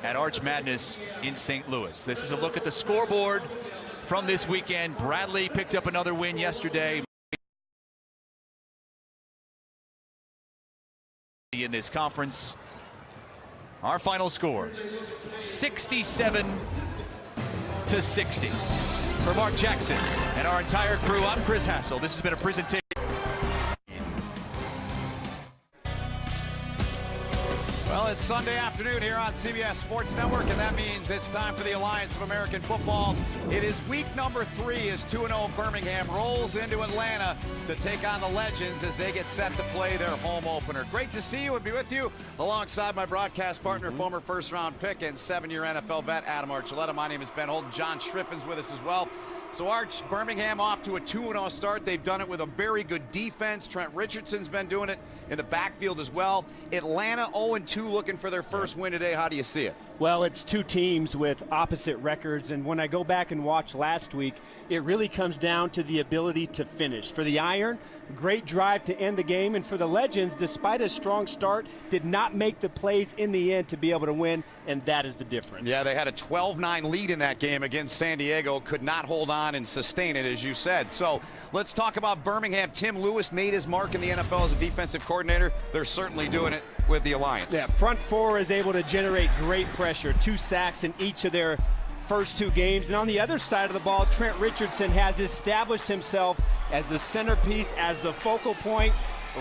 at Arch Madness in St. Louis. This is a look at the scoreboard from this weekend. Bradley picked up another win yesterday in this conference. Our final score, 67-60. For Mark Jackson and our entire crew, I'm Chris Hassel. This has been a presentation. Well, it's Sunday afternoon here on CBS Sports Network, and that means it's time for the Alliance of American Football. It is week number 3 as 2-0 Birmingham rolls into Atlanta to take on the Legends as they get set to play their home opener. Great to see you and be with you alongside my broadcast partner, former first-round pick and 7-year NFL vet, Adam Archuleta. My name is Ben Holden. John Schriffin's with us as well. So Arch, Birmingham off to a 2-0 start. They've done it with a very good defense. Trent Richardson's been doing it in the backfield as well. Atlanta 0-2 looking for their first win today. How do you see it? Well, it's two teams with opposite records, and when I go back and watch last week, it really comes down to the ability to finish. For the Iron, great drive to end the game, and for the Legends, despite a strong start, did not make the plays in the end to be able to win, and that is the difference. Yeah, they had a 12-9 lead in that game against San Diego, could not hold on and sustain it, as you said. So let's talk about Birmingham. Tim Lewis made his mark in the NFL as a defensive coordinator. They're certainly doing it with the Alliance. Yeah, front four is able to generate great pressure. 2 sacks in each of their first 2 games. And on the other side of the ball, Trent Richardson has established himself as the centerpiece, as the focal point,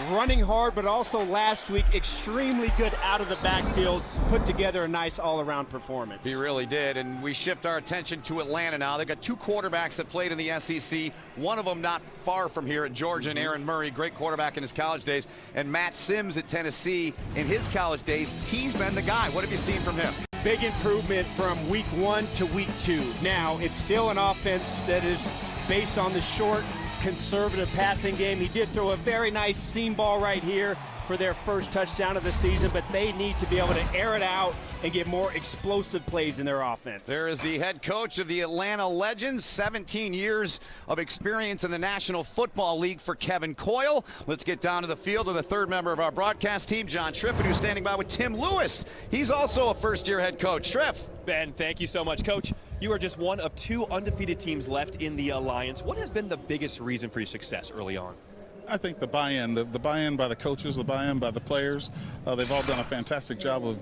running hard, but also last week extremely good out of the backfield, put together a nice all-around performance. He really did, and we shift our attention to Atlanta now. They've got 2 quarterbacks that played in the SEC, one of them not far from here at Georgia, and Aaron Murray, great quarterback in his college days, and Matt Sims at Tennessee in his college days. He's been the guy. What have you seen from him? Big improvement from week 1 to week 2. Now, it's still an offense that is based on the short, conservative passing game. He did throw a very nice seam ball right here for their first touchdown of the season, but they need to be able to air it out and get more explosive plays in their offense. There is the head coach of the Atlanta Legends, 17 years of experience in the National Football League for Kevin Coyle. Let's get down to the field with a third member of our broadcast team, John Schriffen, who's standing by with Tim Lewis. He's also a first-year head coach. Schriff. Ben, thank you so much. Coach, you are just one of 2 undefeated teams left in the Alliance. What has been the biggest reason for your success early on? I think the buy-in, the buy-in by the coaches, the buy-in by the players. They've all done a fantastic job of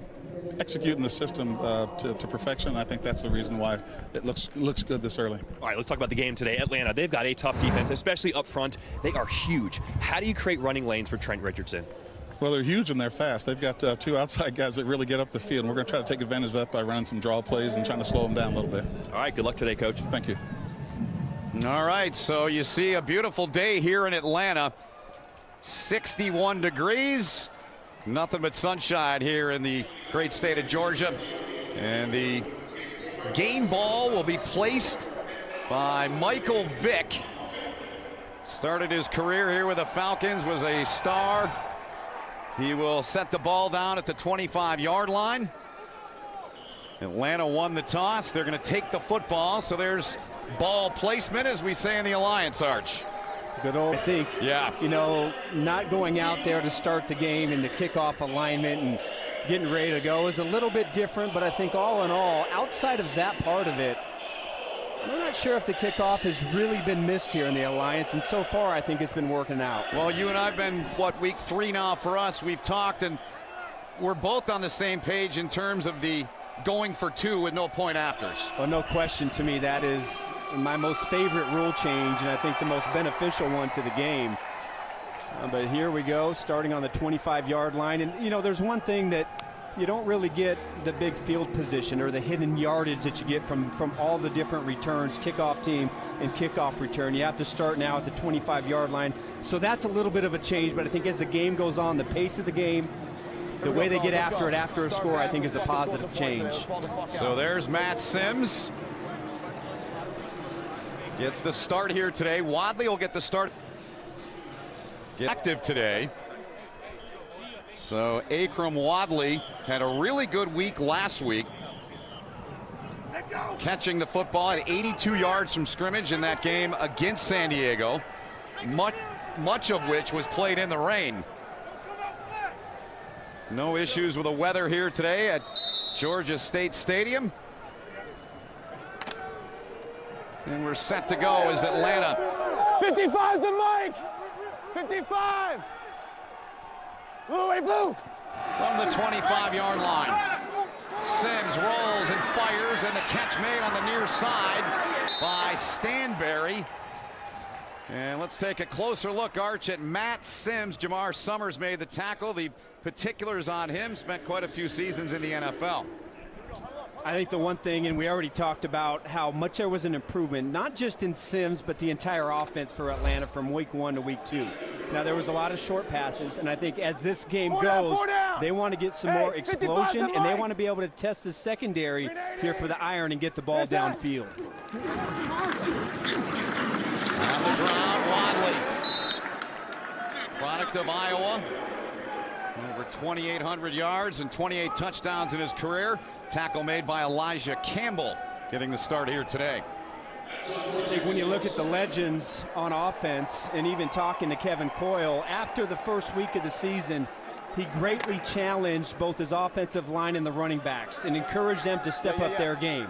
executing the system to perfection. I think that's the reason why it looks good this early. All right, let's talk about the game today. Atlanta, they've got a tough defense, especially up front. They are huge. How do you create running lanes for Trent Richardson? Well, they're huge and they're fast. They've got 2 outside guys that really get up the field, and we're going to try to take advantage of that by running some draw plays and trying to slow them down a little bit. All right, good luck today, Coach. Thank you. All right, so you see a beautiful day here in Atlanta. 61 degrees. Nothing but sunshine here in the great state of Georgia. And the game ball will be placed by Michael Vick. Started his career here with the Falcons, was a star. He will set the ball down at the 25-yard line. Atlanta won the toss. They're going to take the football, so there's ball placement, as we say in the Alliance, Arch. Good old, I think, yeah. You know, not going out there to start the game in the kickoff alignment and getting ready to go is a little bit different, but I think all in all, outside of that part of it, I'm not sure if the kickoff has really been missed here in the Alliance, and so far I think it's been working out. Well, you and I have been, what, week 3 now for us. We've talked, and we're both on the same page in terms of the going for 2 with no point afters. Well, no question, to me that is my most favorite rule change, and I think the most beneficial one to the game. But here we go, starting on the 25-yard line. And, you know, there's one thing that you don't really get the big field position or the hidden yardage that you get from all the different returns, kickoff team and kickoff return. You have to start now at the 25-yard line. So that's a little bit of a change, but I think as the game goes on, the pace of the game, the way they get after it after a score, I think is a positive change. So there's Matt Sims. Gets the start here today. Wadley will get the start. Get active today. So Akram Wadley had a really good week last week. Catching the football at 82 yards from scrimmage in that game against San Diego. Much of which was played in the rain. No issues with the weather here today at Georgia State Stadium. And we're set to go as Atlanta. 55's the mic! 55! Blue, blue! From the 25-yard line. Sims rolls and fires, and the catch made on the near side by Stanberry. And let's take a closer look, Arch, at Matt Sims. Jamar Summers made the tackle. The particulars on him, spent quite a few seasons in the NFL. I think the one thing, and we already talked about how much there was an improvement, not just in Sims, but the entire offense for Atlanta from week 1 to week 2. Now, there was a lot of short passes, and I think as this game goes, they want to get some more explosion, and they want to be able to test the secondary here for the iron and get the ball downfield. On the ground, Wadley. Product of Iowa. Over 2,800 yards and 28 touchdowns in his career. Tackle made by Elijah Campbell, getting the start here today. I think when you look at the legends on offense, and even talking to Kevin Coyle, after the first week of the season, he greatly challenged both his offensive line and the running backs and encouraged them to step up their game.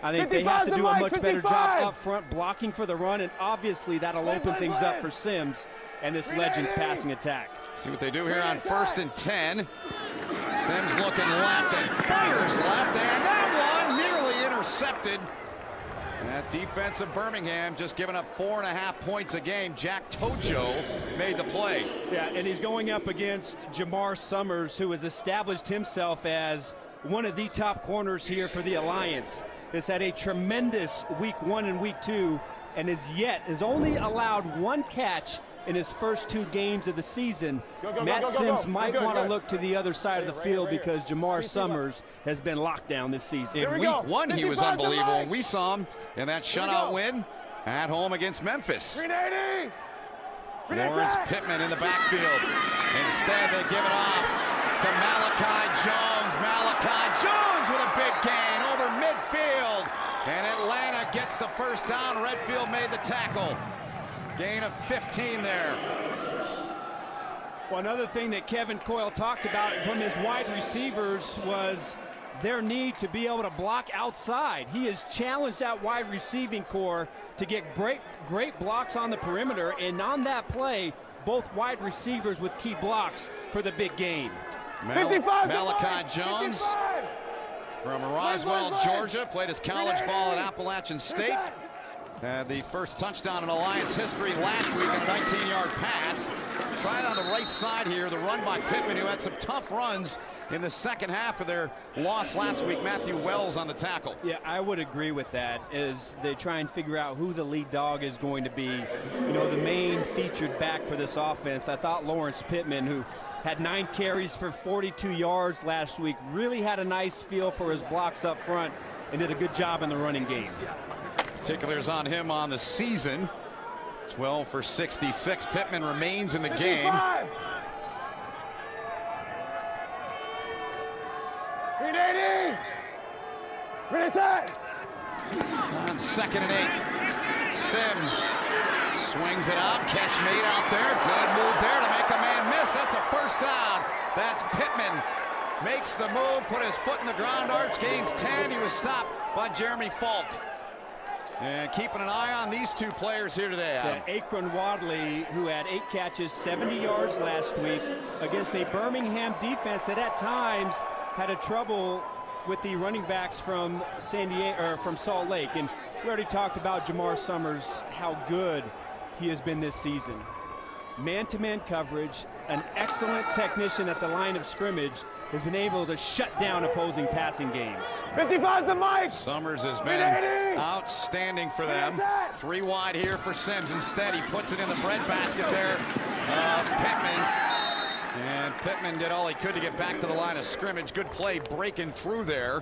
I think they have to do a much better job up front blocking for the run, and obviously that'll open things up for Sims and this Legends passing attack. See what they do here on 1st and 10. Sims looking left and fires left, and that one nearly intercepted. That defense of Birmingham just giving up 4.5 points a game. Jack Tojo made the play. Yeah, and he's going up against Jamar Summers, who has established himself as one of the top corners here for the Alliance. Has had a tremendous week 1 and week 2, and has only allowed 1 catch in his first 2 games of the season. Matt Sims might want to look to the other side of the field because Jamar Summers has been locked down this season. In week 1, he was unbelievable, and we saw him in that shutout win at home against Memphis. Lawrence Pittman in the backfield. Instead, they give it off to Malachi Jones. Malachi Jones with a big gain over midfield. And Atlanta gets the first down. Redfield made the tackle. Gain of 15 there. Well, another thing that Kevin Coyle talked about from his wide receivers was their need to be able to block outside. He has challenged that wide receiving core to get great blocks on the perimeter, and on that play, both wide receivers with key blocks for the big game. Malachi Jones from Roswell, Georgia, played his college ball at Appalachian State. Had the first touchdown in Alliance history last week on a 19-yard pass. Tried on the right side here, the run by Pittman, who had some tough runs in the second half of their loss last week. Matthew Wells on the tackle. Yeah, I would agree with that as they try and figure out who the lead dog is going to be. You know, the main featured back for this offense. I thought Lawrence Pittman, who had 9 carries for 42 yards last week, really had a nice feel for his blocks up front and did a good job in the running game. Particulars on him on the season. 12 for 66. Pittman remains in the game. On 2nd and 8. Sims swings it out. Catch made out there. Good move there to make a man miss. That's a first down. That's Pittman. Makes the move, put his foot in the ground. Arch gains 10. He was stopped by Jeremy Falk. And keeping an eye on these 2 players here today, Adam. Yeah, Akron Wadley, who had 8 catches, 70 yards last week against a Birmingham defense that at times had a trouble with the running backs from from Salt Lake. And we already talked about Jamar Summers, how good he has been this season. Man-to-man coverage, an excellent technician at the line of scrimmage, has been able to shut down opposing passing games. 55's the mic! Summers has been outstanding for them. 3 wide here for Sims. Instead, he puts it in the breadbasket there. Pittman. And Pittman did all he could to get back to the line of scrimmage. Good play breaking through there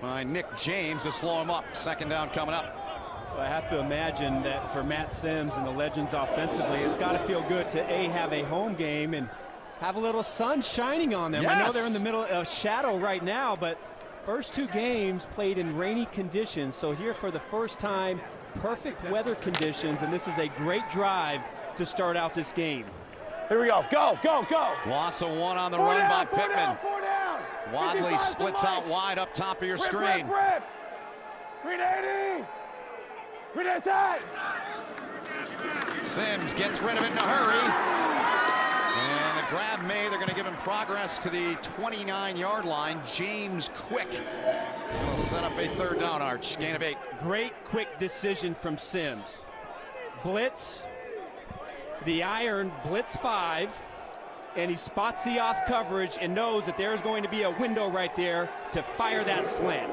by Nick James to slow him up. 2nd down coming up. Well, I have to imagine that for Matt Sims and the Legends offensively, it's got to feel good to have a home game and have a little sun shining on them. Yes. I know they're in the middle of shadow right now, but first 2 games played in rainy conditions. So here for the first time, perfect weather conditions, and this is a great drive to start out this game. Here we go. Go, go, go. Loss of 1 on the run by Pittman. 4 down. Wadley splits out wide up top of your screen. Rip. 380. 380. Sims gets rid of it in a hurry. And the grab made. They're going to give him progress to the 29-yard line. James Quick will set up a third down, Arch. Gain of 8. Great quick decision from Sims. Blitz, the iron blitz 5, and he spots the off coverage and knows that there's going to be a window right there to fire that slant.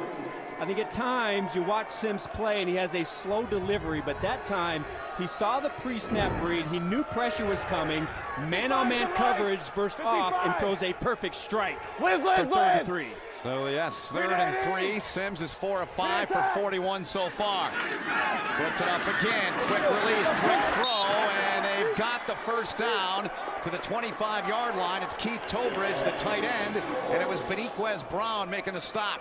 I think at times you watch Sims play and he has a slow delivery, but that time he saw the pre-snap read, he knew pressure was coming, man-on-man coverage first off, and throws a perfect strike for 33. So yes, 3rd and 3. Sims is 4 of 5 for 41 so far. Puts it up again. Quick release, quick throw, and they've got the first down to the 25-yard line. It's Keith Tobridge, the tight end, and it was Beniquez Brown making the stop.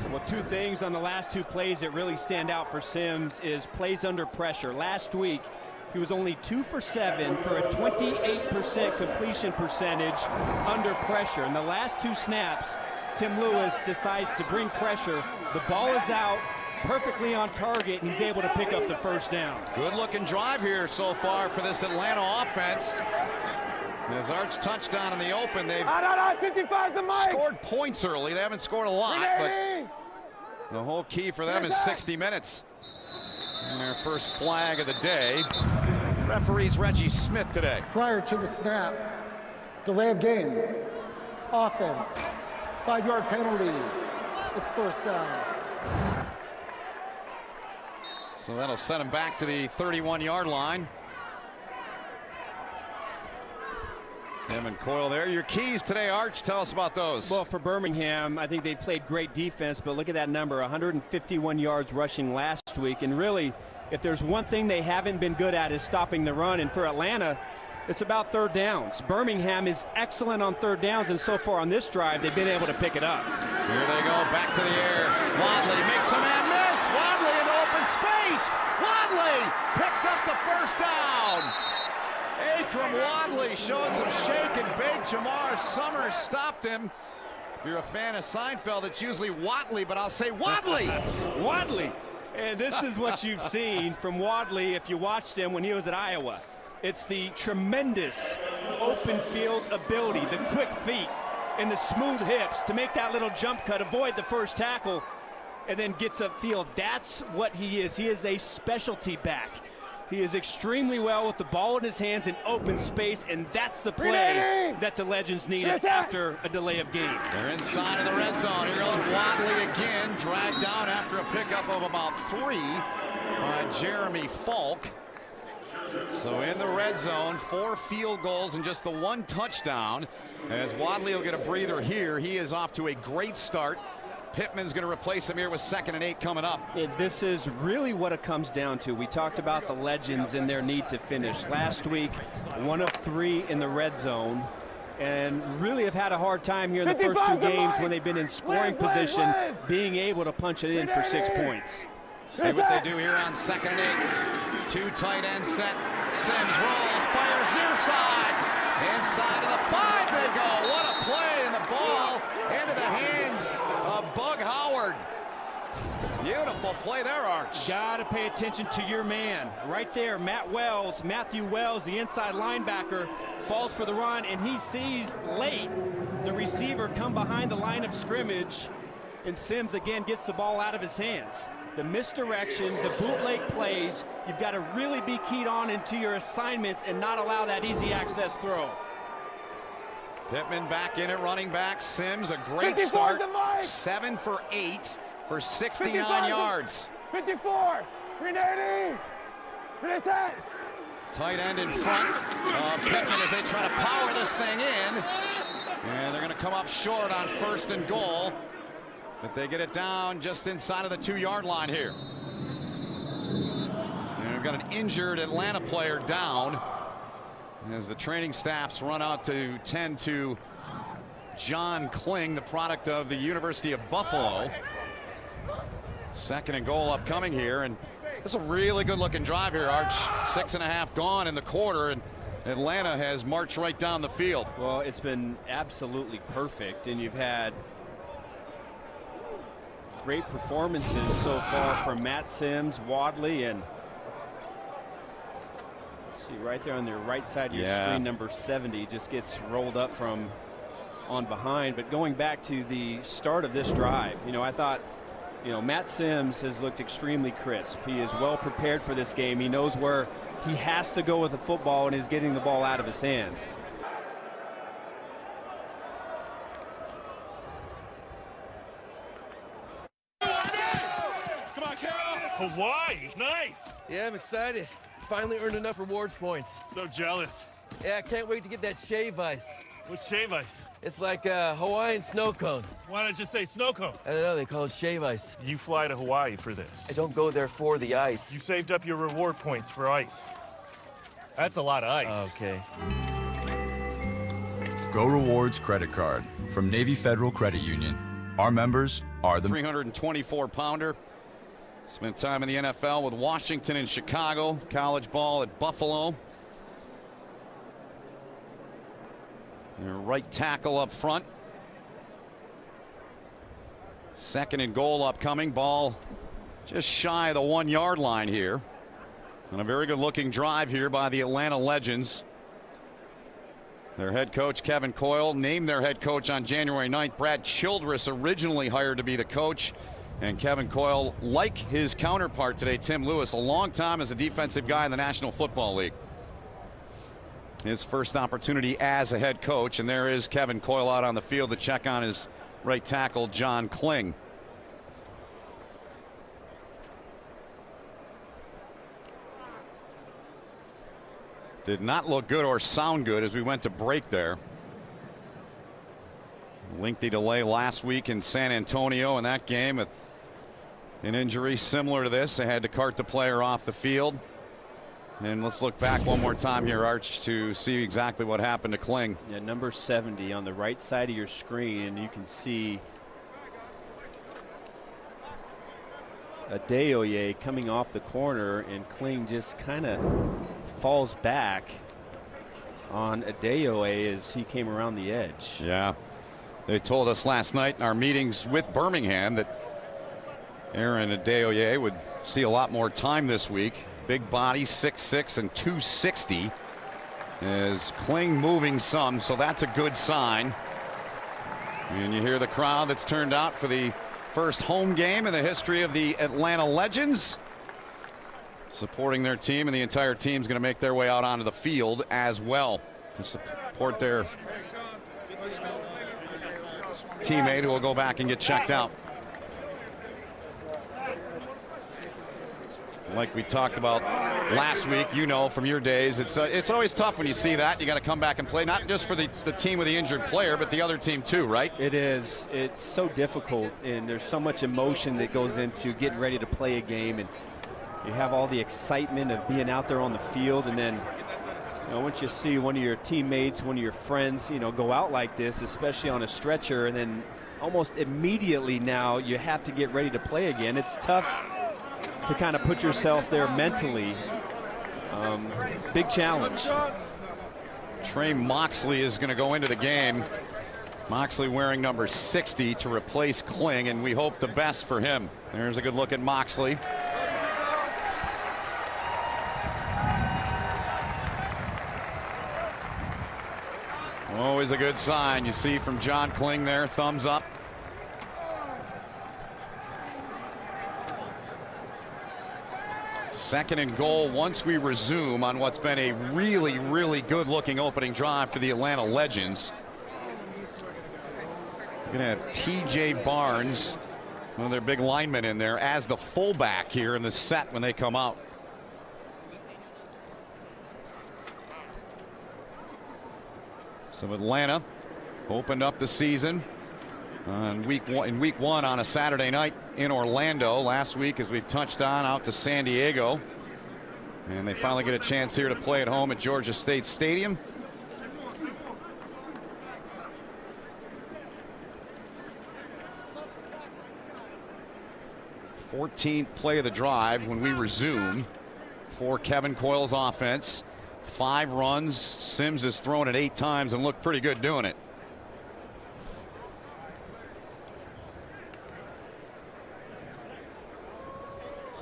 Well, 2 things on the last 2 plays that really stand out for Sims is plays under pressure. Last week, he was only 2 for 7 for a 28% completion percentage under pressure. In the last 2 snaps, Tim Lewis decides to bring pressure. The ball is out, perfectly on target, and he's able to pick up the first down. Good looking drive here so far for this Atlanta offense. As Arch touchdown in the open, they've 55 the mic. scored points early. They haven't scored a lot, but the whole key for them is 60 minutes. And their first flag of the day. Referee's Reggie Smith today. Prior to the snap, delay of game, offense, 5-yard penalty, it's first down. So that'll set him back to the 31-yard line. Kevin Coyle there. Your keys today, Arch. Tell us about those. Well, for Birmingham, I think they played great defense, but look at that number, 151 yards rushing last week. And really, if there's one thing they haven't been good at is stopping the run. And for Atlanta, it's about third downs. Birmingham is excellent on third downs, and so far on this drive, they've been able to pick it up. Here they go, back to the air. Wadley makes a man miss. Wadley into open space. Wadley picks up the first down. Akram Wadley showed some shake and bake. Jamar Summers stopped him. If you're a fan of Seinfeld, it's usually Watley, but I'll say Wadley. Wadley. And this is what you've seen from Wadley if you watched him when he was at Iowa. It's the tremendous open field ability, the quick feet, and the smooth hips to make that little jump cut, avoid the first tackle, and then gets upfield. That's what he is. He is a specialty back. He is extremely well with the ball in his hands in open space, and that's the play that the Legends needed after a delay of game. They're inside of the red zone. Here goes Wadley again, dragged down after a pickup of about 3 by Jeremy Falk. So in the red zone, 4 field goals and just the 1 touchdown. As Wadley will get a breather here, he is off to a great start. Pittman's going to replace him here with 2nd and 8 coming up. This is really what it comes down to. We talked about the Legends and their need to finish. Last week, 1 of 3 in the red zone, and really have had a hard time here in the first 2 games when they've been in scoring position, being able to punch it in for 6 points. See what they do here on 2nd and 8. 2 tight end set. Sims rolls, fires near side. Inside of the 5 they go. What a play, and the ball into the hands of Bug Howard. Beautiful play there, Arch. Gotta pay attention to your man. Right there, Matthew Wells, the inside linebacker, falls for the run, and he sees late the receiver come behind the line of scrimmage, and Sims again gets the ball out of his hands. The misdirection, the bootleg plays, you've got to really be keyed on into your assignments and not allow that easy access throw. Pittman back in it, running back. Sims, a great start. 7 for 8 for 69 yards. 54, 380, 380. Tight end in front of Pittman as they try to power this thing in. And they're going to come up short on 1st and goal. But they get it down just inside of the 2-yard line here. And we've got an injured Atlanta player down as the training staffs run out to tend to John Kling, the product of the University of Buffalo. 2nd and goal upcoming here, and this is a really good looking drive here, Arch. 6.5 gone in the quarter, and Atlanta has marched right down the field. Well, it's been absolutely perfect, and you've had great performances so far from Matt Sims, Wadley, and see right there on the right side of your screen, number 70 just gets rolled up from on behind. But going back to the start of this drive, I thought, Matt Sims has looked extremely crisp. He is well prepared for this game. He knows where he has to go with the football and is getting the ball out of his hands. Come on, Carol! Hawaii, nice! Yeah, I'm excited. Finally earned enough rewards points. So jealous. Yeah, I can't wait to get that shave ice. What's shave ice? It's like a Hawaiian snow cone. Why not just say snow cone? I don't know, they call it shave ice. You fly to Hawaii for this. I don't go there for the ice. You saved up your reward points for ice. That's a lot of ice. Okay. Go Rewards credit card from Navy Federal Credit Union. Our members are the 324-pounder. Spent time in the NFL with Washington and Chicago. College ball at Buffalo. Their right tackle up front. Second and goal upcoming. Ball just shy of the 1-yard line here. And a very good looking drive here by the Atlanta Legends. Their head coach Kevin Coyle named their head coach on January 9th. Brad Childress originally hired to be the coach. And Kevin Coyle, like his counterpart today, Tim Lewis, a long time as a defensive guy in the National Football League. His first opportunity as a head coach, and there is Kevin Coyle out on the field to check on his right tackle, John Kling. Did not look good or sound good as we went to break there. Lengthy delay last week in San Antonio in that game. An injury similar to this. They had to cart the player off the field. And let's look back one more time here, Arch, to see exactly what happened to Kling. Yeah, number 70 on the right side of your screen, and you can see Adeoye coming off the corner, and Kling just kind of falls back on Adeoye as he came around the edge. Yeah. They told us last night in our meetings with Birmingham that Aaron Adeoye would see a lot more time this week. Big body, 6'6" and 260. As Kling moving some, so that's a good sign. And you hear the crowd that's turned out for the first home game in the history of the Atlanta Legends, supporting their team, and the entire team's going to make their way out onto the field as well to support their teammate who will go back and get checked out. Like we talked about last week, from your days, it's always tough when you see that. You got to come back and play, not just for the team with the injured player, but the other team too, right? It is. It's so difficult, and there's so much emotion that goes into getting ready to play a game, and you have all the excitement of being out there on the field, and then once you see one of your teammates, one of your friends, go out like this, especially on a stretcher, and then almost immediately now you have to get ready to play again. It's tough to kind of put yourself there mentally. Big challenge. Trey Moxley is going to go into the game. Moxley wearing number 60 to replace Kling, and we hope the best for him. There's a good look at Moxley. Always a good sign. You see from John Kling there, thumbs up. Second and goal once we resume on what's been a really, really good looking opening drive for the Atlanta Legends. We're going to have T.J. Barnes, one of their big linemen, in there as the fullback here in the set when they come out. So Atlanta opened up the season on week one on a Saturday night in Orlando. Last week, as we've touched on, out to San Diego, and they finally get a chance here to play at home at Georgia State Stadium. #14th play of the drive when we resume for Kevin Coyle's offense. 5 runs. Sims has thrown it 8 times and looked pretty good doing it.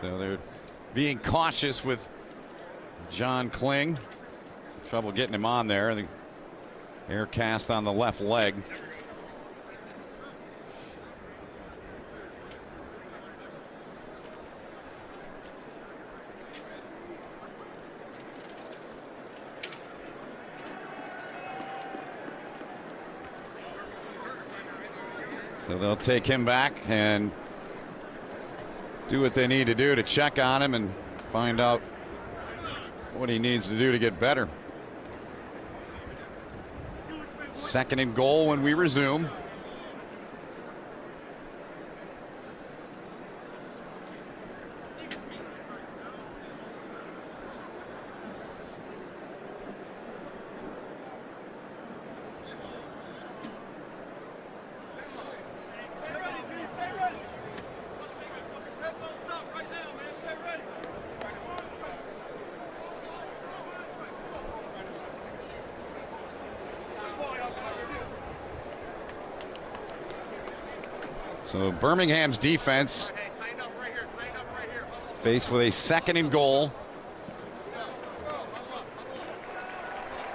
So they're being cautious with John Kling. Some trouble getting him on there. The air cast on the left leg. So they'll take him back and do what they need to do to check on him and find out what he needs to do to get better. 2nd and goal when we resume. So Birmingham's defense faced with a 2nd and goal.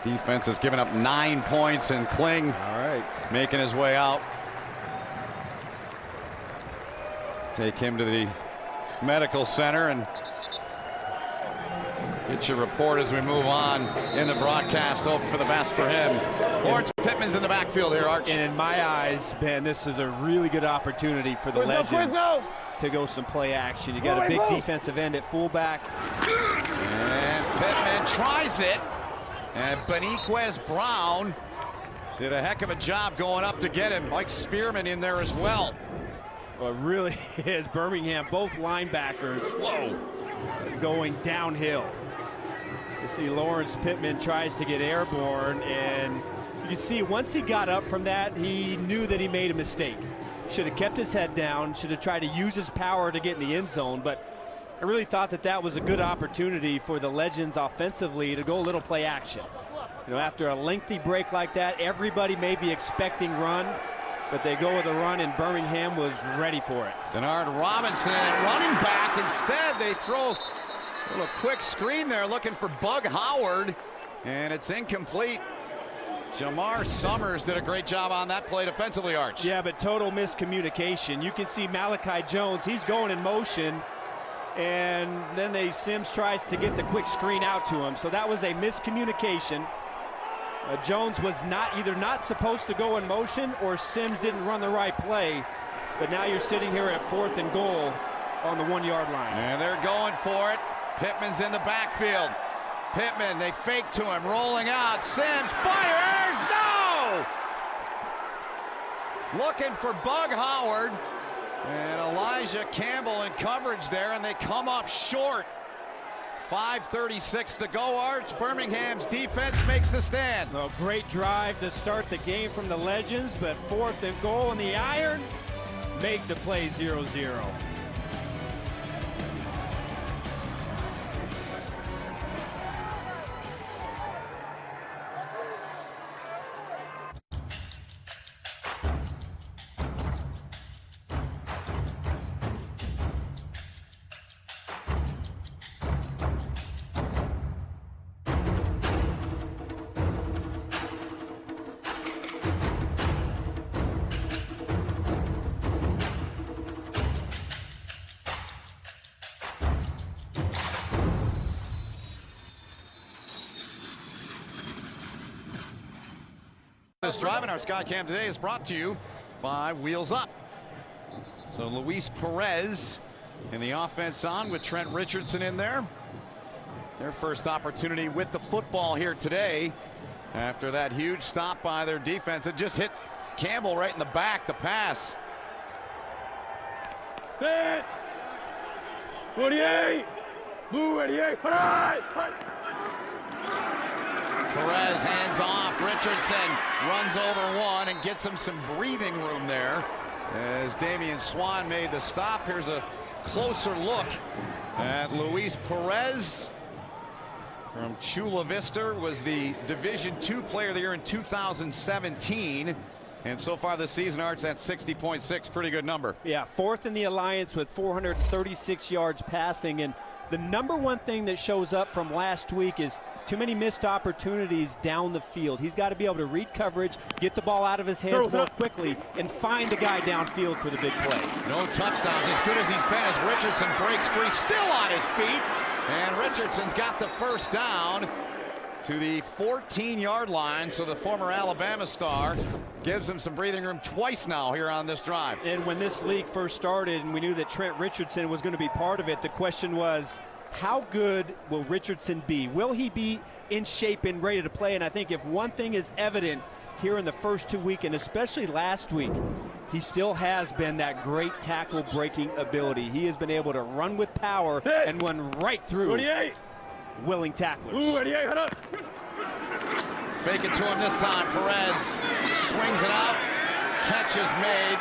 Defense has given up 9 points, and Kling making his way out. Take him to the medical center and get your report as we move on in the broadcast. Hope for the best for him. Lawrence Pittman's in the backfield here, Arch. And in my eyes, Ben, this is a really good opportunity for the Legends to go some play action. You got a big defensive end at fullback. And Pittman tries it. And Beniquez Brown did a heck of a job going up to get him. Mike Spearman in there as well. Well, it really is. Birmingham, both linebackers going downhill. You see Lawrence Pittman tries to get airborne, and you can see once he got up from that, he knew that he made a mistake. Should have kept his head down, should have tried to use his power to get in the end zone, but I really thought that that was a good opportunity for the Legends offensively to go a little play action. You know, after a lengthy break like that, everybody may be expecting run, but they go with a run, and Birmingham was ready for it. Denard Robinson running back. Instead, they throw a little quick screen there looking for Bug Howard, and it's incomplete. Jamar Summers did a great job on that play defensively, Arch. Yeah, but total miscommunication. You can see Malachi Jones, he's going in motion, and then Sims tries to get the quick screen out to him. So that was a miscommunication. Jones was either not supposed to go in motion, or Sims didn't run the right play. But now you're sitting here at 4th and goal on the 1-yard line. And they're going for it. Pittman's in the backfield. Pittman, they fake to him, rolling out. Sims fires, no! Looking for Bug Howard. And Elijah Campbell in coverage there, and they come up short. 5:36 to go, Arch. Birmingham's defense makes the stand. Well, great drive to start the game from the Legends, but 4th and goal in the iron, make the play 0-0. This drive in our Skycam today is brought to you by Wheels Up. So Luis Perez in the offense on with Trent Richardson in there. Their first opportunity with the football here today after that huge stop by their defense. It just hit Campbell right in the back, the pass. 10, 48, blue 88, all right. Perez hands off. Richardson runs over one and gets him some breathing room there as Damian Swan made the stop. Here's a closer look at Luis Perez. from Chula Vista, was the Division II Player of the Year in 2017. And so far this season, Arch, that's 60.6, pretty good number. Yeah, fourth in the Alliance with 436 yards passing. And the number one thing that shows up from last week is too many missed opportunities down the field. He's got to be able to read coverage, get the ball out of his hands more quickly, and find the guy downfield for the big play. No touchdowns, as good as he's been, as Richardson breaks free, still on his feet. And Richardson's got the first down to the 14-yard line, so the former Alabama star gives him some breathing room twice now here on this drive. And when this league first started and we knew that Trent Richardson was going to be part of it, the question was, how good will Richardson be? Will he be in shape and ready to play? And I think if one thing is evident here in the first 2 weeks, and especially last week, he still has been that great tackle breaking ability. He has been able to run with power and run right through willing tacklers. Fake it to him this time. Perez swings it out. Catch is made.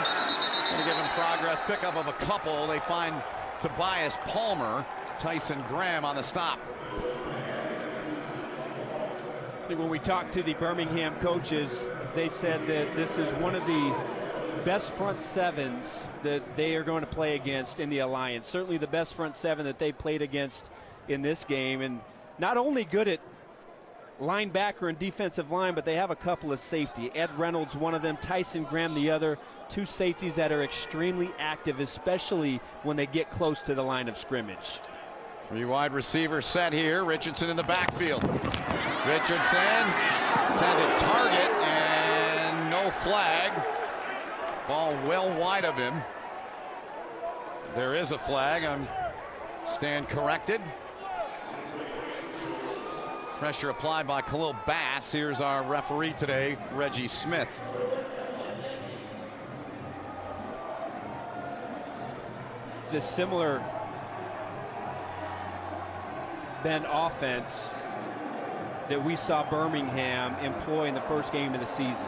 Going to give him progress. Pickup of a couple. They find Tobias Palmer. Tyson Graham on the stop. When we talked to the Birmingham coaches, they said that this is one of the best front sevens that they are going to play against in the Alliance. Certainly the best front seven that they played against in this game. And not only good at linebacker and defensive line, but they have a couple of safety. Ed Reynolds, one of them, Tyson Graham, the other. Two safeties that are extremely active, especially when they get close to the line of scrimmage. Three wide receivers set here. Richardson in the backfield. Richardson, intended target, and no flag. Ball well wide of him. There is a flag. Stand corrected. Pressure applied by Khalil Bass. Here's our referee today, Reggie Smith. It's a similar bend offense that we saw Birmingham employ in the first game of the season.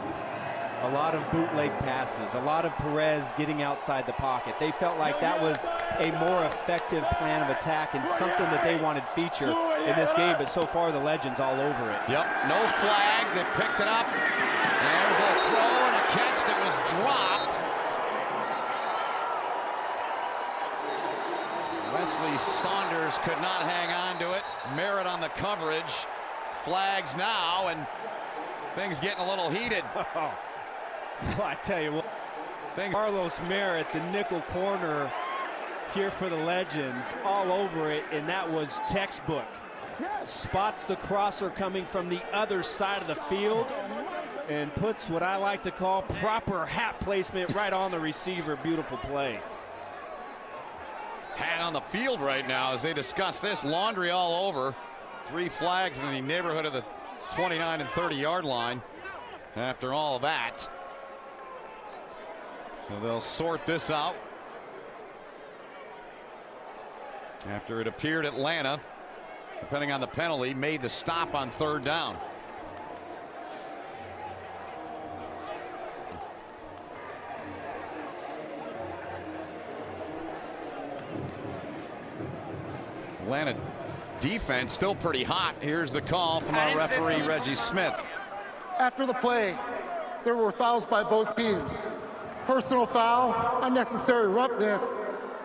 A lot of bootleg passes, a lot of Perez getting outside the pocket. They felt like that was a more effective plan of attack and something that they wanted feature in this game, but so far the Legends all over it. Yep, no flag. They picked it up. There's a throw and a catch that was dropped. Wesley Saunders could not hang on to it. Merritt on the coverage. Flags now, and things getting a little heated. Well, I tell you what, Carlos Merritt, the nickel corner here for the Legends, all over it, and that was textbook. Spots the crosser coming from the other side of the field and puts what I like to call proper hat placement right on the receiver. Beautiful play. Hat on the field right now as they discuss this. Laundry all over. Three flags in the neighborhood of the 29 and 30-yard line after all of that. So they'll sort this out. After it appeared Atlanta, depending on the penalty, made the stop on third down. Atlanta defense still pretty hot. Here's the call from our referee, Reggie Smith. After the play, there were fouls by both teams. Personal foul, unnecessary roughness,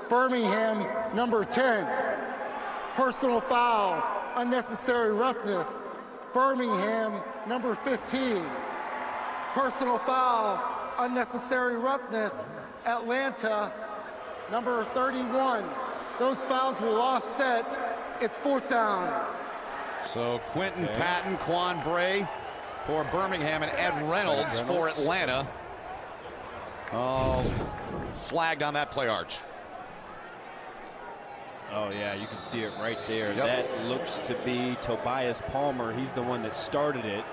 Birmingham, number 10. Personal foul, unnecessary roughness, Birmingham, number 15. Personal foul, unnecessary roughness, Atlanta, number 31. Those fouls will offset. It's fourth down. So Quentin Patton, Quan Bray for Birmingham, and Ed Reynolds for Atlanta. Oh, flagged on that play, Arch. Oh, yeah, you can see it right there. Yep. That looks to be Tobias Palmer. He's the one that started it.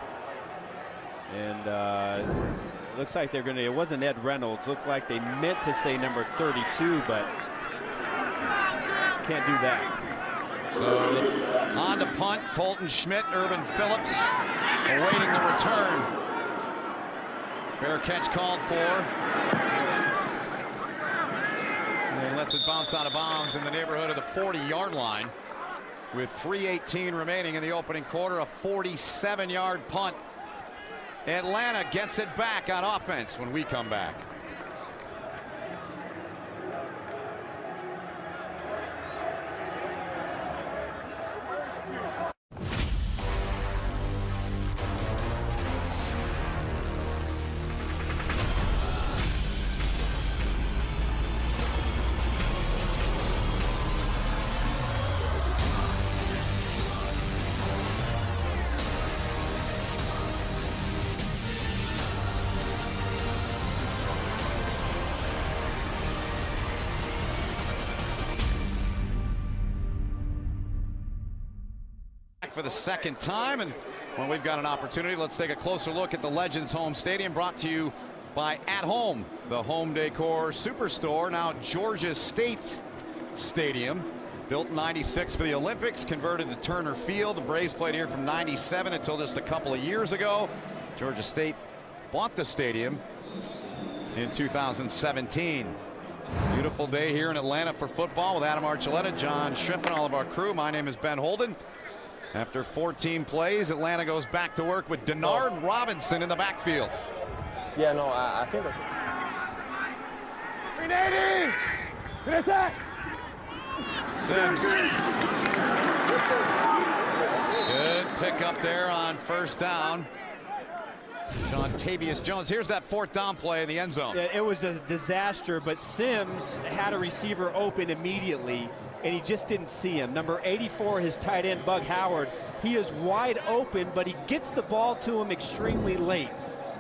And looks like they're going to, it wasn't Ed Reynolds. Looked like they meant to say number 32, but can't do that. So on to punt, Colton Schmidt, Irvin Phillips awaiting the return. Fair catch called for. And lets it bounce out of bounds in the neighborhood of the 40-yard line. with 3:18 remaining in the opening quarter. A 47-yard punt. Atlanta gets it back on offense when we come back. For the second time, and when we've got an opportunity, let's take a closer look at the Legends home stadium, brought to you by At Home, the home decor superstore, now Georgia State Stadium, built in '96 for the Olympics, converted to Turner Field. The Braves played here from '97 until just a couple of years ago. Georgia State bought the stadium in 2017. Beautiful day here in Atlanta for football with Adam Archuleta, John Schiff, and all of our crew. My name is Ben Holden. After 14 plays, Atlanta goes back to work with Denard Robinson in the backfield. Yeah, no, I think that's... 380! Finish that! Sims. Good pick up there on first down. Jontavius Jones. Here's that fourth down play in the end zone. It was a disaster, but Sims had a receiver open immediately, and he just didn't see him. Number 84, his tight end, Bug Howard, he is wide open, but he gets the ball to him extremely late.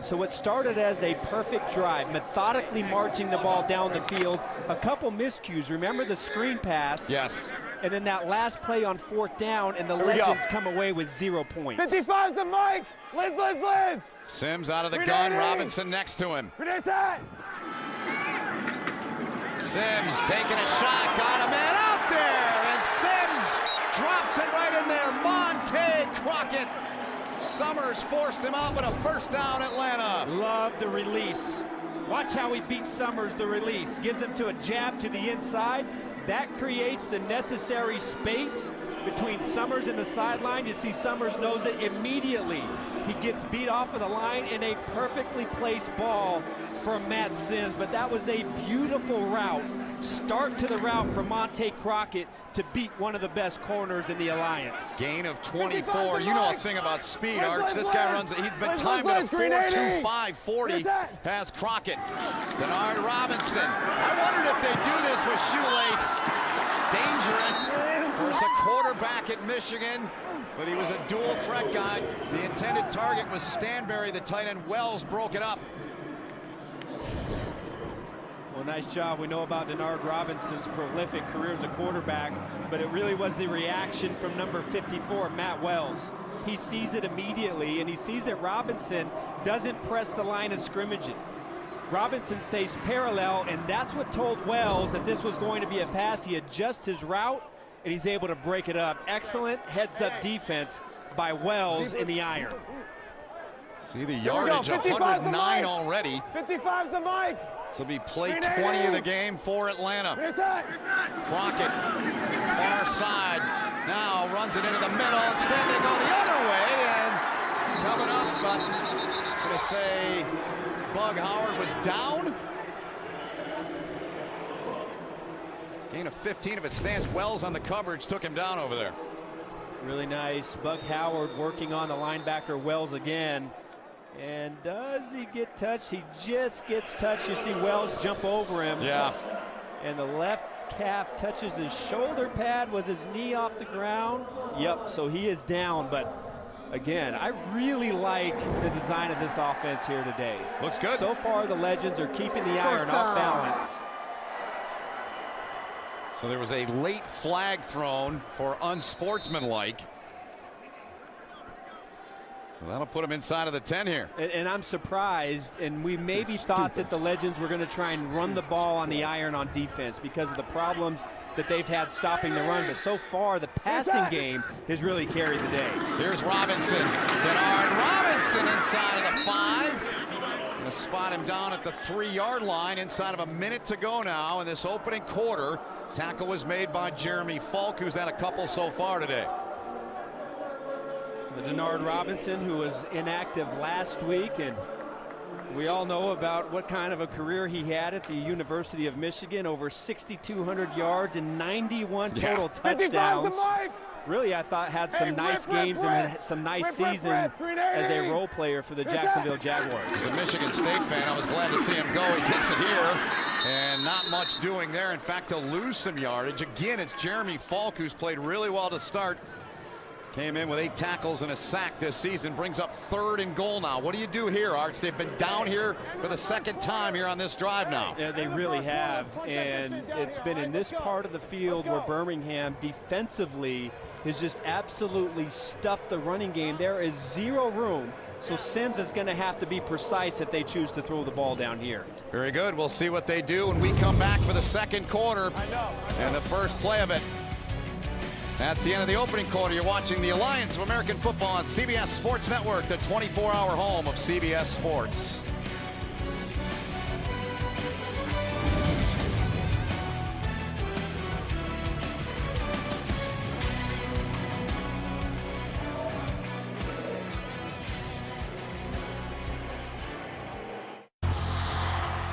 So it started as a perfect drive, methodically marching the ball down the field. A couple miscues. Remember the screen pass? Yes. And then that last play on fourth down, and the Legends come away with 0 points. 55's the mic! Liz! Sims out of the gun, Robinson next to him. Finish that! Sims taking a shot, got a man out there, and Sims drops it right in there. Monte Crockett. Summers forced him out, but a first down, Atlanta. Love the release. Watch how he beats Summers, the release. Gives him to a jab to the inside. That creates the necessary space between Summers and the sideline. You see Summers knows it immediately. He gets beat off of the line in a perfectly placed ball from Matt Sims, but that was a beautiful route. Start to the route from Monte Crockett to beat one of the best corners in the Alliance. Gain of 24. You know a thing about speed, Arch. This guy runs, he's been timed at a 4.25 40. Has Crockett. Denard Robinson. I wondered if they do this with shoelace. Dangerous. There's a quarterback at Michigan, but he was a dual threat guy. The intended target was Stanberry, the tight end. Wells broke it up. Well, nice job. We know about Denard Robinson's prolific career as a quarterback, but it really was the reaction from number 54, Matt Wells. He sees it immediately, and he sees that Robinson doesn't press the line of scrimmage. Robinson stays parallel, and that's what told Wells that this was going to be a pass. He adjusts his route, and he's able to break it up. Excellent heads-up defense by Wells in the iron. See the yardage, 109 already. 55's the mic! This will be play 20 of the game for Atlanta. Crockett, far side, now runs it into the middle. Instead they go the other way, and coming up, but I'm going to say Bug Howard was down. Gain of 15 if it stands. Wells on the coverage took him down over there. Really nice. Bug Howard working on the linebacker Wells again. And does he get touched? He just gets touched. You see Wells jump over him. Yeah. And the left calf touches his shoulder pad. Was his knee off the ground? Yep, so he is down. But again, I really like the design of this offense here today. Looks good. So far, the Legends are keeping the iron off balance. So there was a late flag thrown for unsportsmanlike. So that'll put him inside of the 10 here. And I'm surprised, and we maybe thought that the Legends were going to try and run the ball on the iron on defense because of the problems that they've had stopping the run. But so far, the passing game has really carried the day. Here's Robinson. Denard Robinson inside of the 5. Going to spot him down at the 3-yard line inside of a minute to go now in this opening quarter. Tackle was made by Jeremy Falk, who's had a couple so far today. The Denard Robinson, who was inactive last week, and we all know about what kind of a career he had at the University of Michigan, over 6,200 yards and 91 total touchdowns. Really, I thought had some nice games and some nice season as a role player for the Jacksonville Jaguars. As a Michigan State fan, I was glad to see him go. He gets it here, and not much doing there. In fact, to lose some yardage. Again, it's Jeremy Falk, who's played really well to start. Came in with 8 tackles and a sack this season, brings up 3rd and goal now. What do you do here, Arch? They've been down here for the 2nd time here on this drive now. Yeah, they really have, and it's been in this part of the field where Birmingham defensively has just absolutely stuffed the running game. There is 0 room, so Sims is going to have to be precise if they choose to throw the ball down here. Very good. We'll see what they do when we come back for the 2nd quarter and the first play of it. That's the end of the opening quarter. You're watching the Alliance of American Football on CBS Sports Network, the 24-hour home of CBS Sports.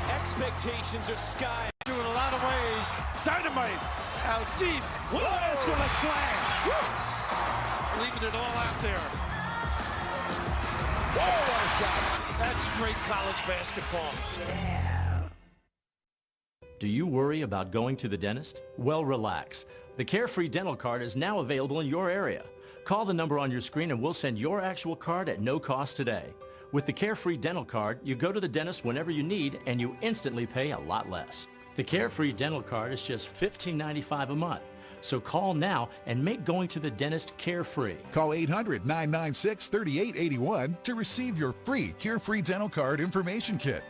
Expectations are sky. Doing a lot of ways. Dynamite out deep. Whoa, it's going to slam. Woo. Leaving it all out there. Whoa, what a shot. That's great college basketball. Do you worry about going to the dentist? Well, relax. The Carefree Dental Card is now available in your area. Call the number on your screen and we'll send your actual card at no cost today. With the Carefree Dental Card, you go to the dentist whenever you need and you instantly pay a lot less. The Carefree Dental Card is just $15.95 a month. So call now and make going to the dentist carefree. Call 800-996-3881 to receive your free Carefree Dental Card information kit.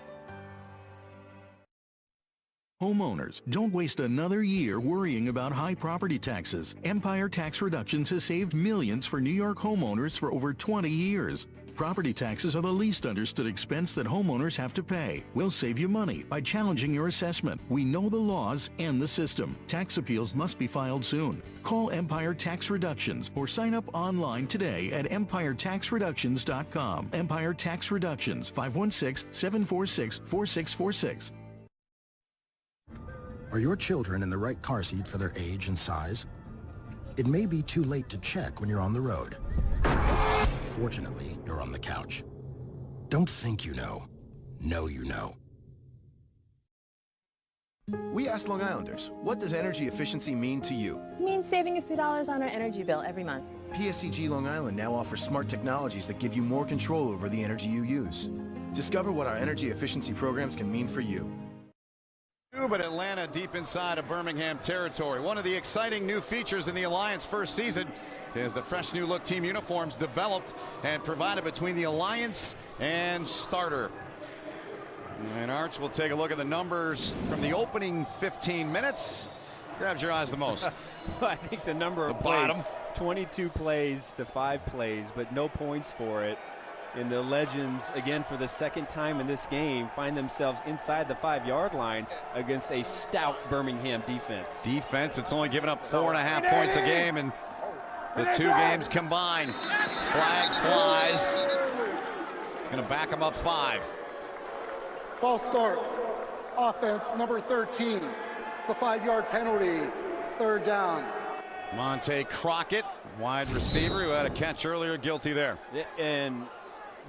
Homeowners, don't waste another year worrying about high property taxes. Empire Tax Reductions has saved millions for New York homeowners for over 20 years. Property taxes are the least understood expense that homeowners have to pay. We'll save you money by challenging your assessment. We know the laws and the system. Tax appeals must be filed soon. Call Empire Tax Reductions or sign up online today at EmpireTaxReductions.com. Empire Tax Reductions, 516-746-4646. Are your children in the right car seat for their age and size? It may be too late to check when you're on the road. Fortunately, you're on the couch. Don't think you know. Know you know. We asked Long Islanders, what does energy efficiency mean to you? It means saving a few dollars on our energy bill every month. PSEG Long Island now offers smart technologies that give you more control over the energy you use. Discover what our energy efficiency programs can mean for you. But Atlanta deep inside of Birmingham territory. One of the exciting new features in the Alliance first season is the fresh new look team uniforms developed and provided between the Alliance and Starter. And Arch will take a look at the numbers from the opening 15 minutes. Grabs your eyes the most. I think the number of plays, 22 plays to 5 plays, but no points for it. And the Legends, again, for the 2nd time in this game, find themselves inside the 5-yard line against a stout Birmingham defense. It's only given up 4.5 points a game, and the 2 games combined. Flag flies. It's going to back them up 5. False start. Offense number 13. It's a 5-yard penalty. 3rd down. Monte Crockett, wide receiver, who had a catch earlier, guilty there. And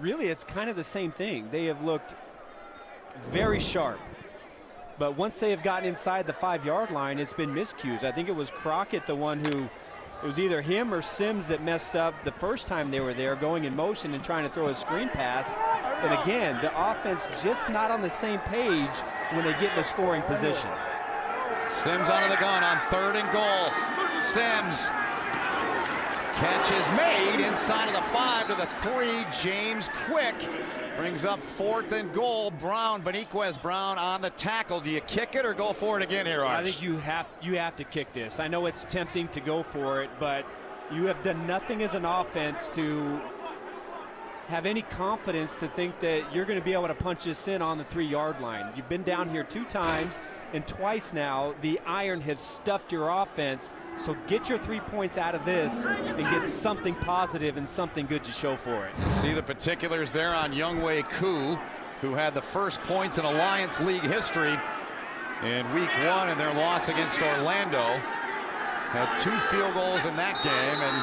really, it's kind of the same thing. They have looked very sharp. But once they have gotten inside the 5-yard line, it's been miscues. I think it was Crockett, the one who, it was either him or Sims that messed up the first time they were there, going in motion and trying to throw a screen pass. And again, the offense just not on the same page when they get in a scoring position. Sims out of the gun on 3rd and goal. Sims. Catch is made inside of the 5 to the 3. James Quick brings up 4th and goal. Brown, Beniquez Brown on the tackle. Do you kick it or go for it again here, Arch? I think you have to kick this. I know it's tempting to go for it, but you have done nothing as an offense to have any confidence to think that you're going to be able to punch this in on the 3-yard line. You've been down here 2 times, and twice now the iron has stuffed your offense. So get your 3 points out of this and get something positive and something good to show for it. You see the particulars there on Younghoe Koo, who had the first points in Alliance League history in week 1 in their loss against Orlando. Had 2 field goals in that game, and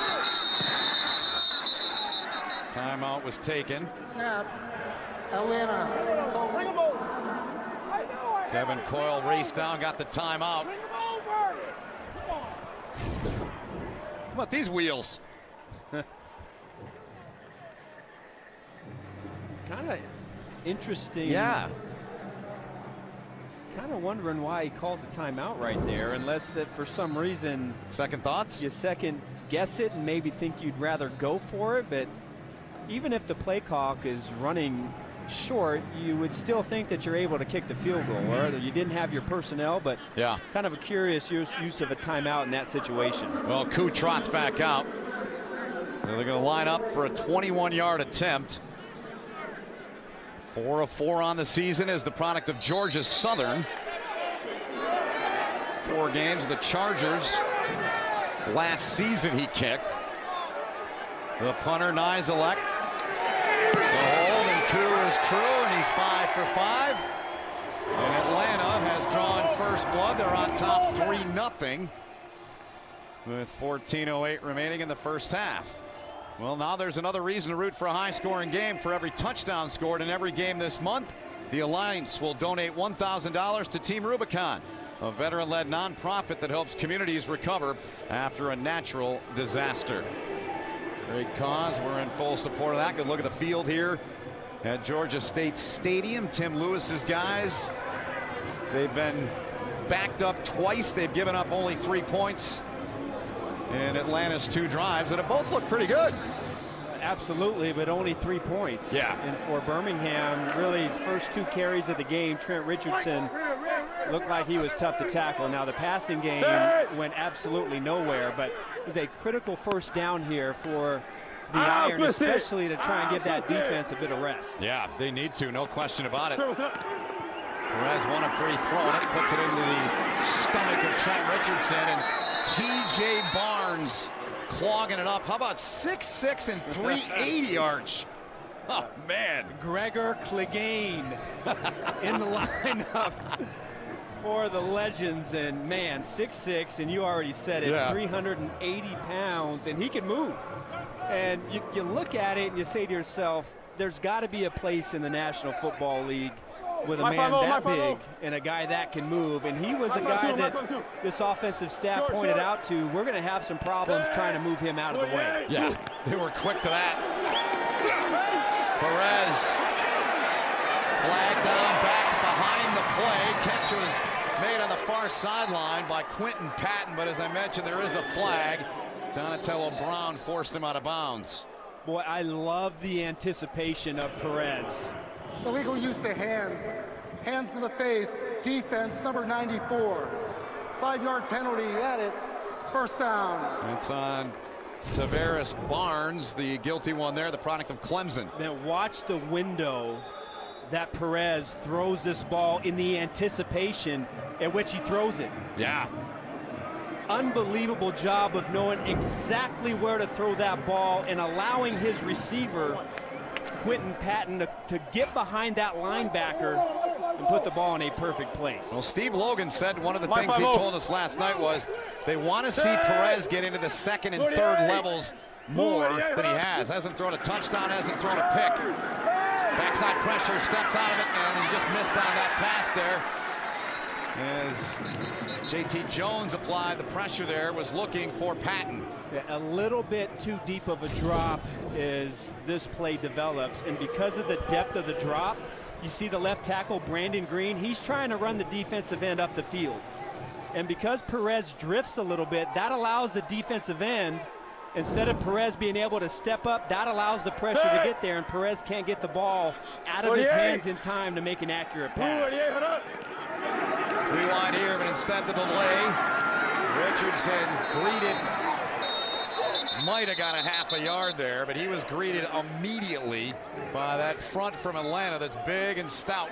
timeout was taken. Snap. Atlanta. Kevin Coyle raced down, got the timeout. How about these wheels? Kind of interesting. Yeah. Kind of wondering why he called the timeout right there, unless that for some reason. Second thoughts? You second guess it and maybe think you'd rather go for it, but even if the play clock is running short, you would still think that you're able to kick the field goal, or you didn't have your personnel, but yeah, kind of a curious use of a timeout in that situation. Well, Koo trots back out. So they're going to line up for a 21-yard attempt. 4 of 4 on the season is the product of Georgia Southern. 4 games, the Chargers. Last season he kicked. The punter, Nizelek. The hold, and Koo is true, and he's 5 for 5. And Atlanta has drawn first blood. They're on top 3-0 with 14:08 remaining in the first half. Well, now there's another reason to root for a high-scoring game. For every touchdown scored in every game this month, the Alliance will donate $1,000 to Team Rubicon, a veteran-led nonprofit that helps communities recover after a natural disaster. Great cause. We're in full support of that. Good look at the field here at Georgia State Stadium. Tim Lewis's guys, they've been backed up twice. They've given up only 3 points in Atlanta's 2 drives, and it both look pretty good. Absolutely, but only 3 points. Yeah. And for Birmingham, really, the first 2 carries of the game, Trent Richardson looked like he was tough to tackle. Now, the passing game went absolutely nowhere, but it was a critical first down here for the Iron, especially to try and give that defense a bit of rest. Yeah, they need to, no question about it. Perez 1 of 3 throwing it, puts it into the stomach of Trent Richardson, and T.J. Barnes clogging it up. How about 6'6" and 380 arch? Oh, man. Gregor Clegane in the lineup for the Legends, and man, 6'6", and you already said it, yeah. 380 pounds, and he can move. And you look at it and you say to yourself, there's got to be a place in the National Football League with a man that big and a guy that can move, and he was a guy that this offensive staff pointed out to. We're going to have some problems trying to move him out of the way. Yeah, they were quick to that. Perez flagged down back behind the play. Catch was made on the far sideline by Quentin Patton, but as I mentioned, there is a flag. Donatello Brown forced him out of bounds. Boy, I love the anticipation of Perez. Illegal use of hands. Hands to the face. Defense, number 94. 5-yard penalty at it. First down. It's on Tavares Barnes, the guilty one there, the product of Clemson. Now watch the window that Perez throws this ball in, the anticipation at which he throws it. Yeah. Unbelievable job of knowing exactly where to throw that ball and allowing his receiver, Quentin Patton, to get behind that linebacker and put the ball in a perfect place. Well, Steve Logan said one of the things he told us last night was they want to see Perez get into the second and third levels more than he has. Hasn't thrown a touchdown, hasn't thrown a pick. Backside pressure, steps out of it, and he just missed on that pass there. As JT Jones applied the pressure there, was looking for Patton. Yeah, a little bit too deep of a drop as this play develops, and because of the depth of the drop, you see the left tackle, Brandon Green, he's trying to run the defensive end up the field. And because Perez drifts a little bit, that allows the defensive end, instead of Perez being able to step up, that allows the pressure to get there, and Perez can't get the ball out of his hands in time to make an accurate pass. 3 wide here, but instead the delay. Richardson greeted Might have got a half a yard there, but he was greeted immediately by that front from Atlanta that's big and stout.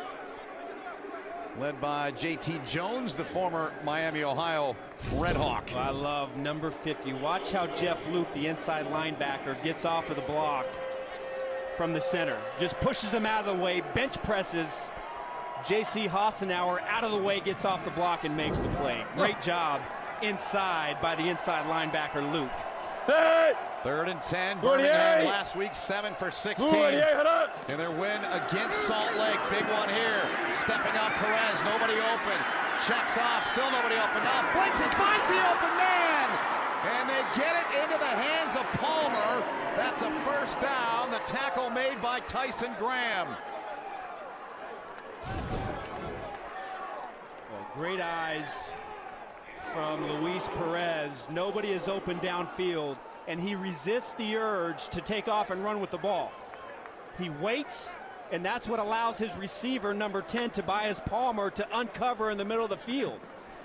Led by J.T. Jones, the former Miami, Ohio Red Hawk. I love number 50. Watch how Jeff Luke, the inside linebacker, gets off of the block from the center. Just pushes him out of the way, bench presses. J.C. Hassenauer out of the way, gets off the block and makes the play. Great job inside by the inside linebacker Luke. 3rd and 10. Birmingham last week 7 for 16 in their win against Salt Lake. Big one here. Stepping up Perez. Nobody open. Checks off. Still nobody open. Now flings and finds the open man. And they get it into the hands of Palmer. That's a first down. The tackle made by Tyson Graham. Well, great eyes from Luis Perez. Nobody is open downfield, and he resists the urge to take off and run with the ball. He waits, and that's what allows his receiver, number 10, Tobias Palmer, to uncover in the middle of the field.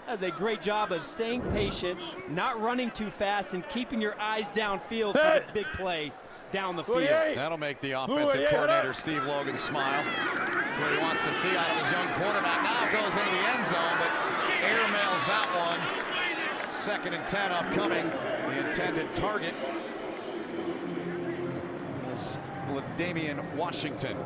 Does a great job of staying patient, not running too fast, and keeping your eyes downfield for the big play down the field. That'll make the offensive coordinator, Steve Logan, smile. That's what he wants to see out of his young quarterback. Now goes into the end zone, but airmails that one. 2nd and 10 upcoming. The intended target was Damian Washington.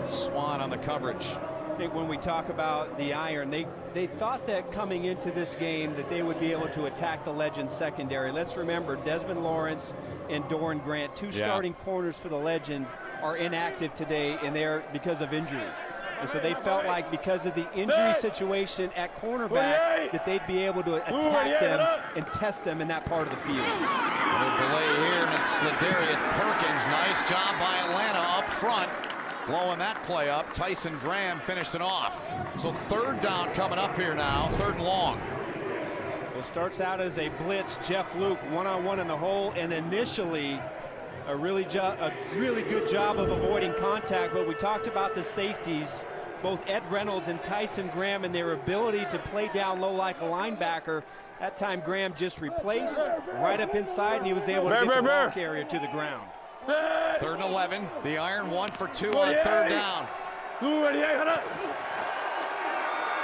Swan on the coverage. I think when we talk about the iron, they thought that coming into this game that they would be able to attack the Legends secondary. Let's remember Desmond Lawrence and Doran Grant, two starting corners for the Legends, are inactive today, and they're because of injury. And so they felt like because of the injury situation at cornerback that they'd be able to attack them and test them in that part of the field. Another delay here, and it's Ladarius Perkins. Nice job by Atlanta up front, blowing that play up. Tyson Graham finished it off. So 3rd down coming up here now, 3rd and long. Well, starts out as a blitz. Jeff Luke one-on-one in the hole, and initially a really good job of avoiding contact. But we talked about the safeties, both Ed Reynolds and Tyson Graham, and their ability to play down low like a linebacker. That time Graham just replaced right up inside, and he was able to get the ball carrier to the ground. 3rd and 11. The iron 1 for 2 on 3rd down.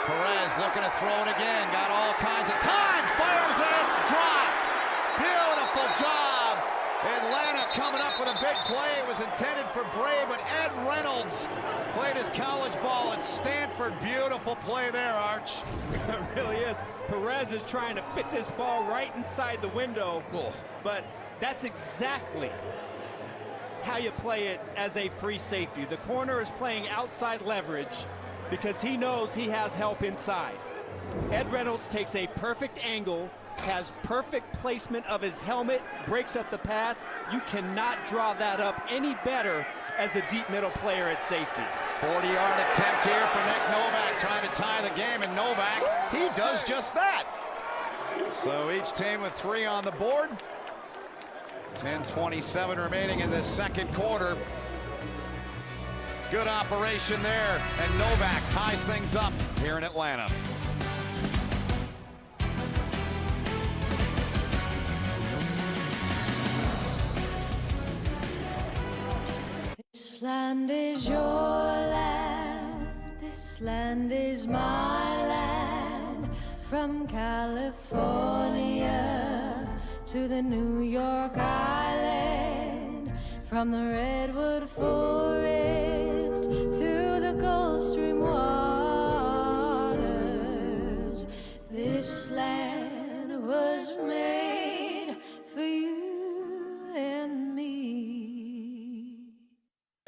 Perez looking to throw it again. Got all kinds of time. Fires it. It's dropped. Beautiful job. Atlanta coming up with a big play. It was intended for Bray, but Ed Reynolds played his college ball at Stanford. Beautiful play there, Arch. It really is. Perez is trying to fit this ball right inside the window, but that's exactly how you play it as a free safety. The corner is playing outside leverage because he knows he has help inside. Ed Reynolds takes a perfect angle, has perfect placement of his helmet, breaks up the pass. You cannot draw that up any better as a deep middle player at safety. 40-yard attempt here for Nick Novak, trying to tie the game, and Novak, he does just that. So each team with 3 on the board. 10:27 remaining in this 2nd quarter. Good operation there, and Novak ties things up here in Atlanta. This land is your land, this land is my land, from California to the New York Island, from the Redwood Forest to the Gulf Stream waters. This land was made for you and me.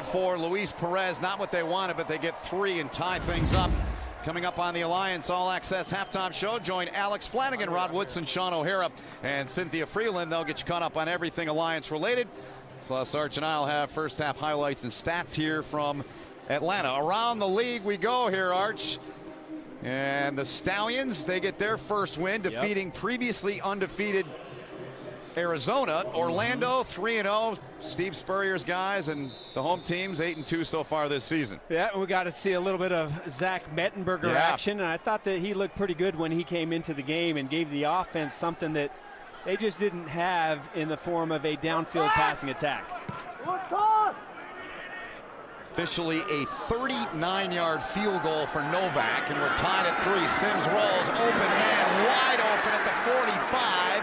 For Luis Perez, not what they wanted, but they get 3 and tie things up. Coming up on the Alliance All Access Halftime Show, join Alex Flanagan, Rod Woodson, Sean O'Hara, and Cynthia Freeland. They'll get you caught up on everything Alliance related. Plus, Arch and I'll have first half highlights and stats here from Atlanta. Around the league we go here, Arch. And the Stallions, they get their first win, defeating previously undefeated Arizona. Orlando 3-0. Steve Spurrier's guys and the home teams 8-2 so far this season. Yeah, we got to see a little bit of Zach Mettenberger action, and I thought that he looked pretty good when he came into the game and gave the offense something that they just didn't have in the form of a downfield passing attack. Officially a 39-yard field goal for Novak, and we're tied at 3. Sims rolls, open man, wide open at the 45,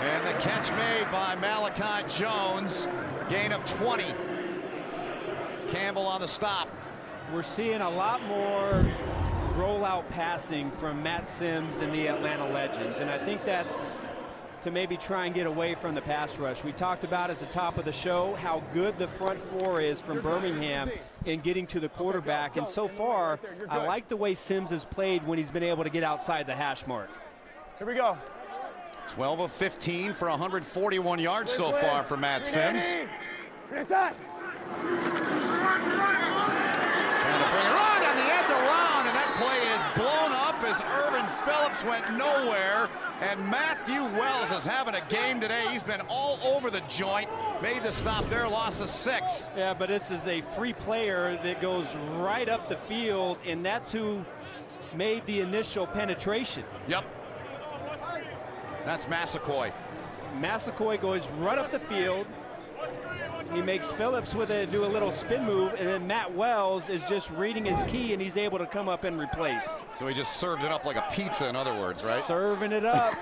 and the catch made by Malachi Jones. Gain of 20. Campbell on the stop. We're seeing a lot more rollout passing from Matt Sims and the Atlanta Legends, and I think that's to maybe try and get away from the pass rush. We talked about at the top of the show how good the front four is from Birmingham in getting to the quarterback, and so far I like the way Sims has played when he's been able to get outside the hash mark. Here we go. 12 of 15 for 141 yards so far for Matt Sims. Finish that. Trying to bring it right on the end around, and that play is blown up as Irvin Phillips went nowhere. And Matthew Wells is having a game today. He's been all over the joint. Made the stop there, loss of 6. Yeah, but this is a free player that goes right up the field, and that's who made the initial penetration. Yep. That's Massaquoi. Massaquoi goes right up the field. He makes Phillips do a little spin move, and then Matt Wells is just reading his key, and he's able to come up and replace. So he just served it up like a pizza, in other words, right? Serving it up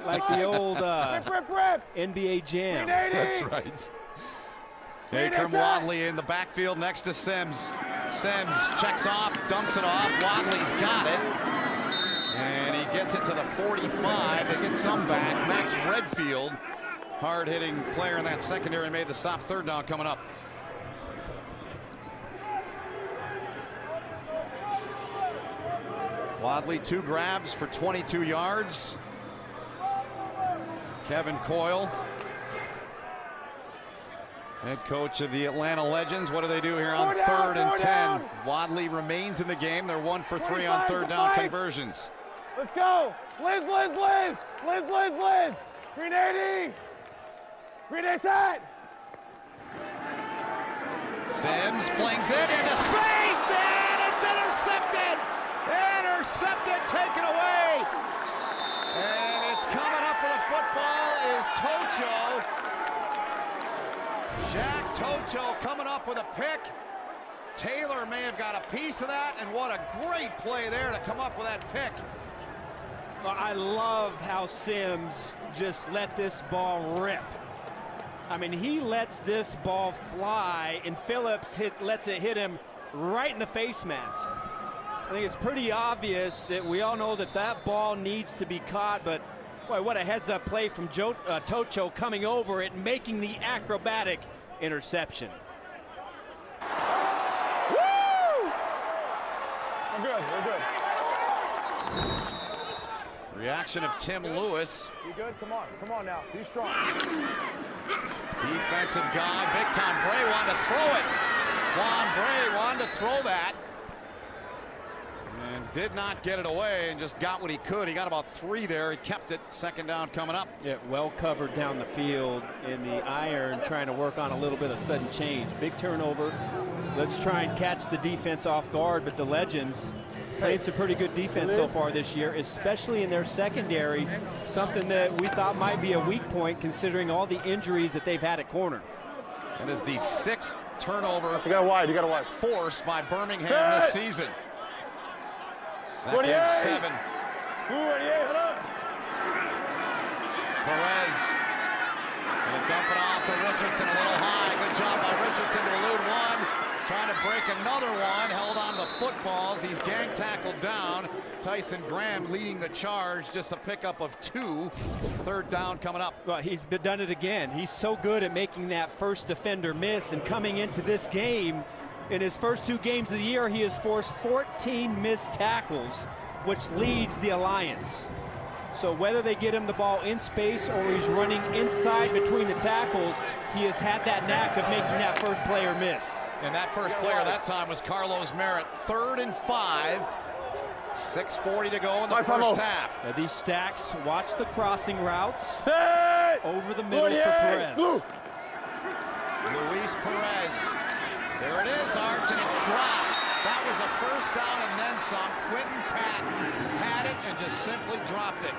like the old NBA Jam. That's right. Akram Wadley in the backfield next to Sims. Sims checks off, dumps it off. Wadley's got it. And he gets it to the 45. They get some back. Max Redfield, hard-hitting player in that secondary, made the stop. 3rd down coming up. Wadley, 2 grabs for 22 yards. Kevin Coyle, head coach of the Atlanta Legends. What do they do here on 3rd and 10? Wadley remains in the game. They're 1 for 3 on 3rd down conversions. Let's go. Liz, Liz, Liz. Liz, Liz, Liz. Green 80. Green 80 set. Sims flings it into space, and it's intercepted. Intercepted, taken away. And it's coming up with a football is Tocho. Jack Tocho coming up with a pick. Taylor may have got a piece of that, and what a great play there to come up with that pick. Well, I love how Sims just let this ball rip. I mean, he lets this ball fly, and Phillips lets it hit him right in the face mask. I think it's pretty obvious that we all know that that ball needs to be caught, but boy, what a heads-up play from Tocho coming over it and making the acrobatic interception. Woo! We're good, we're good. Reaction of Tim Lewis. You good? Come on now. Be strong. Defensive guy, big time. Bray wanted to throw it. Juan Bray wanted to throw that. And did not get it away and just got what he could. He got about 3 there. He kept it. 2nd down coming up. Yeah, well covered down the field in the iron, trying to work on a little bit of sudden change. Big turnover. Let's try and catch the defense off guard, but the Legends played some pretty good defense so far this year, especially in their secondary, something that we thought might be a weak point considering all the injuries that they've had at corner. That is the 6th turnover You got wide. forced by Birmingham this season. 2nd and 7. Perez gonna dump it off to Richardson, a little high. Good job by Richardson to elude one. Trying to break another one, held on to the footballs. He's gang tackled down. Tyson Graham leading the charge, just a pickup of 2. 3rd down coming up. Well, he's done it again. He's so good at making that first defender miss, and coming into this game, in his first 2 games of the year, he has forced 14 missed tackles, which leads the Alliance. So whether they get him the ball in space or he's running inside between the tackles, he has had that knack of making that first player miss. And that first player that time was Carlos Merritt. 3rd and 5. 6:40 to go in the first half. Now these stacks, watch the crossing routes. Over the middle for Perez. Luis Perez. There it is, Arch, and it's dropped. That was a 1st down and then some. Quentin Patton had it and just simply dropped it.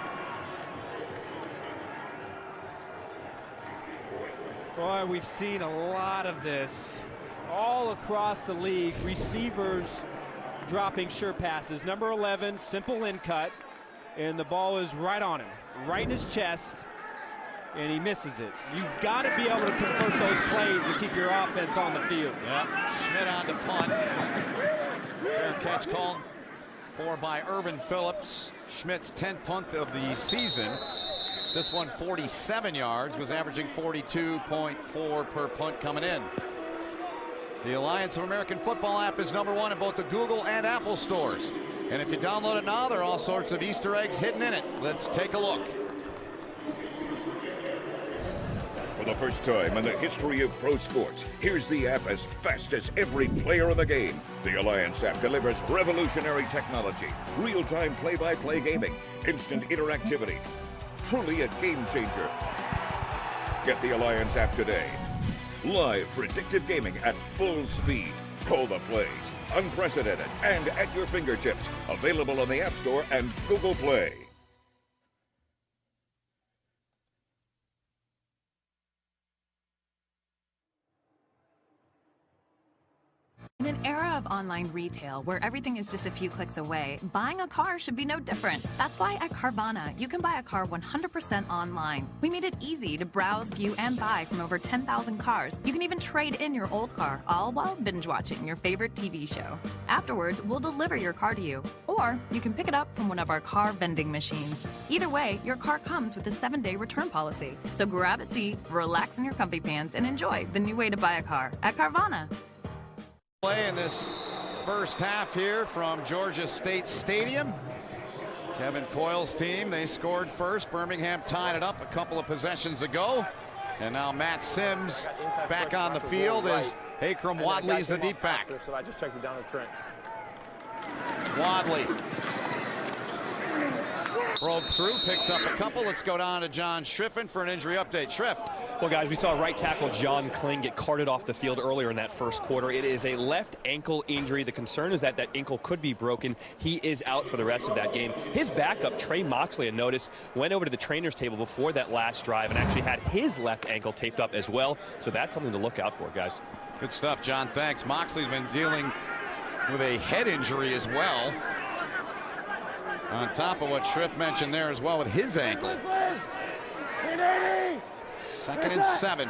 Boy, we've seen a lot of this all across the league. Receivers dropping sure passes. Number 11, simple in cut, and the ball is right on him, right in his chest, and he misses it. You've got to be able to convert those plays to keep your offense on the field. Yeah, Schmidt on to punt. Fair catch called for by Irvin Phillips. Schmidt's 10th punt of the season. This one 47 yards, was averaging 42.4 per punt coming in. The Alliance of American Football app is #1 in both the Google and Apple stores. And if you download it now, there are all sorts of Easter eggs hidden in it. Let's take a look. For the first time in the history of pro sports, here's the app as fast as every player in the game. The Alliance app delivers revolutionary technology, real-time play-by-play gaming, instant interactivity. Truly a game changer. Get the Alliance app today. Live predictive gaming at full speed. Call the plays. Unprecedented and at your fingertips. Available on the App Store and Google Play. In an era of online retail where everything is just a few clicks away, buying a car should be no different. That's why at Carvana, you can buy a car 100% online. We made it easy to browse, view, and buy from over 10,000 cars. You can even trade in your old car, all while binge watching your favorite TV show. Afterwards, we'll deliver your car to you. Or you can pick it up from one of our car vending machines. Either way, your car comes with a 7-day return policy. So grab a seat, relax in your comfy pants, and enjoy the new way to buy a car at Carvana. Play in this first half here from Georgia State Stadium. Kevin Coyle's team, they scored first. Birmingham tied it up a couple of possessions ago. And now Matt Sims back on the field as Akram Wadley's the deep back. So I just checked it down the Trent. Wadley broke through, picks up a couple. Let's go down to John Schriffen for an injury update. Schriff. Well, guys, we saw right tackle John Kling get carted off the field earlier in that first quarter. It is a left ankle injury. The concern is that that ankle could be broken. He is out for the rest of that game. His backup, Trey Moxley, I noticed, went over to the trainer's table before that last drive and actually had his left ankle taped up as well. So that's something to look out for, guys. Good stuff, John. Thanks. Moxley's been dealing with a head injury as well. On top of what Schriff mentioned there as well with his ankle. 2nd and 7.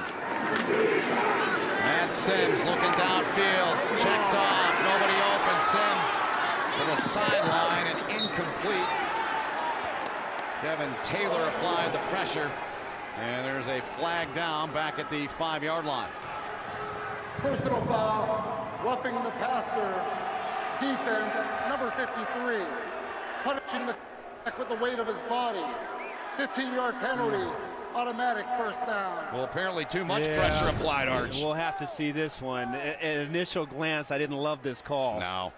Matt Sims looking downfield, checks off, nobody open. Sims to the sideline and incomplete. Devin Taylor applied the pressure, and there's a flag down back at the 5-yard line. Personal foul, roughing the passer. Defense, number 53. Punishing the with the weight of his body. 15-yard penalty. Automatic first down. Well, apparently too much pressure applied, Arch. We'll have to see this one. At initial glance, I didn't love this call. No.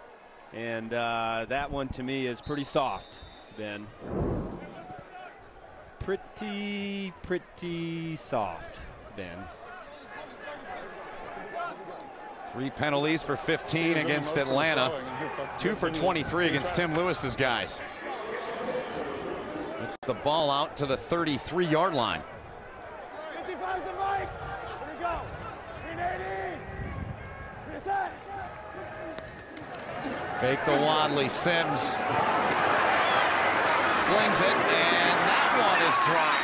And that one to me is pretty soft, Ben. Pretty soft, Ben. 3 penalties for 15 against Atlanta. 2 for 23 against Tim Lewis's guys. It's the ball out to the 33-yard line. 55's the mic. Here we go. 380. Reset. Fake the Wadley. Sims flings it, and that one is dropped.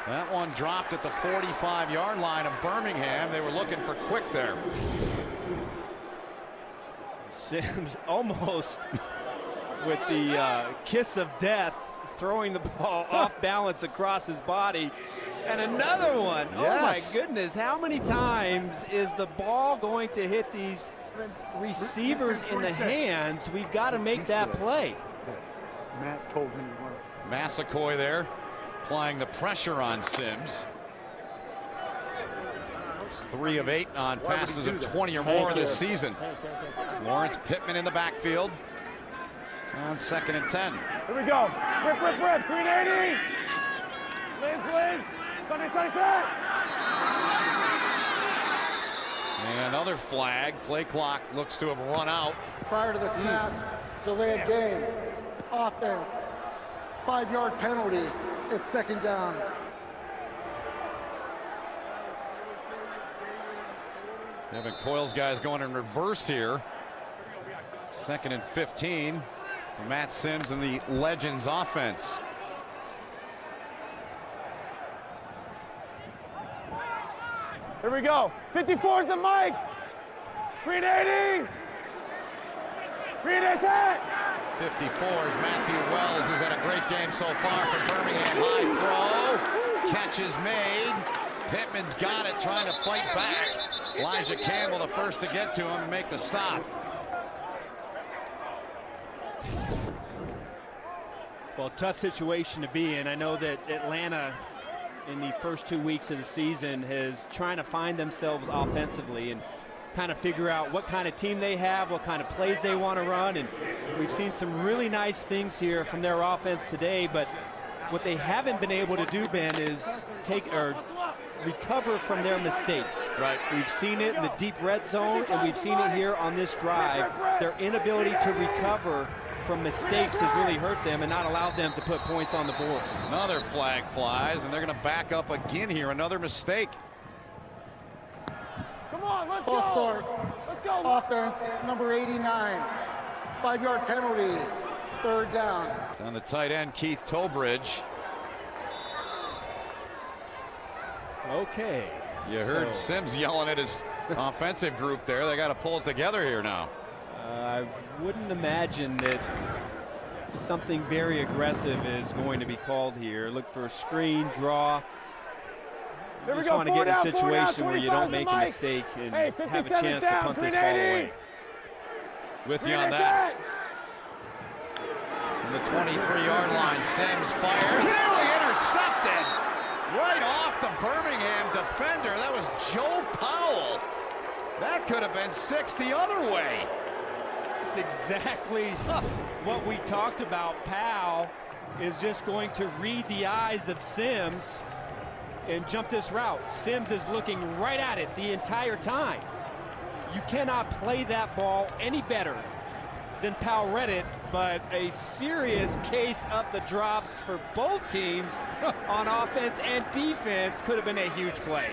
That one dropped at the 45-yard line of Birmingham. They were looking for quick there. Sims almost with the kiss of death, throwing the ball off balance across his body. And another one. Yes. Oh my goodness, how many times is the ball going to hit these receivers in the hands? We've got to make that play. Matt told him. Massaquoi there, applying the pressure on Sims. It's 3 of 8 on passes of 20 or more this season. Lawrence Pittman in the backfield on 2nd and 10. Here we go. Rip. 380. Liz. Sunny. And another flag. Play clock looks to have run out. Prior to the snap, delayed game. Offense. It's 5-yard penalty. It's 2nd down. Evan Coyle's guys going in reverse here. 2nd and 15 for Matt Sims and the Legends offense. Here we go. 54 is the mic. Green 80. Green is it. 54 is Matthew Wells, who's had a great game so far for Birmingham. High throw. Catch is made. Pittman's got it, trying to fight back. Elijah Campbell the first to get to him and make the stop. Well, tough situation to be in. I know that Atlanta in the first 2 weeks of the season is trying to find themselves offensively and kind of figure out what kind of team they have, what kind of plays they want to run. And we've seen some really nice things here from their offense today, but what they haven't been able to do, Ben, is recover from their mistakes. Right. We've seen it in the deep red zone, and we've seen it here on this drive. Their inability to recover from mistakes has really hurt them and not allowed them to put points on the board. Another flag flies, and they're going to back up again here. Another mistake. Come on, let's False go. start. Let's go. Offense, number 89. 5-yard penalty. 3rd down. It's on the tight end, Keith Tobridge. Okay. You heard Sims yelling at his offensive group there. They got to pull it together here now. I wouldn't imagine that something very aggressive is going to be called here. Look for a screen, draw. You just want to get in a situation where you don't make a mistake and have a chance to punt this ball away. With you on that. From the 23-yard line, Sims fires. Nearly intercepted. Right off the Birmingham defender. That was Joe Powell. That could have been 6 the other way. It's exactly what we talked about. Powell is just going to read the eyes of Sims and jump this route. Sims is looking right at it the entire time. You cannot play that ball any better than Powell read it, but a serious case up the drops for both teams on offense and defense. Could have been a huge play.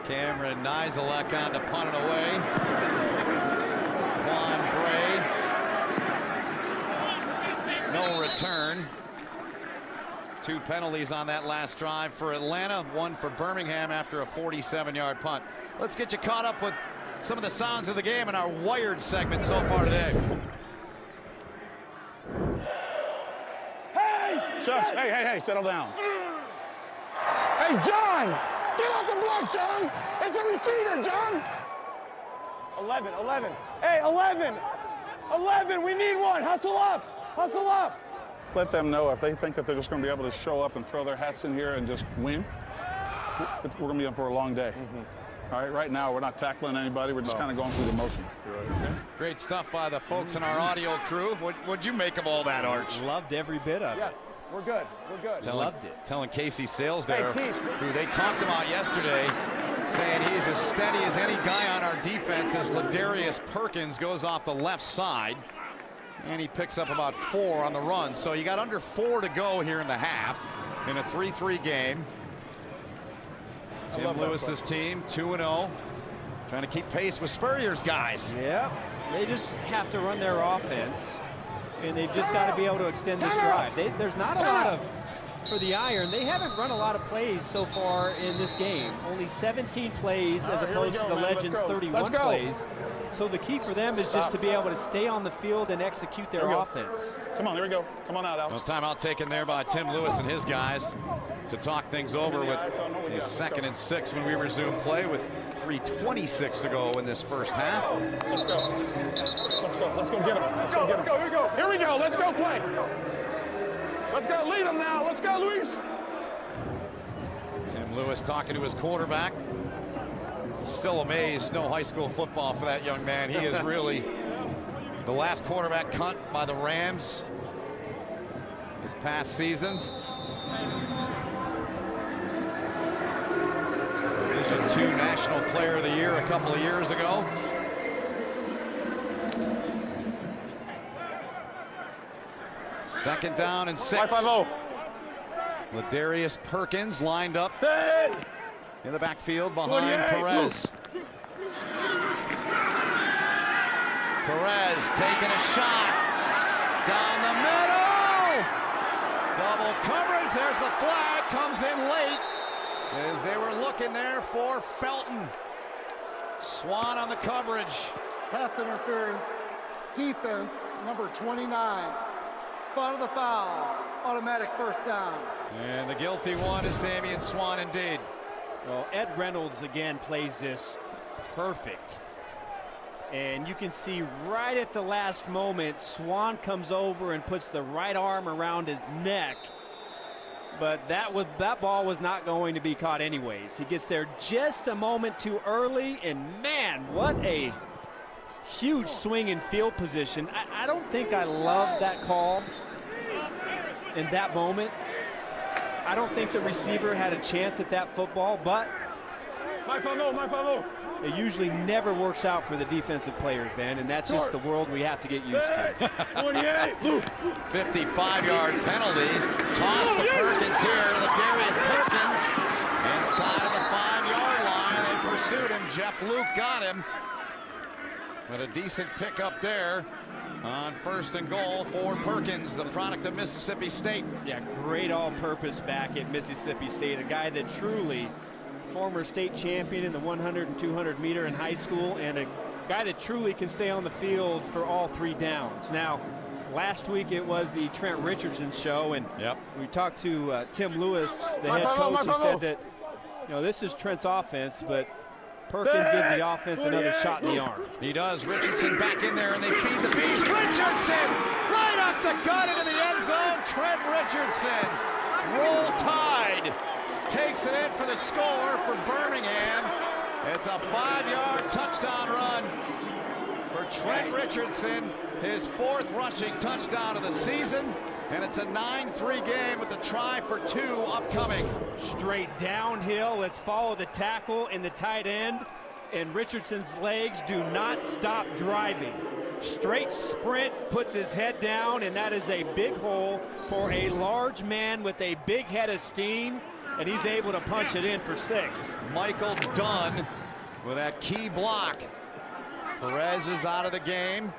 Cameron Nizelek on to punt it away. Quan Bray. No return. 2 penalties on that last drive for Atlanta, 1 for Birmingham after a 47-yard punt. Let's get you caught up with some of the sounds of the game in our Wired segment so far today. Hey! Shush. Hey, settle down. Hey, John! Get off the block, John! It's a receiver, John! 11. Hey, 11! 11, we need one! Hustle up! Hustle up! Let them know if they think that they're just going to be able to show up and throw their hats in here and just win, we're going to be in for a long day. All right, right now we're not tackling anybody. We're just kind of going through the motions. Okay? Great stuff by the folks in our audio crew. What'd you make of all that, Arch? Loved every bit of it. Yes, we're good. Loved it. Telling Casey Sales there, Hey, Keith. who they talked about yesterday, saying he's as steady as any guy on our defense as Ladarius Perkins goes off the left side. And he picks up about 4 on the run. So you got under 4 to go here in the half in a 3-3 game. Tim Lewis's team 2-0, trying to keep pace with Spurrier's guys. Yeah, they just have to run their offense, and they've just got to be able to extend this drive. There's not a lot of, for the Iron, they haven't run a lot of plays so far in this game. Only 17 plays as opposed to the Legends' 31 plays. So the key for them is just to be able to stay on the field and execute their offense. Come on, there we go. Come on out, Al. Well, timeout taken there by Tim Lewis and his guys to talk things over with the 2nd and 6 when we resume play with 3:26 to go in this first half. Let's go. Let's go get him. Let's go get him. Here we go. Here we go. Let's go play. Let's go. Lead him now. Let's go, Luis. Tim Lewis talking to his quarterback. Still amazed, no high school football for that young man. He is really the last quarterback cut by the Rams this past season. Division II National Player of the Year a couple of years ago. Second down and 6. 5-5-0. Ladarius Perkins lined up in the backfield behind Perez. Perez taking a shot. Down the middle. Double coverage. There's the flag. Comes in late as they were looking there for Felton. Swan on the coverage. Pass interference. Defense, number 29. Spot of the foul. Automatic first down. And the guilty one is Damian Swan indeed. Well, Ed Reynolds again plays this perfect. And you can see right at the last moment, Swan comes over and puts the right arm around his neck. But that ball was not going to be caught anyways. He gets there just a moment too early, and man, what a huge swing in field position. I don't think I love that call in that moment. I don't think the receiver had a chance at that football, but it usually never works out for the defensive players, Ben, and that's just the world we have to get used to. 55-yard penalty. Toss to Perkins here. Ladarius Perkins inside of the 5-yard line. They pursued him. Jeff Luke got him. But a decent pickup there on 1st and goal for Perkins, the product of Mississippi State. Yeah, great all-purpose back at Mississippi State. A guy that truly, former state champion in the 100 and 200 meter in high school, and a guy that truly can stay on the field for all 3 downs. Now, last week it was the Trent Richardson show, and we talked to Tim Lewis, the head coach, who said that, you know, this is Trent's offense, but Perkins gives the offense another shot in the arm. He does. Richardson back in there, and they feed the beast. Richardson right up the gut into the end zone. Trent Richardson, Roll Tide, takes it in for the score for Birmingham. It's a 5-yard touchdown run for Trent Richardson, his 4th rushing touchdown of the season. And it's a 9-3 game with a try for 2 upcoming. Straight downhill. Let's follow the tackle and the tight end. And Richardson's legs do not stop driving. Straight sprint, puts his head down, and that is a big hole for a large man with a big head of steam. And he's able to punch it in for 6. Michael Dunn with that key block. Perez is out of the game.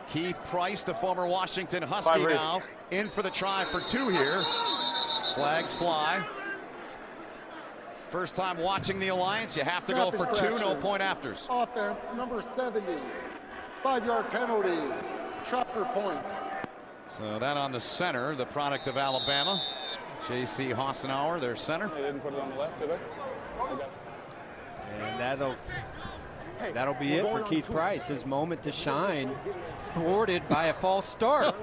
Keith Price, the former Washington Husky, now in for the try for 2 here. Flags fly. First time watching the Alliance, you have to go for 2, no point afters. Offense, number 70. 5-yard penalty. Trap for point. So that on the center, the product of Alabama. J.C. Hassenauer, their center. They didn't put it on the left, did they? And that'll be it for Keith Price. His moment to shine, thwarted by a false start.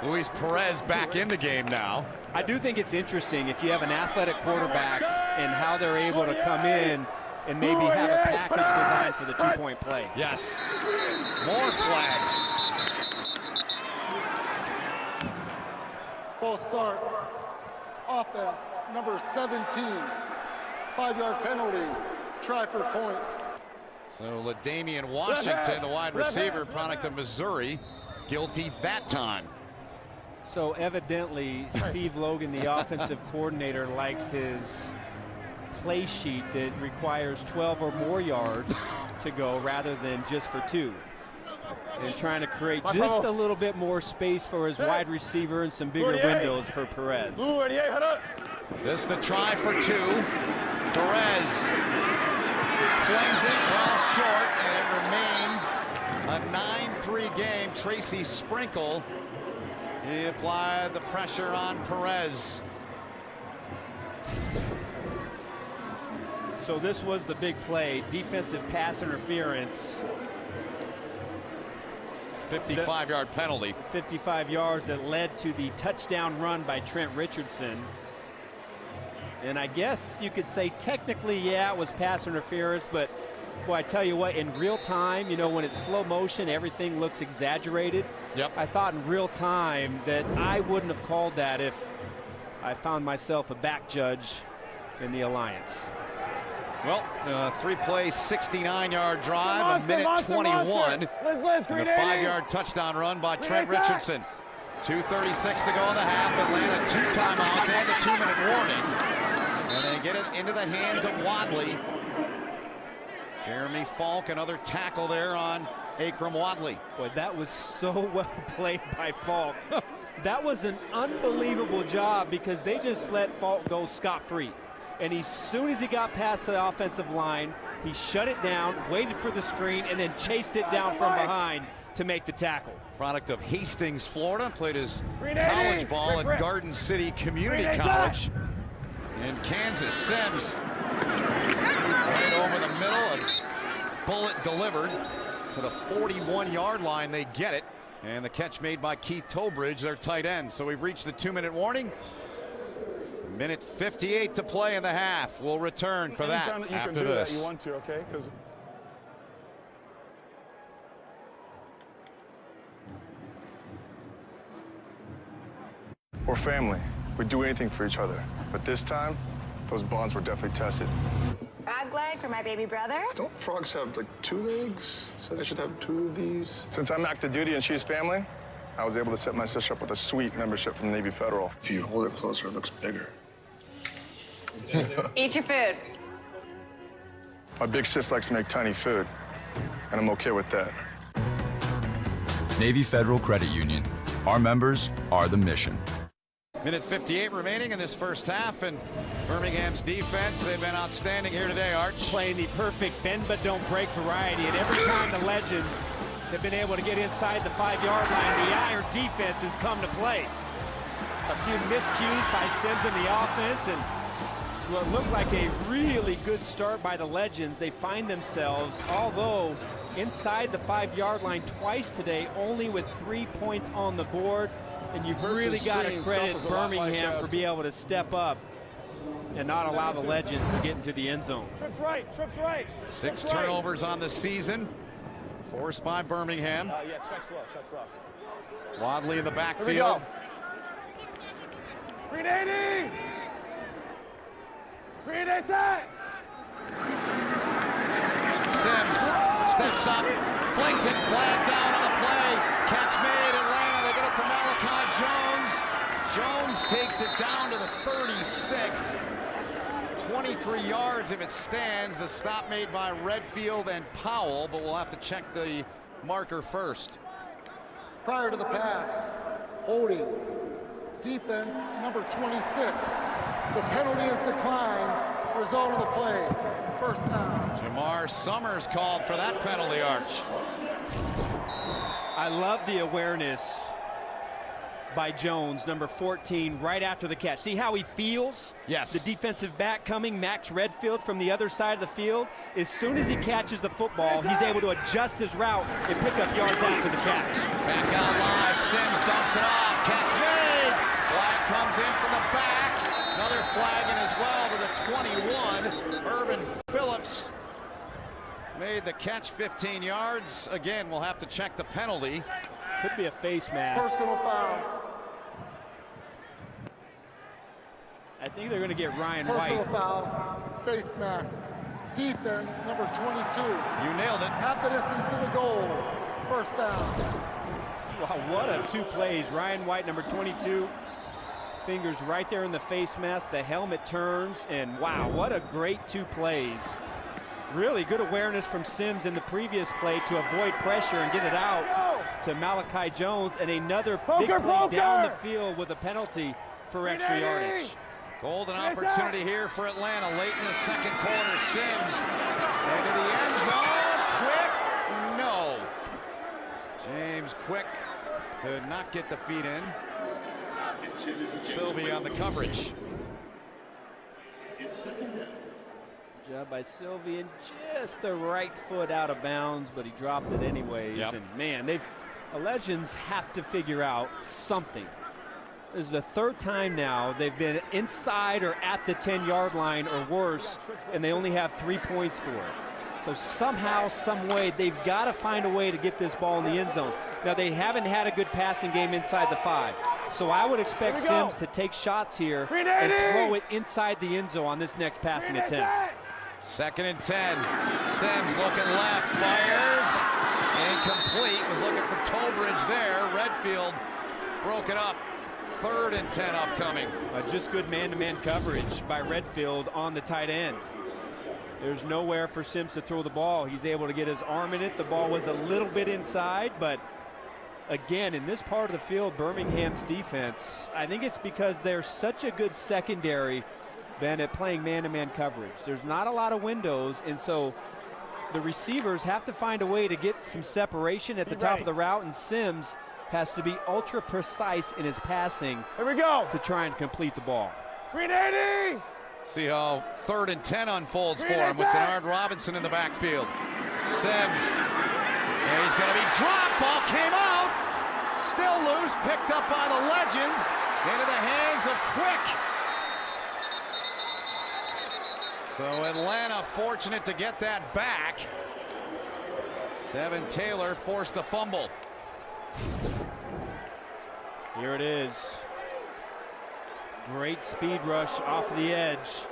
Luis Perez back in the game now. I do think it's interesting if you have an athletic quarterback and how they're able to come in and maybe have a package designed for the 2-point play. Yes. More flags. False start. Offense, number 17. 5-yard penalty. Try for point. So LaDamian Washington, the wide receiver, product of Missouri, guilty that time. So evidently, Steve Logan, the offensive coordinator, likes his play sheet that requires 12 or more yards to go rather than just for 2. And trying to create just a little bit more space for his wide receiver and some bigger windows for Perez. This the try for 2. Perez flings it well short, and it remains a 9-3 game. Tracy Sprinkle, he applied the pressure on Perez. So this was the big play, defensive pass interference. 55-yard penalty. 55 yards that led to the touchdown run by Trent Richardson. And I guess you could say technically, yeah, it was pass interference, but boy, I tell you what, in real time, you know, when it's slow motion, everything looks exaggerated. Yep. I thought in real time that I wouldn't have called that if I found myself a back judge in the Alliance. Well, 3-play, 69-yard drive, a minute 21, and a 5-yard touchdown run by Trent Richardson. 2:36 to go in the half. Atlanta 2 timeouts and the 2-minute warning. And they get it into the hands of Wadley. Jeremy Falk, another tackle there on Akram Wadley. Boy, that was so well played by Falk. That was an unbelievable job because they just let Falk go scot-free. And as soon as he got past the offensive line, he shut it down, waited for the screen, and then chased it down from behind to make the tackle. Product of Hastings, Florida, played his college ball at Garden City Community College in Kansas. Sims right over the middle, a bullet delivered to the 41-yard line. They get it, and the catch made by Keith Tobridge, their tight end. So we've reached the 2-minute warning. Minute 58 to play in the half. We'll return for that after this. You want to, okay? We're family. We'd do anything for each other. But this time, those bonds were definitely tested. Frog leg for my baby brother. Don't frogs have, like, 2 legs? So they should have 2 of these. Since I'm active duty and she's family, I was able to set my sister up with a sweet membership from Navy Federal. If you hold it closer, it looks bigger. Eat your food. My big sis likes to make tiny food, and I'm okay with that. Navy Federal Credit Union. Our members are the mission. Minute 58 remaining in this first half, and Birmingham's defense, they've been outstanding here today, Arch. Playing the perfect bend but don't break variety, and every time the Legends have been able to get inside the 5-yard line, the Iron defense has come to play. A few miscues by Sims in the offense, and what looked like a really good start by the Legends. They find themselves, although inside the 5-yard line twice today, only with 3 points on the board. And you've really got to credit Birmingham for being able to step up and not allow the Legends to get into the end zone. Trips right, trips right. 6 turnovers on the season, forced by Birmingham. Yeah, check slow. Wadley in the backfield. 380! 380 set! Sims steps up, flings it, flag down on the play. Catch made, Atlanta, they get it to Malachi Jones. Jones takes it down to the 36. 23 yards if it stands. The stop made by Redfield and Powell, but we'll have to check the marker first. Prior to the pass, holding, defense number 26. The penalty is declined. Result of the play, first down. Jamar Summers called for that penalty, Arch. I love the awareness by Jones, number 14, right after the catch. See how he feels? Yes. The defensive back coming, Max Redfield from the other side of the field. As soon as he catches the football, he's able to adjust his route and pick up yards after the catch. Back out live, Sims dumps it off, catch made. Flag comes in from the back. Another flag in as well to the 21. Urban Phillips made the catch, 15 yards. Again, we'll have to check the penalty. Could be a face mask. Personal foul. I think they're going to get Ryan Personal White. foul, face mask. Defense, number 22. You nailed it. Half the distance to the goal. First down. Wow, what a 2 plays. Ryan White, number 22. Fingers right there in the face mask. The helmet turns, and wow, what a great 2 plays. Really good awareness from Sims in the previous play to avoid pressure and get it out to Malachi Jones, and another big play down the field with a penalty for extra yardage. Golden opportunity here for Atlanta late in the second quarter. Sims into the end zone. Quick, no. James Quick could not get the feet in. Sylvie on the coverage. Good job by Sylvie, and just the right foot out of bounds, but he dropped it anyways. Yep. And man, the Legends have to figure out something. This is the 3rd time now they've been inside or at the 10-yard line or worse, and they only have 3 points for it. So somehow, some way, they've got to find a way to get this ball in the end zone. Now, they haven't had a good passing game inside the 5. So I would expect Sims to take shots here and throw it inside the end zone on this next passing attempt. 2nd and 10. Sims looking left, fires. Incomplete. Was looking for Tolbridge there. Redfield broke it up. 3rd and 10 upcoming. Just good man-to-man coverage by Redfield on the tight end. There's nowhere for Sims to throw the ball. He's able to get his arm in it. The ball was a little bit inside, but again, in this part of the field, Birmingham's defense, I think it's because they're such a good secondary, Ben, at playing man-to-man coverage. There's not a lot of windows, and so the receivers have to find a way to get some separation at the top of the route, and Sims has to be ultra precise in his passing. Here we go. To try and complete the ball. 380. See how 3rd and 10 unfolds for him with Denard Robinson in the backfield. Sims, and he's going to be dropped. Ball came out. Still loose, picked up by the Legends into the hands of Quick. So Atlanta fortunate to get that back. Devin Taylor forced the fumble. Here it is. Great speed rush off the edge.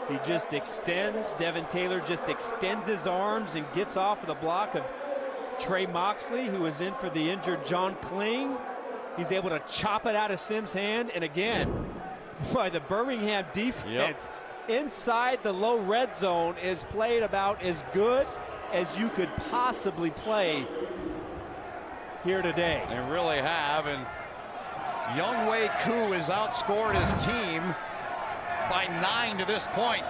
He just extends. Devin Taylor just extends his arms and gets off of the block of Trey Moxley, who is in for the injured John Kling. He's able to chop it out of Sims' hand. And again, by the Birmingham defense, inside the low red zone is played about as good as you could possibly play here today. They really have, and Younghoe Koo has outscored his team by 9 to this point.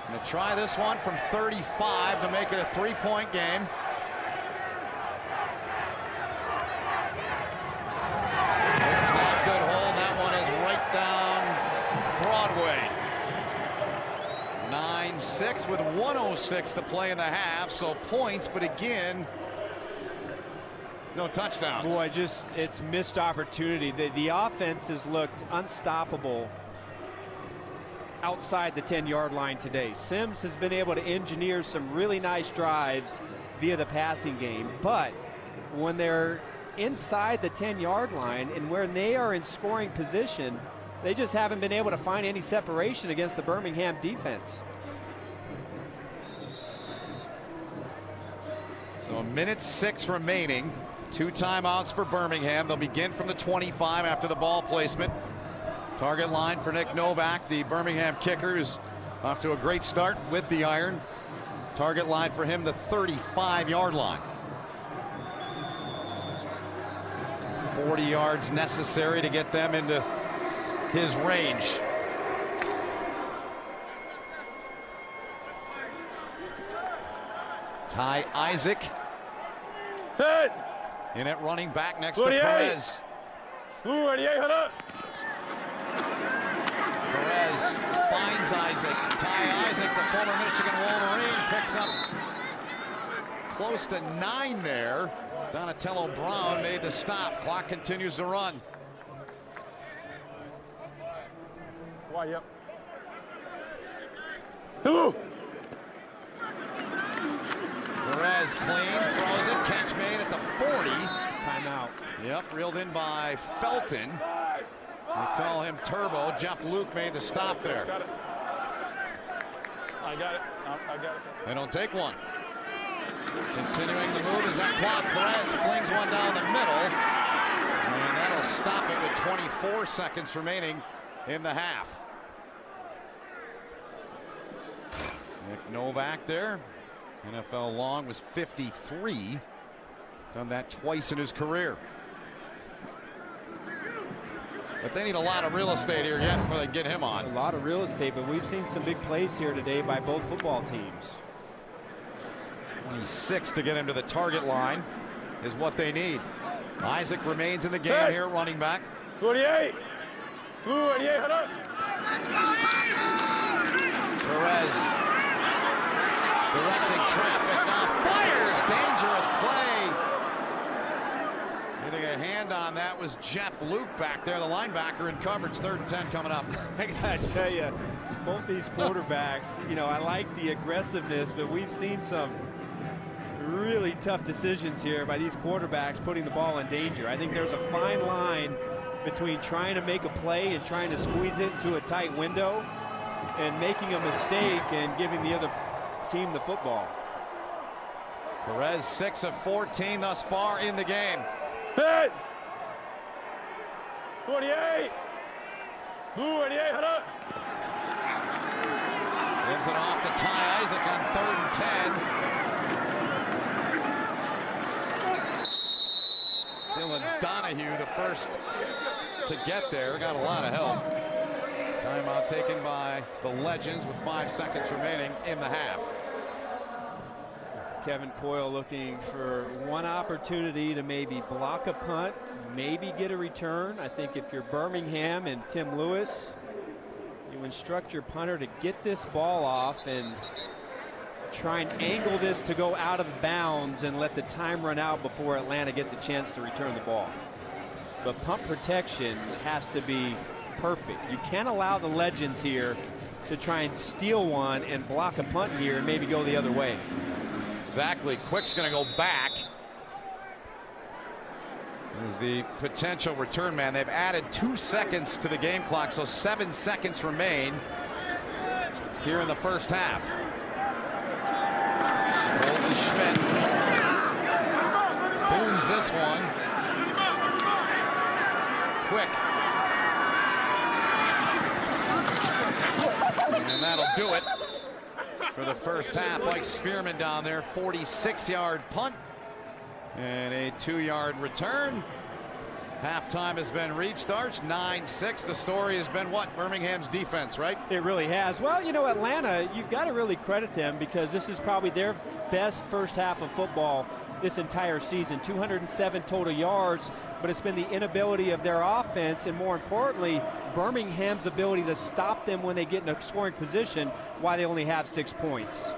Going to try this one from 35 to make it a 3-point game. Good snap, good hold. That one is right down Broadway. 9-6 with 1:06 to play in the half, so points, but again, no touchdowns. Boy, it's missed opportunity. The offense has looked unstoppable outside the 10-yard line today. Sims has been able to engineer some really nice drives via the passing game, but when they're inside the 10-yard line and when they are in scoring position, they just haven't been able to find any separation against the Birmingham defense. So 1:06 remaining. 2 timeouts for Birmingham. They'll begin from the 25 after the ball placement. Target line for Nick Novak, the Birmingham kicker, who's off to a great start with the iron. Target line for him, the 35-yard line. 40 yards necessary to get them into his range. Ty Isaac in at running back next to Perez. Perez finds Isaac. Ty Isaac, the former Michigan Wolverine, picks up close to 9 there. Donatello Brown made the stop. Clock continues to run. Perez clean, throws it, catch made at the 40. Timeout. Yep, reeled in by Felton. They call him Turbo. Jeff Luke made the stop there. I got it. I got it. They don't take one. Continuing the move is that clock. Perez flings one down the middle. And that'll stop it with 24 seconds remaining in the half. Nick Novak there. NFL long was 53. Done that twice in his career. But they need a lot of real estate here yet before they get him on. A lot of real estate, but we've seen some big plays here today by both football teams. 26 to get him to the target line is what they need. Isaac remains in the game here, running back. 28. 28, hold up. Perez directing traffic now, fires, dangerous play. Getting a hand on that was Jeff Luke back there, the linebacker in coverage. 3rd and 10 coming up. I gotta tell you, both these quarterbacks, you know, I like the aggressiveness, but we've seen some really tough decisions here by these quarterbacks putting the ball in danger. I think there's a fine line between trying to make a play and trying to squeeze it into a tight window and making a mistake and giving the other team the football. Perez 6 of 14 thus far in the game. 28. 28, hold up. Gives it off to Ty Isaac on 3rd and 10. Dylan Donahue, the first to get there, got a lot of help. Timeout taken by the Legends with 5 seconds remaining in the half. Kevin Coyle looking for one opportunity to maybe block a punt, maybe get a return. I think if you're Birmingham and Tim Lewis, you instruct your punter to get this ball off and try and angle this to go out of bounds and let the time run out before Atlanta gets a chance to return the ball. But punt protection has to be perfect. You can't allow the Legends here to try and steal one and block a punt here and maybe go the other way. Exactly. Quick's going to go back. Is the potential return man. They've added 2 seconds to the game clock, so 7 seconds remain here in the first half. Colton Schmidt booms this one. Quick. And that'll do it for the first half. Mike Spearman down there, 46-yard punt and a 2-yard return. Halftime has been reached, Arch, 9-6. The story has been what? Birmingham's defense, right? It really has. Well, you know, Atlanta, you've got to really credit them because this is probably their best first half of football this entire season. 207 total yards, but it's been the inability of their offense and, more importantly, Birmingham's ability to stop them when they get in a scoring position, why they only have 6 points.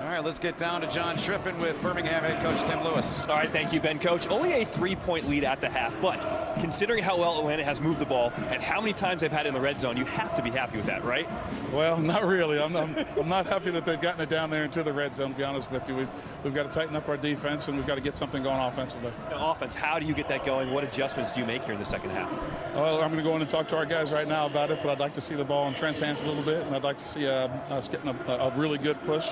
All right, let's get down to John Shriffen with Birmingham head coach Tim Lewis. All right, thank you, Ben. Coach, only a 3-point lead at the half, but considering how well Atlanta has moved the ball and how many times they've had it in the red zone, you have to be happy with that, right? Well, not really. I'm not happy that they've gotten it down there into the red zone, to be honest with you. We've got to tighten up our defense, and we've got to get something going offensively. Now, offense, how do you get that going? What adjustments do you make here in the second half? Well, I'm going to go in and talk to our guys right now about it, but I'd like to see the ball in Trent's hands a little bit, and I'd like to see us getting a really good push.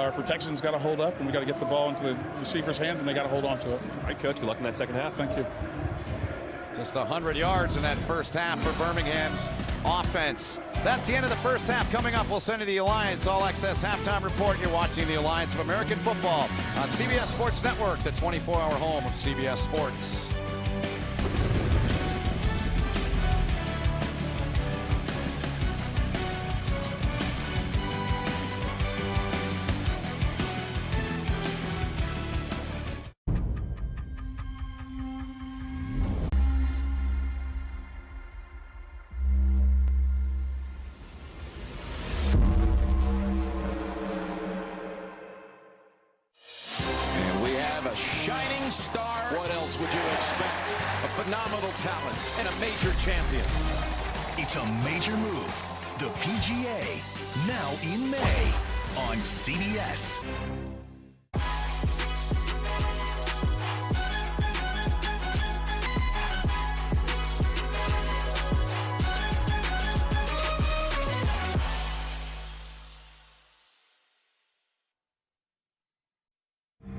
Our protection's got to hold up, and we got to get the ball into the receiver's hands, and they got to hold on to it. All right, Coach, good luck in that second half. Thank you. Just 100 yards in that first half for Birmingham's offense. That's the end of the first half. Coming up, we'll send you the Alliance All Access Halftime Report. You're watching the Alliance of American Football on CBS Sports Network, the 24-hour home of CBS Sports. Talent and a major champion. It's a major move. The PGA, now in May on CBS.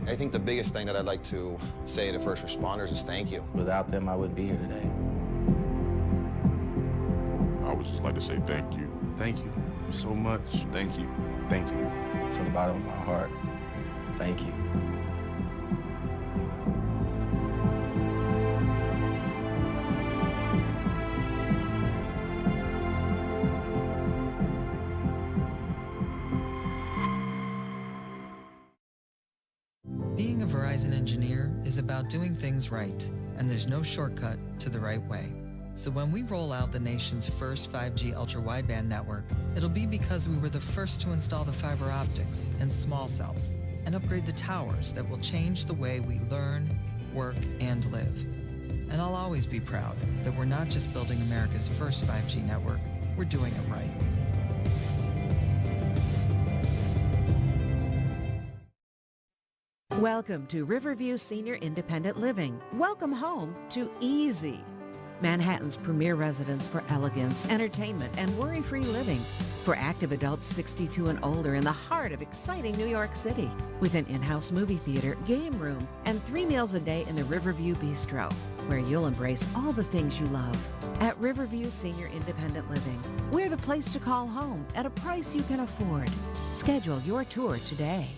I think the biggest thing that I'd like to say to first responders is thank you. Without them, I wouldn't be here today. I would just like to say thank you. Thank you so much. Thank you. Thank you. From the bottom of my heart, thank you. Being a Verizon engineer is about doing things right, and there's no shortcut to the right way. So when we roll out the nation's first 5G ultra-wideband network, it'll be because we were the first to install the fiber optics and small cells and upgrade the towers that will change the way we learn, work, and live. And I'll always be proud that we're not just building America's first 5G network, we're doing it right. Welcome to Riverview Senior Independent Living. Welcome home to easy. Manhattan's premier residence for elegance, entertainment, and worry-free living. For active adults 62 and older in the heart of exciting New York City. With an in-house movie theater, game room, and 3 meals a day in the Riverview Bistro, where you'll embrace all the things you love. At Riverview Senior Independent Living, we're the place to call home at a price you can afford. Schedule your tour today.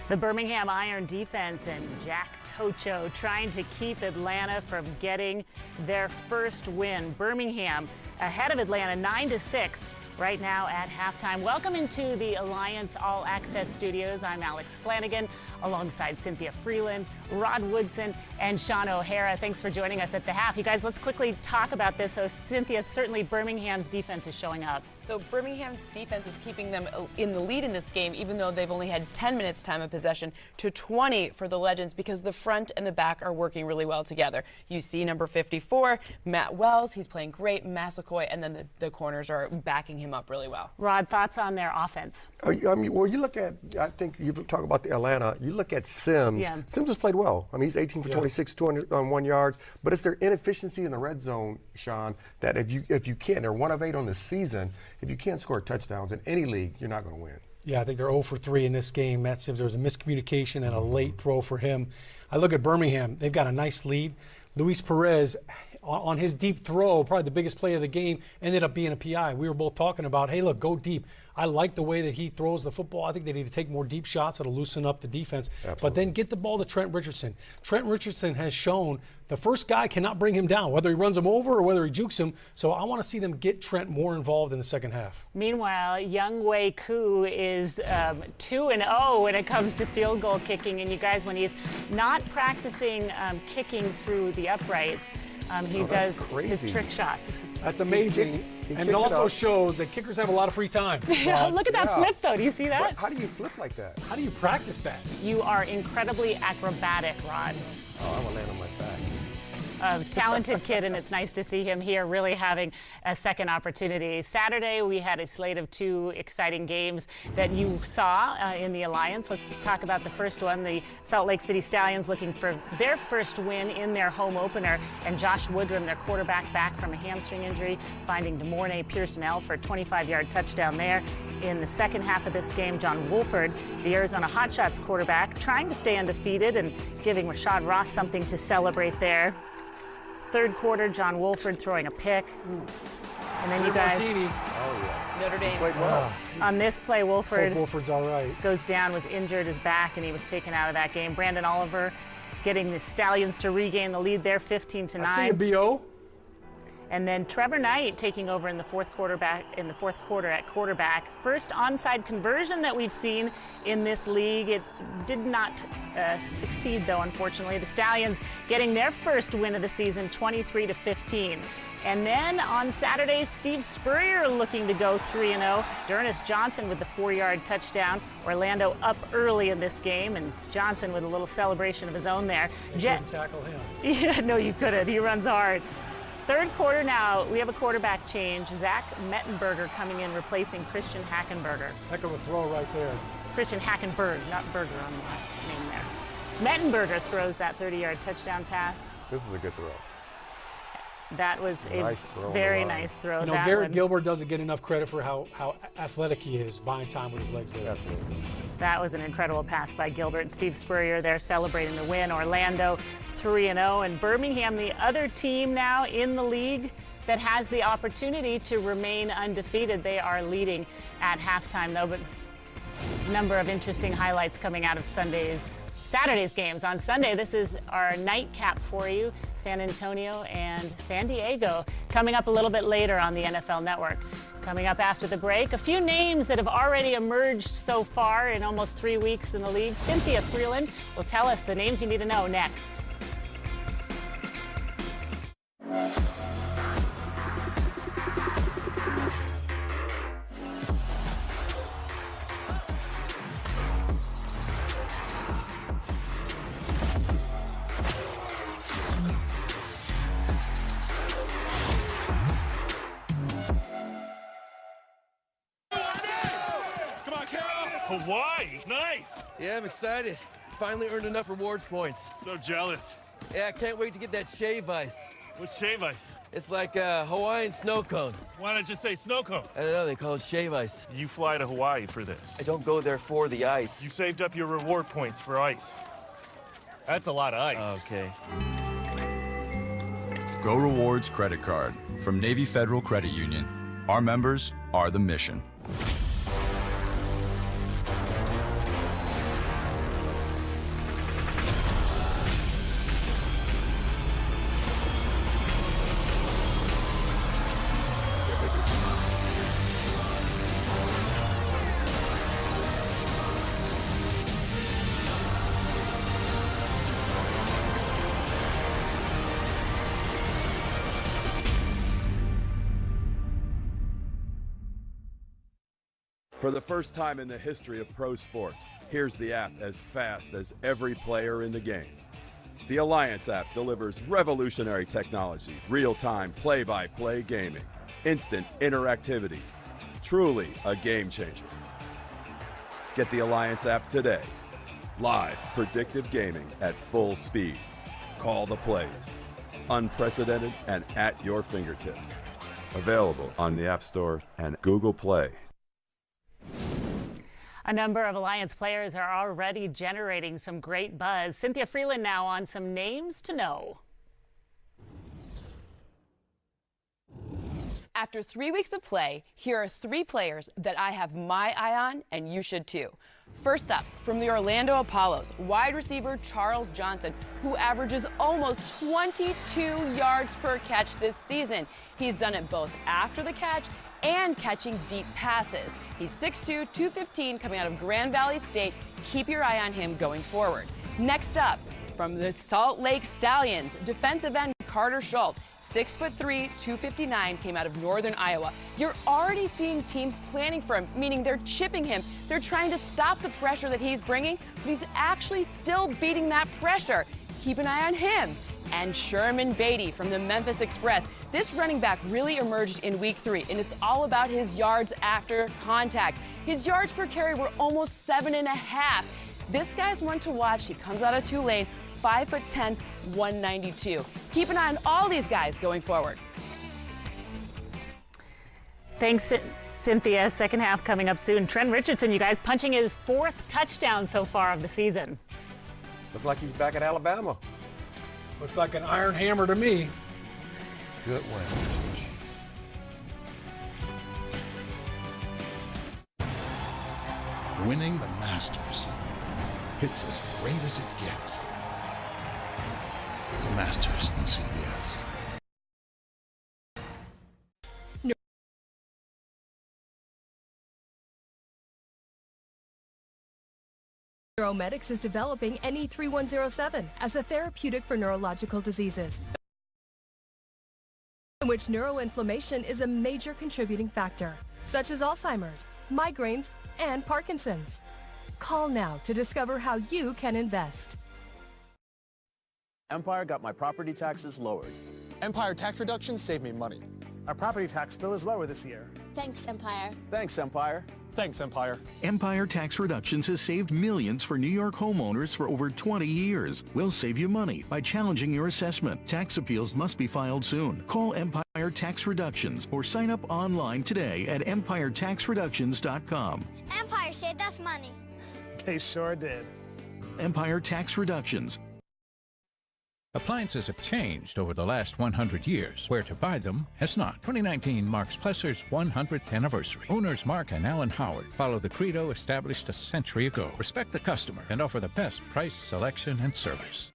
The Birmingham Iron defense and Jack Tocho trying to keep Atlanta from getting their first win. Birmingham ahead of Atlanta 9-6 right now at halftime. Welcome into the Alliance All Access Studios. I'm Alex Flanagan alongside Cynthia Freeland, Rod Woodson, and Sean O'Hara. Thanks for joining us at the half. You guys, let's quickly talk about this. So Cynthia, certainly Birmingham's defense is showing up. So Birmingham's defense is keeping them in the lead in this game, even though they've only had 10 minutes time of possession to 20 for the Legends, because the front and the back are working really well together. You see number 54, Matt Wells, he's playing great, Massaquoi, and then the corners are backing him up really well. Rod, thoughts on their offense? I mean, well, you look at, I think you talk about the Atlanta, you look at Sims. Yeah. Sims has played well. I mean, he's 18 for 26, 201 yards, but it's their inefficiency in the red zone, Sean, that if you can't, they're 1 of 8 on the season, if you can't score touchdowns in any league, you're not going to win. Yeah, I think they're 0 for 3 in this game. Matt Sims, there was a miscommunication and a late throw for him. I look at Birmingham, they've got a nice lead. Luis Perez, on his deep throw, probably the biggest play of the game, ended up being a PI. We were both talking about, hey, look, go deep. I like the way that he throws the football. I think they need to take more deep shots that'll loosen up the defense. Absolutely. But then get the ball to Trent Richardson. Trent Richardson has shown the first guy cannot bring him down, whether he runs him over or whether he jukes him. So I want to see them get Trent more involved in the second half. Meanwhile, Young Wei Koo is 2-0 when it comes to field goal kicking. And you guys, when he's not practicing kicking through the uprights, he does his trick shots. That's amazing. And it also shows that kickers have a lot of free time. Look at that flip, though. Do you see that? But how do you flip like that? How do you practice that? You are incredibly acrobatic, Rod. Oh, I want to land on my back. A talented kid, and it's nice to see him here really having a second opportunity. Saturday, we had a slate of 2 exciting games that you saw in the Alliance. Let's talk about the first one. The Salt Lake City Stallions looking for their first win in their home opener, and Josh Woodrum, their quarterback, back from a hamstring injury, finding DeMornay Pearsonell for a 25-yard touchdown there. In the second half of this game, John Wolford, the Arizona Hotshots quarterback, trying to stay undefeated and giving Rashad Ross something to celebrate there. Third quarter, John Wolford throwing a pick. And then you guys, Notre Dame. Played well. on this play, Wolford's all right. Goes down, was injured his back, and he was taken out of that game. Brandon Oliver getting the Stallions to regain the lead there, 15-9. I see a BO. And then Trevor Knight taking over in the fourth quarter at quarterback. First onside conversion that we've seen in this league. It did not succeed, though, unfortunately. The Stallions getting their first win of the season, 23-15. And then on Saturday, Steve Spurrier looking to go 3-0. Dernis Johnson with the 4-yard touchdown. Orlando up early in this game, and Johnson with a little celebration of his own there. You couldn't tackle him. Yeah, no, you couldn't. He runs hard. Third quarter now, we have a quarterback change. Zach Mettenberger coming in, replacing Christian Hackenberger. Heck of a throw right there. Christian Hackenberg, not Berger on the last name there. Mettenberger throws that 30-yard touchdown pass. This is a good throw. That was a nice throw, very nice throw. You know, Garrett Gilbert doesn't get enough credit for how athletic he is, buying time with his legs there. Absolutely. That was an incredible pass by Gilbert. And Steve Spurrier there celebrating the win. Orlando 3-0, and Birmingham, the other team now in the league that has the opportunity to remain undefeated. They are leading at halftime, though, but a number of interesting highlights coming out of Saturday's games. On Sunday, this is our nightcap for you. San Antonio and San Diego coming up a little bit later on the NFL Network. Coming up after the break, a few names that have already emerged so far in almost 3 weeks in the league. Cynthia Freeland will tell us the names you need to know next. Hawaii, nice. Yeah, I'm excited. finally earned enough rewards points. So jealous. Yeah, I can't wait to get that shave ice. What's shave ice? It's like a Hawaiian snow cone. Why not just say snow cone? I don't know, they call it shave ice. You fly to Hawaii for this. I don't go there for the ice. You saved up your reward points for ice. That's a lot of ice. Okay. Go Rewards credit card from Navy Federal Credit Union. Our members are the mission. For the first time in the history of pro sports, here's the app as fast as every player in the game. The Alliance app delivers revolutionary technology, real-time play-by-play gaming, instant interactivity, truly a game changer. Get the Alliance app today. Live predictive gaming at full speed. Call the plays. Unprecedented and at your fingertips. Available on the App Store and Google Play. A number of Alliance players are already generating some great buzz. Cynthia Freeland now on some names to know. After 3 weeks of play, here are 3 players that I have my eye on, and you should too. First up, from the Orlando Apollos, wide receiver Charles Johnson, who averages almost 22 yards per catch this season. He's done it both after the catch and catching deep passes. He's 6'2", 215, coming out of Grand Valley State. Keep your eye on him going forward. Next up, from the Salt Lake Stallions, defensive end Carter Schultz, 6'3", 259, came out of Northern Iowa. You're already seeing teams planning for him, meaning they're chipping him. They're trying to stop the pressure that he's bringing, but he's actually still beating that pressure. Keep an eye on him. And Sherman Beatty from the Memphis Express. This running back really emerged in week 3, and it's all about his yards after contact. His yards per carry were almost 7.5. This guy's one to watch. He comes out of Tulane, 5'10", 192. Keep an eye on all these guys going forward. Thanks, Cynthia. Second half coming up soon. Trent Richardson, you guys, punching his 4th touchdown so far of the season. Looks like he's back at Alabama. Looks like an iron hammer to me. Good one. Winning the Masters. It's as great as it gets. The Masters on CBS. Neuromedics is developing NE3107 as a therapeutic for neurological diseases, in which neuroinflammation is a major contributing factor, such as Alzheimer's, migraines, and Parkinson's. Call now to discover how you can invest. Empire got my property taxes lowered. Empire tax reductions save me money. Our property tax bill is lower this year. Thanks, Empire. Thanks, Empire. Thanks, Empire. Empire Tax Reductions has saved millions for New York homeowners for over 20 years. We'll save you money by challenging your assessment. Tax appeals must be filed soon. Call Empire Tax Reductions or sign up online today at EmpireTaxReductions.com. Empire saved us money. They sure did. Empire Tax Reductions. Appliances have changed over the last 100 years. Where to buy them has not. 2019 marks Plesser's 100th anniversary. Owners Mark and Alan Howard follow the credo established a century ago. Respect the customer and offer the best price, selection, and service.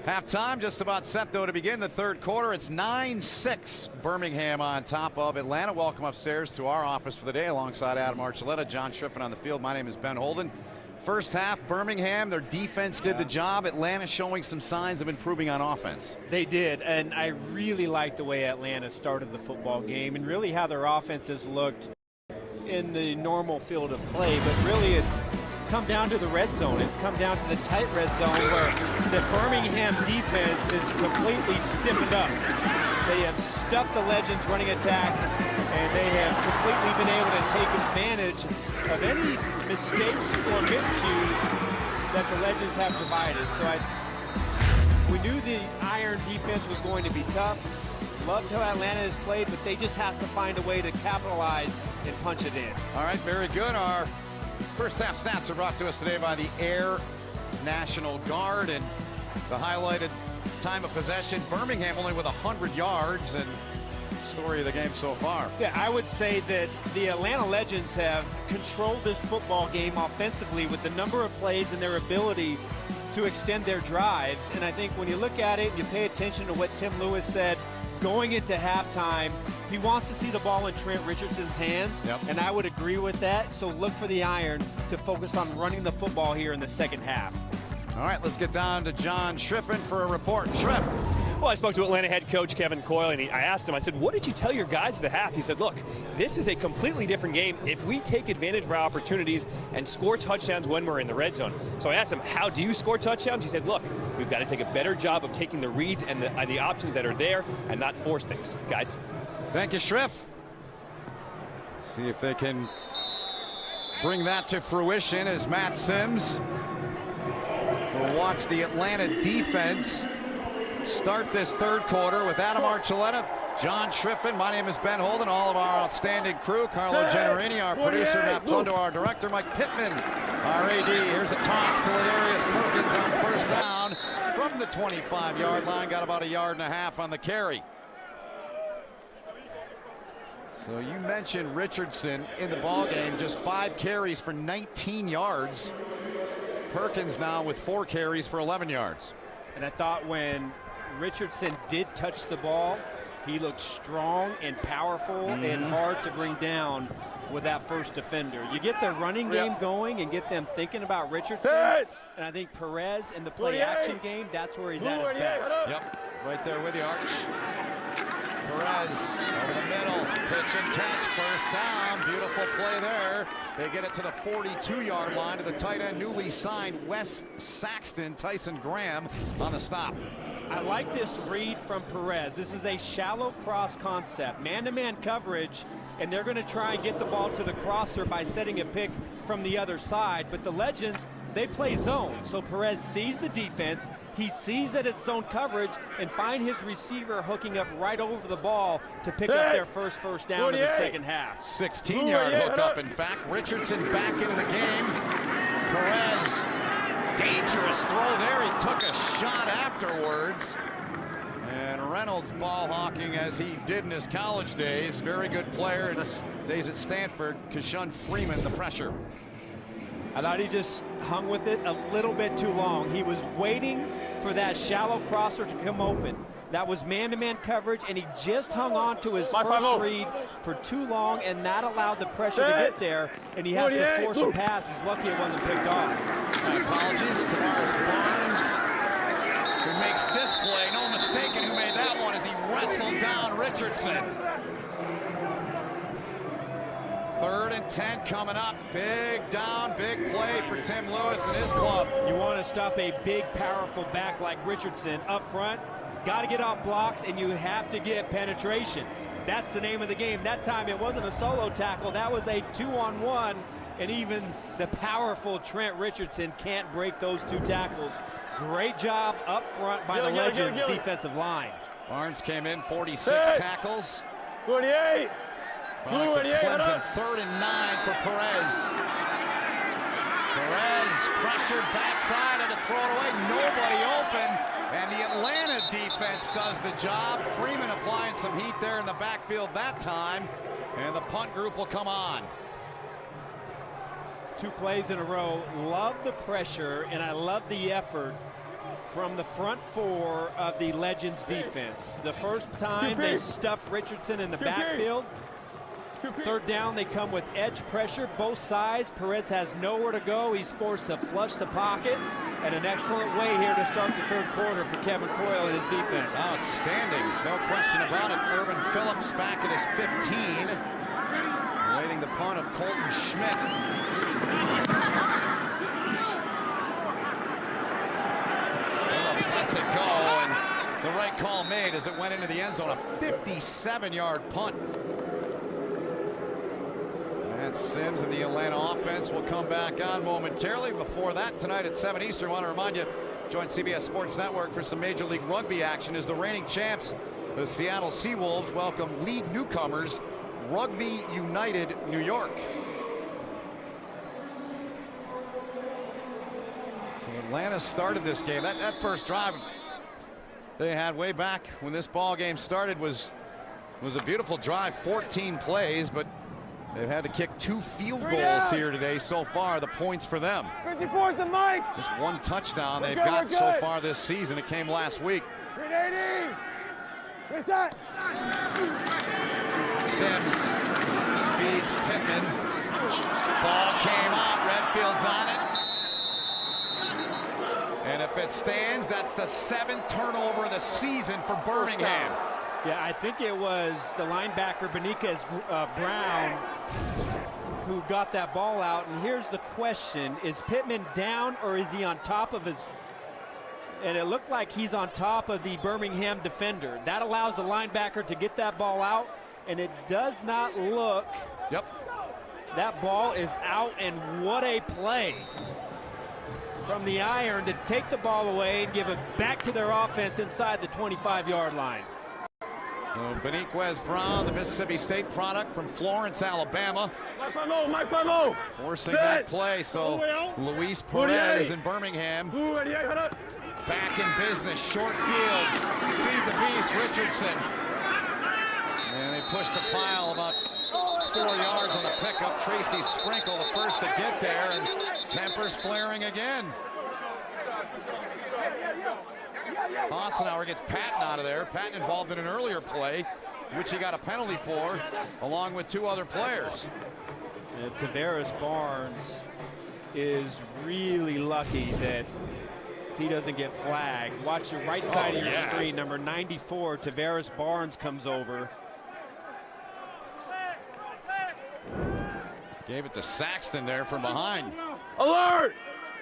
Halftime just about set, though, to begin the third quarter. It's 9-6, Birmingham on top of Atlanta. Welcome upstairs to our office for the day alongside Adam Archuleta, John Schriffen on the field. My name is Ben Holden. First half, Birmingham, their defense did the job. Atlanta showing some signs of improving on offense. They did, and I really liked the way Atlanta started the football game and really how their offenses looked in the normal field of play. But really, it's come down to the red zone. It's come down to the tight red zone where the Birmingham defense is completely stiffened up. They have stuffed the Legends running attack, and they have completely been able to take advantage of any mistakes or miscues that the Legends have provided. So we knew the iron defense was going to be tough. Loved how Atlanta has played, but they just have to find a way to capitalize and punch it in. All right, very good. Our first half stats are brought to us today by the Air National Guard, and the highlighted time of possession, Birmingham only with 100 yards, and story of the game so far. Yeah, I would say that the Atlanta Legends have controlled this football game offensively with the number of plays and their ability to extend their drives. And I think when you look at it and you pay attention to what Tim Lewis said going into halftime, he wants to see the ball in Trent Richardson's hands, and I would agree with that. So look for the iron to focus on running the football here in the second half. All right, let's get down to John Schriffen for a report. Schriff. Well, I spoke to Atlanta head coach Kevin Coyle, and I asked him, I said, what did you tell your guys at the half? He said, look, this is a completely different game if we take advantage of our opportunities and score touchdowns when we're in the red zone. So I asked him, how do you score touchdowns? He said, look, we've got to take a better job of taking the reads and the options that are there and not force things. Guys. Thank you, Schriff. See if they can bring that to fruition as Matt Sims will watch the Atlanta defense start this third quarter with Adam Archuleta, John Schriffen. My name is Ben Holden, all of our outstanding crew, Carlo Generini, our producer, Matt Plundo, our director, Mike Pittman, our AD. Here's a toss to Ladarius Perkins on first down from the 25-yard line. Got about a yard and a half on the carry. So you mentioned Richardson in the ballgame, just 5 carries for 19 yards. Perkins now with 4 carries for 11 yards. And I thought when Richardson did touch the ball, he looked strong and powerful and hard to bring down with that first defender. You get the running game going and get them thinking about Richardson, and I think Perez in the play action game, that's where he's at his best. Yep, right there with the Arch. Perez over the middle, pitch and catch, first down, beautiful play there. They get it to the 42-yard line to the tight end, newly signed Wes Saxton, Tyson Graham on the stop. I like this read from Perez. This is a shallow cross concept, man-to-man coverage, and they're going to try and get the ball to the crosser by setting a pick from the other side. But the Legends, they play zone. So Perez sees the defense, he sees that it's zone coverage, and find his receiver hooking up right over the ball to pick up their first down in the second half. 16-yard hookup, in fact. Richardson back into the game. Perez, dangerous throw there. He took a shot afterwards. And Reynolds ball hawking as he did in his college days. Very good player in his days at Stanford. Kashun Freeman, the pressure. I thought he just hung with it a little bit too long. He was waiting for that shallow crosser to come open. That was man-to-man coverage, and he just hung on to his first read for too long, and that allowed the pressure to get there, and he has to force a pass. He's lucky it wasn't picked off. Apologies to Morris Barnes, who makes this play. No mistaking who made that one as he wrestled down Richardson. 3rd and 10 coming up. Big down, big play for Tim Lewis and his club. You want to stop a big, powerful back like Richardson up front. Got to get off blocks, and you have to get penetration. That's the name of the game. That time it wasn't a solo tackle. That was a 2-on-1, and even the powerful Trent Richardson can't break those 2 tackles. Great job up front by the Legends defensive line. Barnes came in, 46 tackles. 48. Clemson, 3rd and 9 for Perez. Perez pressured backside, had to throw it away. Nobody open, and the Atlanta defense does the job. Freeman applying some heat there in the backfield that time, and the punt group will come on. 2 plays in a row. Love the pressure, and I love the effort from the front 4 of the Legends defense. The first time they stuffed Richardson in the backfield. 3rd down, they come with edge pressure, both sides. Perez has nowhere to go. He's forced to flush the pocket, and an excellent way here to start the 3rd quarter for Kevin Coyle and his defense. Outstanding, no question about it. Irvin Phillips back at his 15, awaiting the punt of Colton Schmidt. as it went into the end zone, a 57-yard punt. Matt Sims and the Atlanta offense will come back on momentarily. Before that, tonight at 7 Eastern, I want to remind you, join CBS Sports Network for some Major League Rugby action as the reigning champs, the Seattle Seawolves, welcome league newcomers, Rugby United New York. So Atlanta started this game. That first drive they had way back when this ball game started was a beautiful drive, 14 plays, but they've had to kick 2 field goals here today so far. The points for them. 54's the mic. Just 1 touchdown they've got so far this season. It came last week. 380. Reset. Sims feeds Pittman. Ball came out. Redfield's on it. And if it stands, that's the 7th turnover of the season for Birmingham. Yeah, I think it was the linebacker Beniquez Brown who got that ball out. And here's the question: is Pittman down or is he on top of his? And it looked like he's on top of the Birmingham defender. That allows the linebacker to get that ball out, and it does not look. Yep. That ball is out, and what a play from the iron to take the ball away and give it back to their offense inside the 25-yard line. So Beniquez Brown, the Mississippi State product from Florence, Alabama, forcing that play. So Luis Perez in Birmingham back in business, short field, feed the beast, Richardson. And they push the pile about 4 yards on the pickup. Tracy Sprinkle the first to get there, and tempers flaring again. Hassenauer gets Patton out of there. Patton involved in an earlier play, which he got a penalty for, along with 2 other players. And Tavares Barnes is really lucky that he doesn't get flagged. Watch the right side of your screen. Number 94, Tavares Barnes comes over. Gave it to Saxton there from behind. Alert!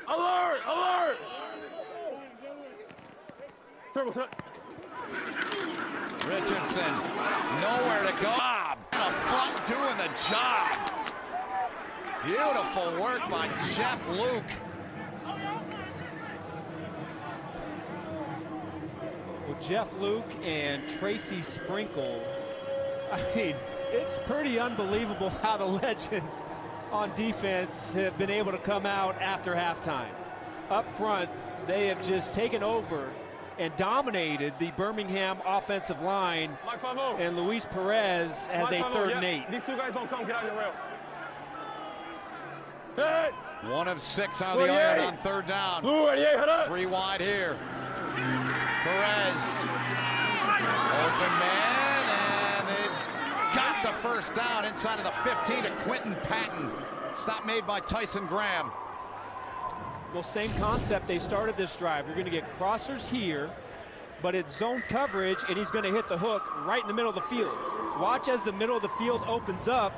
Alert! Alert! Richardson, nowhere to go. Up front doing the job. Beautiful work by Jeff Luke. Well, Jeff Luke and Tracy Sprinkle, I mean, it's pretty unbelievable how the legends on defense have been able to come out after halftime. Up front, they have just taken over and dominated the Birmingham offensive line. And Luis Perez has a 3rd and 8. These 2 guys don't come, get out of your rail. Hey. 1 of 6 out of the iron on 3rd down. 3 wide here. Perez, open man, and they've got the first down inside of the 15 to Quentin Patton. Stop made by Tyson Graham. Well, same concept. They started this drive. You're going to get crossers here, but it's zone coverage, and he's going to hit the hook right in the middle of the field. Watch as the middle of the field opens up,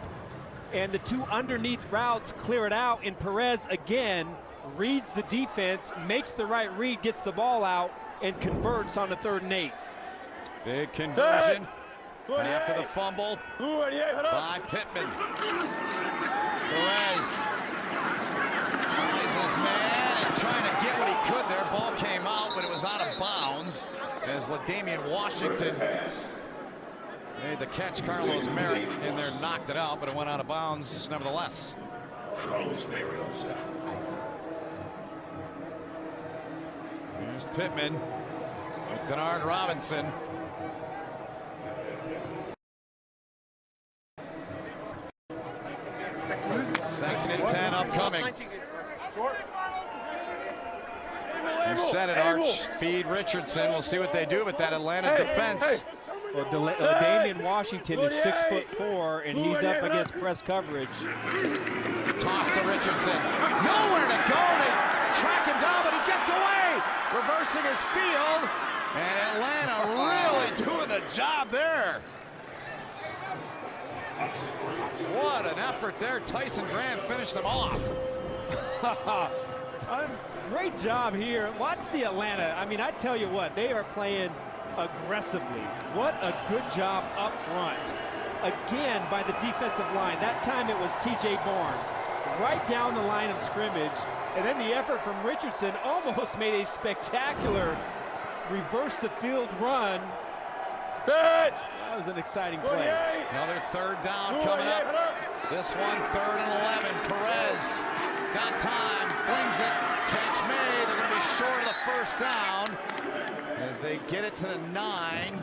and the 2 underneath routes clear it out, and Perez again reads the defense, makes the right read, gets the ball out, and converts on the 3rd and 8. Big conversion after the fumble by Pittman. Perez finds his man and trying to get what he could there. Ball came out, but it was out of bounds as LaDamian Washington made the catch. Carlos Merritt in there knocked it out, but it went out of bounds nevertheless. Here's Pittman with Denard Robinson. Second and 10 upcoming. You said it, Arch. Feed Richardson. We'll see what they do with that Atlanta defense. Well, Damian Washington is 6'4", and he's up against press coverage. Toss to Richardson. Nowhere to go. They track him down, but he gets away. Reversing his field. And Atlanta really doing the job there. What an effort there. Tyson Graham finished them off. Great job here. Watch the Atlanta. I mean, I tell you what, they are playing aggressively. What a good job up front. Again by the defensive line. That time it was T.J. Barnes. Right down the line of scrimmage. And then the effort from Richardson almost made a spectacular reverse the field run. That was an exciting play. Another third down coming up. This one, 3rd and 11. Perez got time, flings it, catch made. They're going to be short of the first down as they get it to the 9.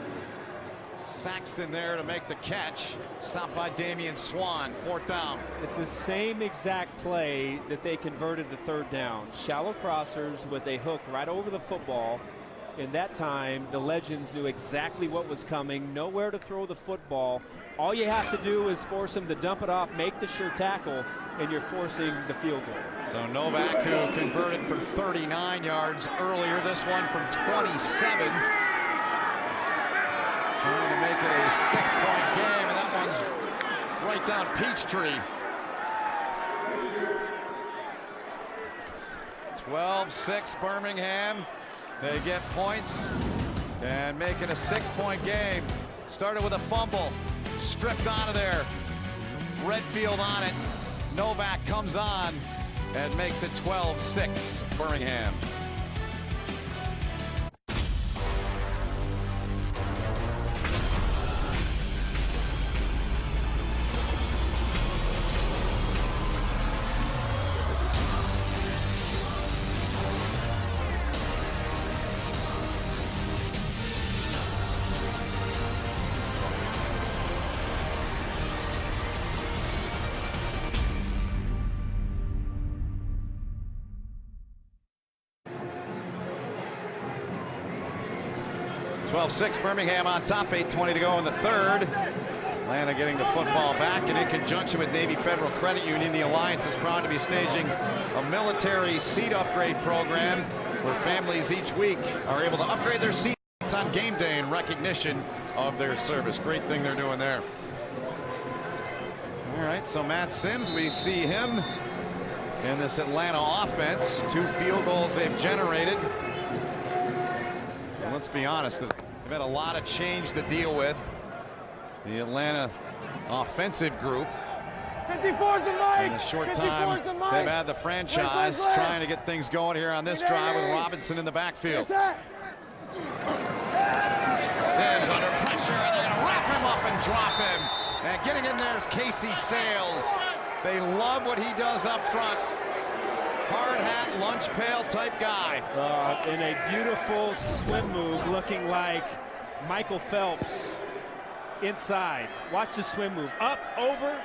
Saxton there to make the catch. Stopped by Damian Swan. 4th down. It's the same exact play that they converted the 3rd down. Shallow crossers with a hook right over the football. In that time, the Legends knew exactly what was coming, nowhere to throw the football. All you have to do is force them to dump it off, make the sure tackle, and you're forcing the field goal. So Novak, who converted from 39 yards earlier, this one from 27. Trying to make it a 6-point game, and that one's right down Peachtree. 12-6 Birmingham. They get points and make it a 6-point game. Started with a fumble, stripped out of there. Redfield on it. Novak comes on and makes it 12-6 Birmingham. Six Birmingham on top, 8:20 to go in the 3rd. Atlanta getting the football back, and in conjunction with Navy Federal Credit Union, the Alliance is proud to be staging a military seat upgrade program where families each week are able to upgrade their seats on game day in recognition of their service. Great thing they're doing there. All right, so Matt Sims, we see him in this Atlanta offense. 2 field goals they've generated. And let's be honest, they've had a lot of change to deal with. The Atlanta offensive group. 54's the mic. In a short time, they've had the franchise trying to get things going here on this drive with Robinson in the backfield. Sims under pressure, and they're going to wrap him up and drop him. And getting in there is Casey Sales. They love what he does up front. Hard hat, lunch pail type guy. In a beautiful swim move, looking like Michael Phelps inside. Watch the swim move. Up, over.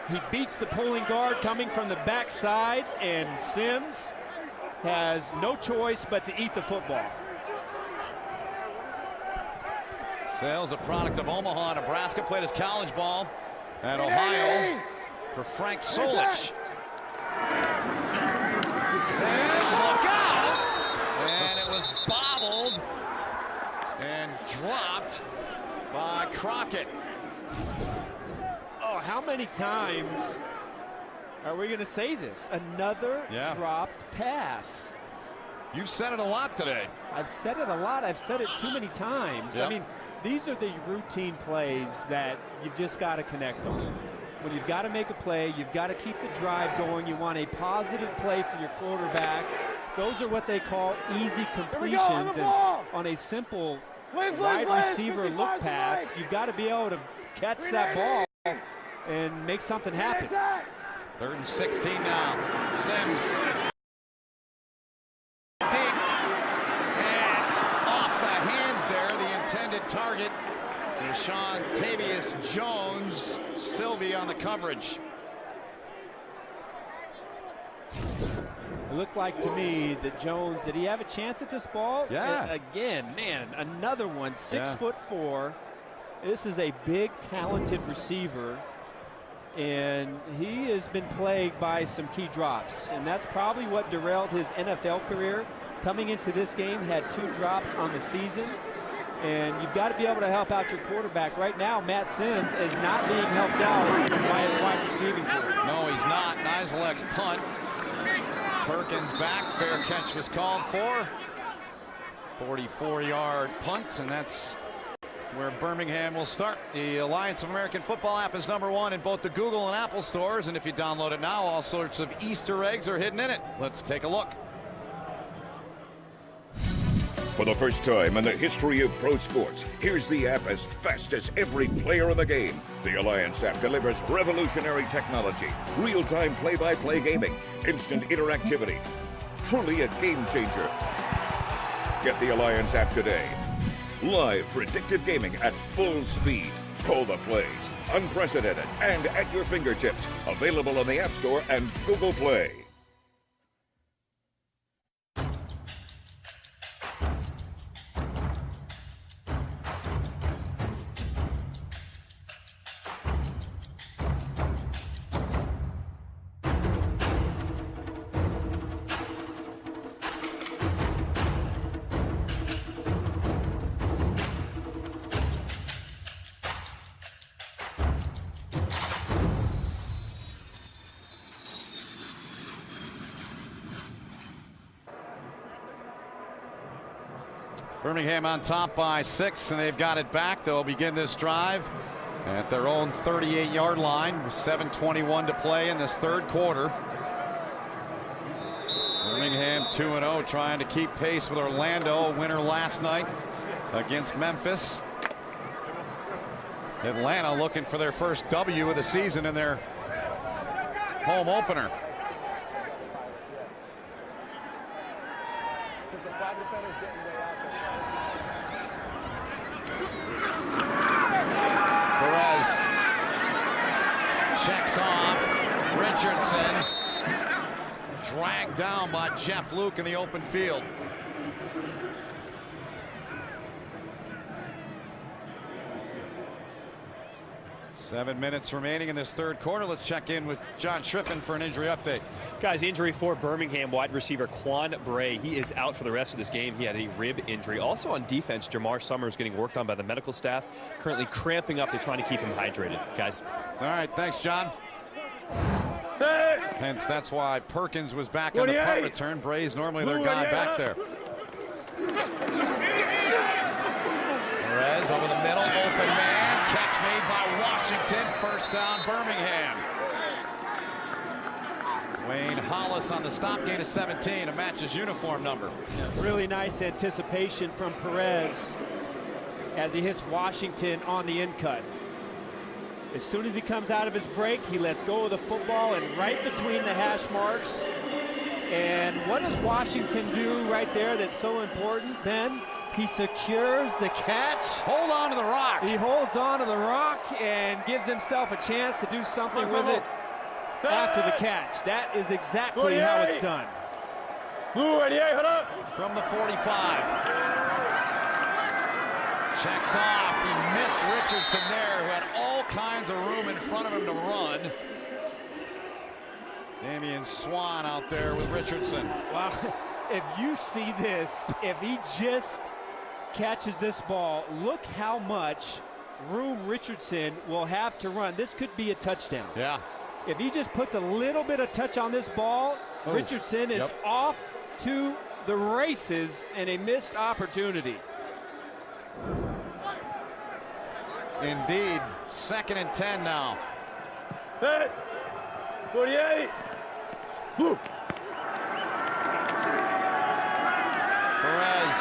He beats the pulling guard coming from the backside, and Sims has no choice but to eat the football. Sales, a product of Omaha, Nebraska, played his college ball at Ohio for Frank Solich. Sims, look out! And it was bobbled and dropped by Crockett. Oh, how many times are we going to say this? Another dropped pass. You've said it a lot today. I've said it a lot. I've said it too many times. Yep. I mean, these are the routine plays that you've just got to connect on. When you've got to make a play, you've got to keep the drive going. You want a positive play for your quarterback. Those are what they call easy completions. And on a simple wide receiver look pass, you've got to be able to catch that ball and make something happen. 3rd and 16 now. Sims. Deep. And off the hands there, the intended target. Sean Tavius Jones, Sylvie on the coverage. It looked like to me that Jones, did he have a chance at this ball? Yeah. Again, man, another one, 6'4". This is a big, talented receiver, and he has been plagued by some key drops, and that's probably what derailed his NFL career. Coming into this game, had 2 drops on the season. And you've got to be able to help out your quarterback. Right now, Matt Sims is not being helped out by his wide receiving corps. No, he's not. Nizelek's punt. Perkins back. Fair catch was called for. 44-yard punt, and that's where Birmingham will start. The Alliance of American Football app is #1 in both the Google and Apple stores, and if you download it now, all sorts of Easter eggs are hidden in it. Let's take a look. For the first time in the history of pro sports, here's the app as fast as every player in the game. The Alliance app delivers revolutionary technology, real-time play-by-play gaming, instant interactivity. Truly a game changer. Get the Alliance app today. Live predictive gaming at full speed. Call the plays. Unprecedented and at your fingertips. Available on the App Store and Google Play. Birmingham on top by 6, and they've got it back. They'll begin this drive at their own 38-yard line with 7:21 to play in this third quarter. Birmingham 2-0, trying to keep pace with Orlando, winner last night against Memphis. Atlanta looking for their first W of the season in their home opener. Checks off. Richardson dragged down by Jeff Luke in the open field. Seven minutes remaining in this third quarter. Let's check in with John Schriffen for an injury update. Guys, injury for Birmingham wide receiver Quan Bray. He is out for the rest of this game. He had a rib injury. Also on defense, Jamar Summers getting worked on by the medical staff. Currently cramping up. They're trying to keep him hydrated. Guys. All right, thanks, John. Hence, that's why Perkins was back on the punt return. Bray's normally their guy back there. Perez over the middle, open man. Catch made by Washington. First down, Birmingham. Wayne Hollis on the stop, gain of 17 to match his uniform number. Really nice anticipation from Perez as he hits Washington on the in cut. As soon as he comes out of his break, he lets go of the football and right between the hash marks. And what does Washington do right there that's so important, Ben? He secures the catch. Hold on to the rock. He holds on to the rock and gives himself a chance to do something with it after the catch. That is exactly how it's done. From the 45. Checks off. He missed Richardson there, who had all kinds of room in front of him to run. Damian Swan out there with Richardson. Wow. If you see this, if he just catches this ball, look how much room Richardson will have to run. This could be a touchdown. Yeah. If he just puts a little bit of touch on this ball, Richardson is off to the races and a missed opportunity. Indeed, 2nd and 10 now. 48. Perez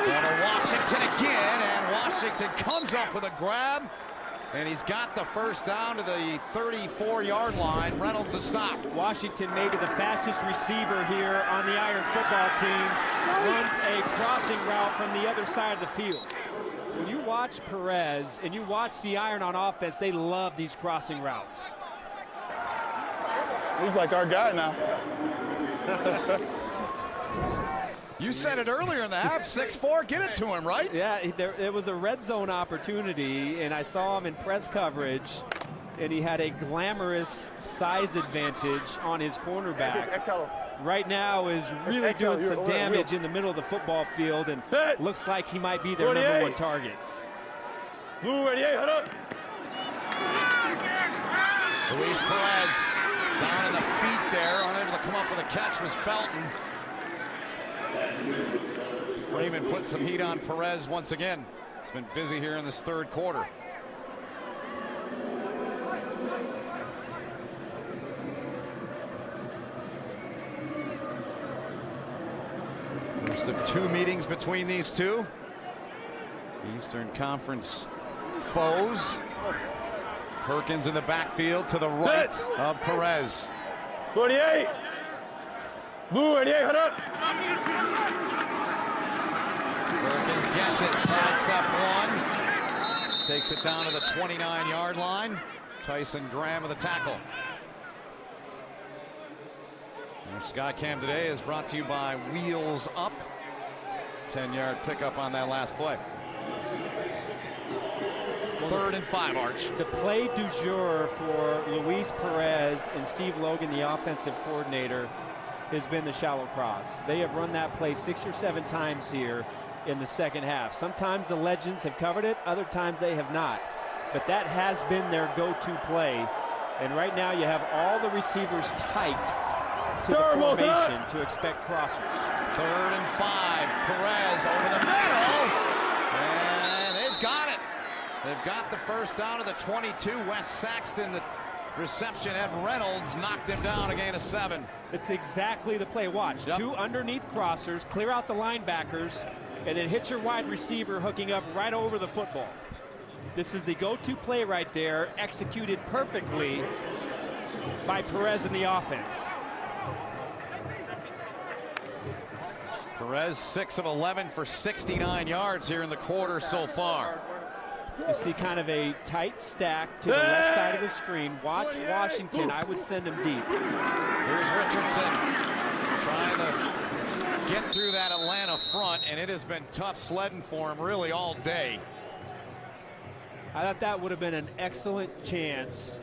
going to Washington again, and Washington comes up with a grab, and he's got the first down to the 34-yard line. Reynolds to stop. Washington, maybe the fastest receiver here on the Iron football team, runs a crossing route from the other side of the field. When you watch Perez and you watch the Iron on offense, they love these crossing routes. He's like our guy now. You said it earlier in the half, 6'4", get it to him, right? Yeah, it was a red zone opportunity, and I saw him in press coverage, and he had a glamorous size advantage on his cornerback. Right now is really doing some damage in the middle of the football field, and looks like he might be their #1 target. Luis Perez down in the feet there, unable to come up with a catch was Felton. Freeman put some heat on Perez once again. He's been busy here in this third quarter. First of two meetings between these two. Eastern Conference foes. Perkins in the backfield to the right of Perez. 28. Blue 88, hit up. Perkins gets it, sidestep one. Takes it down to the 29-yard line. Tyson Graham with a tackle. Our Skycam today is brought to you by Wheels Up. 10-yard pickup on that last play. 3rd and 5, Arch. The play du jour for Luis Perez and Steve Logan, the offensive coordinator, has been the shallow cross. They have run that play 6 or 7 times here in the second half. Sometimes the Legends have covered it, other times they have not. But that has been their go-to play. And right now you have all the receivers tight to the formation to expect crossers. 3rd and 5. Perez over the middle. And they've got it. They've got the first down to the 22. Wes Saxton, the reception. Ed Reynolds knocked him down, a gain of 7. It's exactly the play. Watch. Yep. 2 underneath crossers, clear out the linebackers, and then hit your wide receiver hooking up right over the football. This is the go-to play right there, executed perfectly by Perez in the offense. Perez 6 of 11 for 69 yards here in the quarter so far. You see kind of a tight stack to the left side of the screen. Watch Washington. I would send him deep. Here's Richardson trying to get through that Atlanta front, and it has been tough sledding for him really all day. I thought that would have been an excellent chance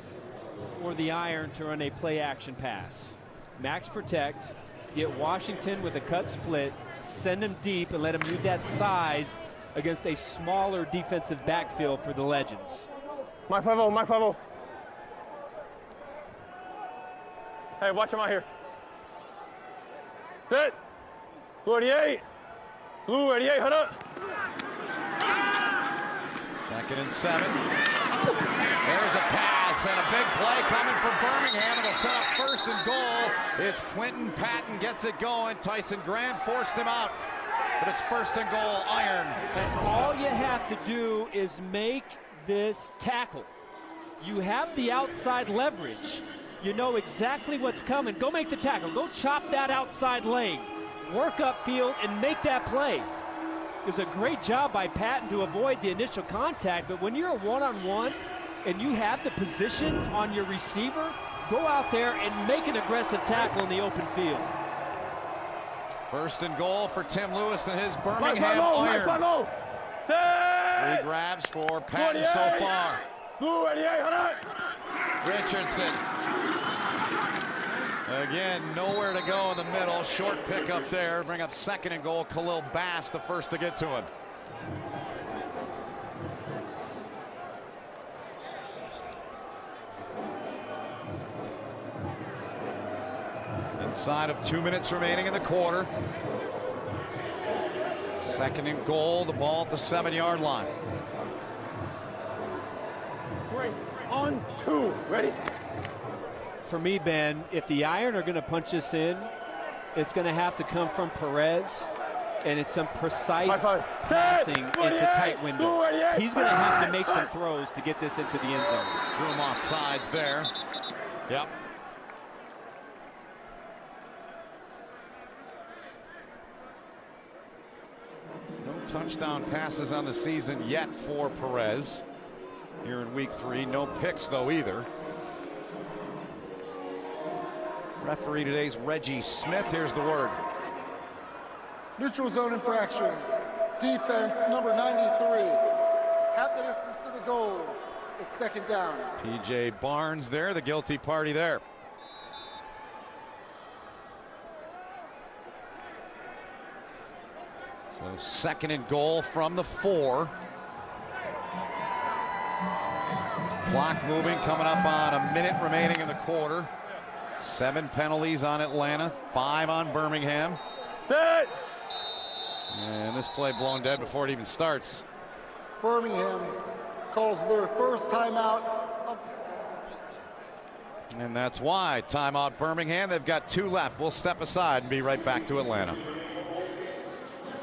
for the Iron to run a play action pass. Max protect, get Washington with a cut split, send him deep and let him use that size against a smaller defensive backfield for the Legends. My 5-0, my 5-0. Hey, watch him out here. Sit. Blue 88. Blue 88, hit up. 2nd and 7. There's a pass and a big play coming for Birmingham. It'll set up 1st and goal. It's Quentin Patton gets it going. Tyson Graham forced him out, but it's 1st and goal, Iron. And all you have to do is make this tackle. You have the outside leverage. You know exactly what's coming. Go make the tackle. Go chop that outside leg. Work upfield and make that play. It was a great job by Patton to avoid the initial contact, but when you're a one-on-one and you have the position on your receiver, go out there and make an aggressive tackle in the open field. 1st and goal for Tim Lewis and his Birmingham Iron. 3 grabs for Patton so far. Richardson. Again, nowhere to go in the middle. Short pick up there. Bring up 2nd and goal. Khalil Bass, the first to get to him. Inside of 2 minutes remaining in the quarter. 2nd and goal. The ball at the 7-yard line. 3 on 2. Ready? For me, Ben, if the Iron are going to punch this in, it's going to have to come from Perez, and it's some precise passing into tight windows. He's going to have to make some throws to get this into the end zone. Drew him off sides there. Yep. No touchdown passes on the season yet for Perez here in week 3. No picks, though, either. Referee today's Reggie Smith. Here's the word. Neutral zone infraction. Defense number 93. Half the distance to the goal. It's 2nd down. TJ Barnes there, the guilty party there. So 2nd and goal from the 4. Clock moving, coming up on a minute remaining in the quarter. 7 penalties on Atlanta, 5 on Birmingham. Set. And this play blown dead before it even starts. Birmingham calls their first timeout. And that's why timeout Birmingham. They've got 2 left. We'll step aside and be right back to Atlanta.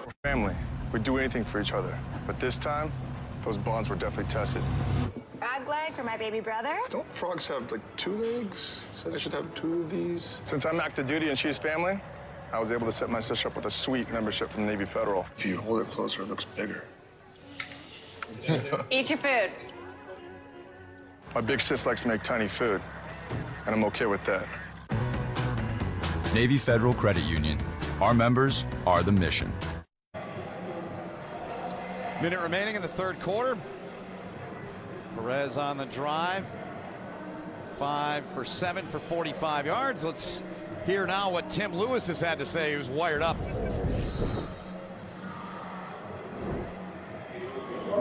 We're family. We do anything for each other. But this time, those bonds were definitely tested. Frog leg for my baby brother. Don't frogs have like 2 legs? Said I should have 2 of these. Since I'm active duty and she's family, I was able to set my sister up with a sweet membership from Navy Federal. If you hold it closer, it looks bigger. Eat your food. My big sis likes to make tiny food, and I'm okay with that. Navy Federal Credit Union. Our members are the mission. Minute remaining in the third quarter. Perez on the drive. 5 for 7 for 45 yards. Let's hear now what Tim Lewis has had to say. He was wired up.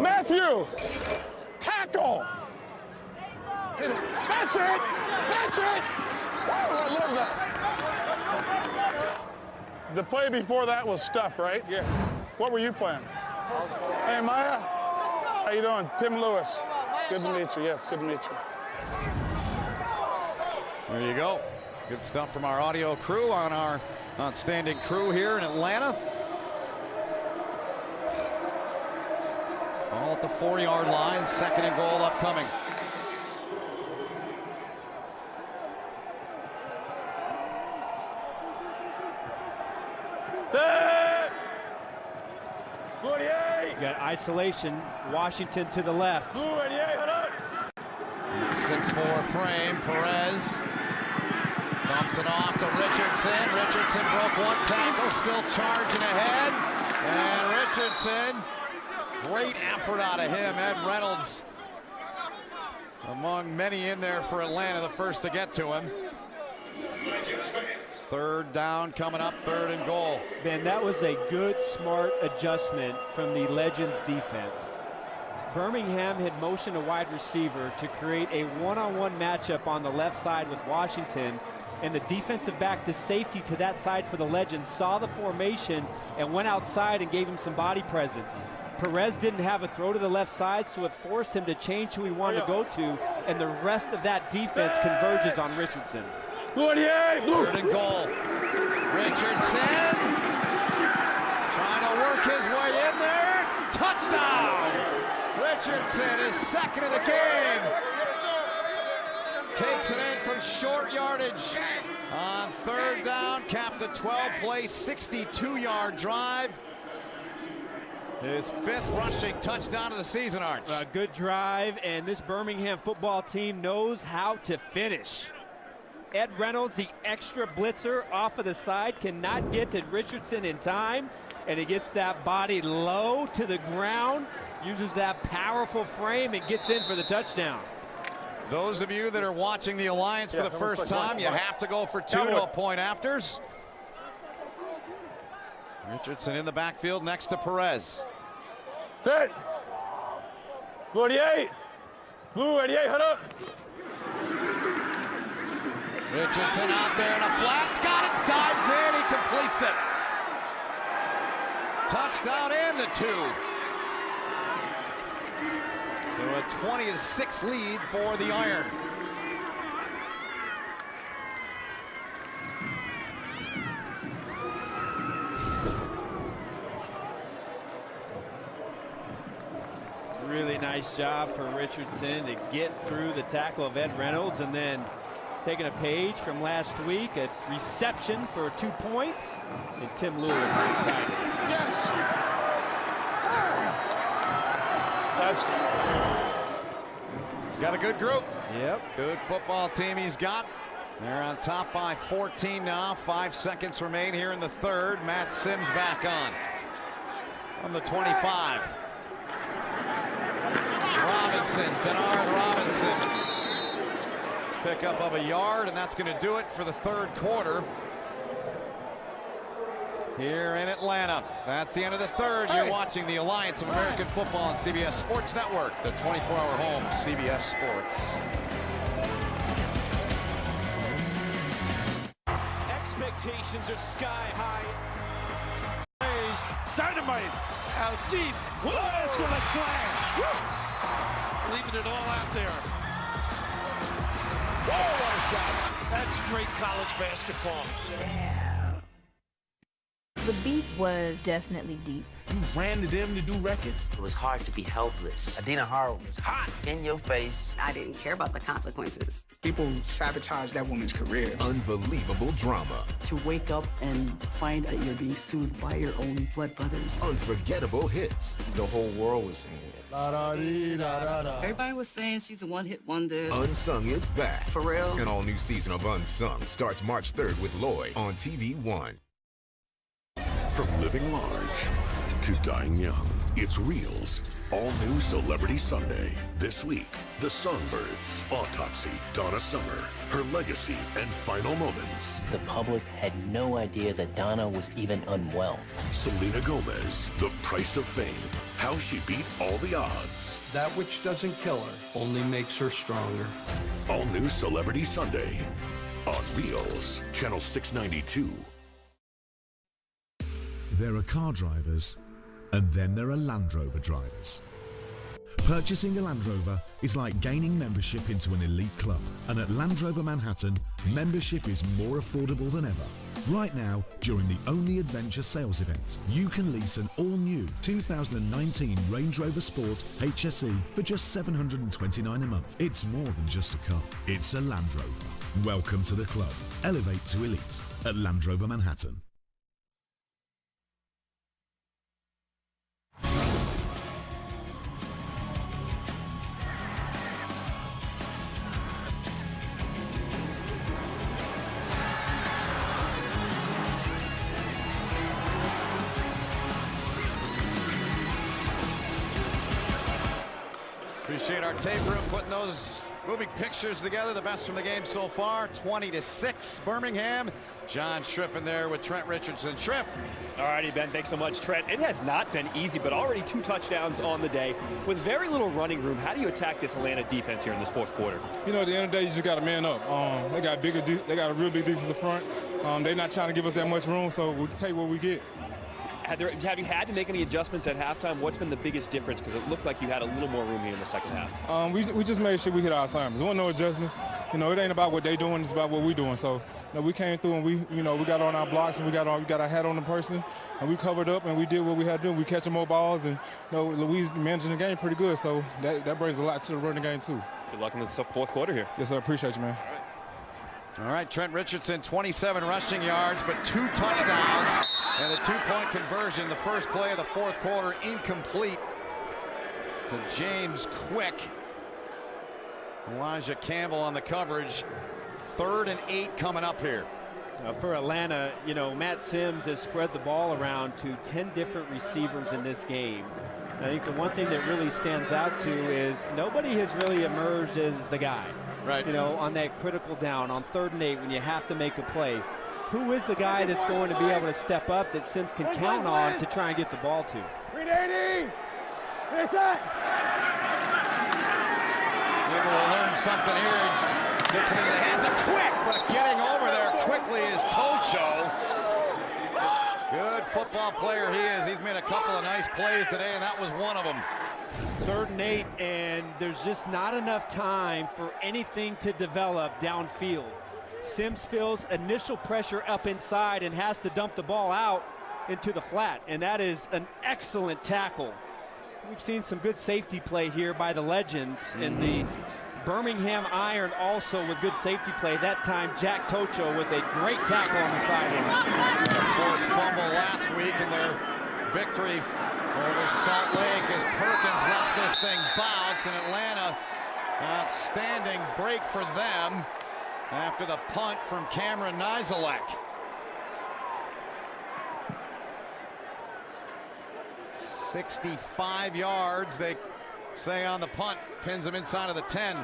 Matthew, tackle. Hit it. That's it. That's it. Oh, I love that. The play before that was stuff, right? Yeah. What were you playing? Hey, Maya. How you doing? Tim Lewis. Good to meet you. Yes, good to meet you. There you go. Good stuff from our audio crew on our outstanding crew here in Atlanta. All at the 4-yard line. 2nd and goal upcoming. Got isolation. Washington to the left. 6'4" frame. Perez dumps it off to Richardson. Richardson broke 1 tackle, still charging ahead. And Richardson, great effort out of him. Ed Reynolds, among many in there for Atlanta, the first to get to him. 3rd down coming up, 3rd and goal. Ben, that was a good, smart adjustment from the Legends defense. Birmingham had motioned a wide receiver to create a one-on-one matchup on the left side with Washington, and the defensive back, the safety to that side for the Legends, saw the formation and went outside and gave him some body presence. Perez didn't have a throw to the left side, so it forced him to change who he wanted to go to, and the rest of that defense converges on Richardson. 3rd and goal. Richardson trying to work his way in there. Touchdown! Richardson is 2nd of the game. Takes it in from short yardage on 3rd down. Capped a 12-play, 62-yard drive. His 5th rushing touchdown of the season, Arch. A good drive, and this Birmingham football team knows how to finish. Ed Reynolds, the extra blitzer off of the side, cannot get to Richardson in time, and he gets that body low to the ground, uses that powerful frame, and gets in for the touchdown. Those of you that are watching the Alliance for the first time, you have to go for 2 to a point afters. Richardson in the backfield next to Perez. Set. 48. Blue 88, head up. Richardson out there in a flat, got it, dives in, he completes it. Touchdown and the 2. So a 20-6 lead for the Iron. Really nice job for Richardson to get through the tackle of Ed Reynolds, and then taking a page from last week, a reception for 2 points, and Tim Lewis excited. Yes. He's got a good group. Yep. Good football team he's got. They're on top by 14 now. 5 seconds remain here in the third. Matt Sims back on from the 25. Robinson, Denard Robinson. Pickup of a yard, and that's going to do it for the third quarter here in Atlanta. That's the end of the third. You're watching the Alliance of American Football on CBS Sports Network, the 24-hour home, CBS Sports. Expectations are sky high. goes dynamite out deep. Whoa, with a slam. Woo. Leaving it all out there. Whoa, what a shot. That's great college basketball. The beef was definitely deep. You ran to them to do records? It was hard to be helpless. Adina Hart was hot in your face. I didn't care about the consequences. People sabotage that woman's career. Unbelievable drama. To wake up and find that you're being sued by your own blood brothers. Unforgettable hits. The whole world was saying it. Everybody was saying she's a one-hit wonder. Unsung is back. For real? An all-new season of Unsung starts March 3rd with Lloyd on TV One. From living large to dying young, it's Reel's all-new Celebrity Sunday. This week, the Songbirds, Autopsy, Donna Summer, her legacy and final moments. The public had no idea that Donna was even unwell. Selena Gomez, The Price of Fame, how she beat all the odds. That which doesn't kill her only makes her stronger. All-new Celebrity Sunday on Reel's, Channel 692. There are car drivers, and then there are Land Rover drivers. Purchasing a Land Rover is like gaining membership into an elite club, and at Land Rover Manhattan, membership is more affordable than ever. Right now, during the Only Adventure sales event, you can lease an all-new 2019 Range Rover Sport HSE for just $729 a month. It's more than just a car, it's a Land Rover. Welcome to the club. Elevate to elite at Land Rover Manhattan. Appreciate our tape room putting those moving pictures together. The best from the game so far. 20-6 Birmingham. John Schriffen there with Trent Richardson. Schriff. All righty, Ben, thanks so much, Trent. It has not been easy, but already 2 touchdowns on the day. With very little running room, how do you attack this Atlanta defense here in this fourth quarter? You know, at the end of the day, you just got to man up. They got a real big defensive front. They're not trying to give us that much room, so we'll take what we get. Have you had to make any adjustments at halftime? What's been the biggest difference? Because it looked like you had a little more room here in the second half. We just made sure we hit our assignments. There weren't no adjustments. You know, it ain't about what they doing, it's about what we doing. So, you know, we came through and we got on our blocks and we got our hat on the person and we covered up and we did what we had to do. We catching more balls and, you know, Louise managing the game pretty good. So that brings a lot to the running game too. Good luck in the fourth quarter here. Yes, sir. Appreciate you, man. All right, Trent Richardson, 27 rushing yards, but 2 touchdowns and a 2-point conversion. The first play of the fourth quarter incomplete to James Quick. Elijah Campbell on the coverage. 3rd and 8 coming up here. For Atlanta, you know, Matt Sims has spread the ball around to 10 different receivers in this game. I think the one thing that really stands out to is nobody has really emerged as the guy. Right. You know, on that critical down, on 3rd and 8, when you have to make a play. Who is the guy that's going to be able to step up that Sims can count on to try and get the ball to? 380! Here's that! Maybe we'll learn something here. Gets it into the hands of Quick, but getting over there quickly is Tocho. Good football player he is. He's made a couple of nice plays today, and that was one of them. 3rd and 8, and there's just not enough time for anything to develop downfield. Sims feels initial pressure up inside and has to dump the ball out into the flat, and that is an excellent tackle. We've seen some good safety play here by the legends in the Birmingham Iron, also with good safety play. That time Jack Tocho with a great tackle on the sideline. Forced fumble last week in their victory over Salt Lake as Perkins lets this thing bounce, and Atlanta, outstanding break for them after the punt from Cameron Nizelek. 65 yards, they say, on the punt, pins him inside of the 10.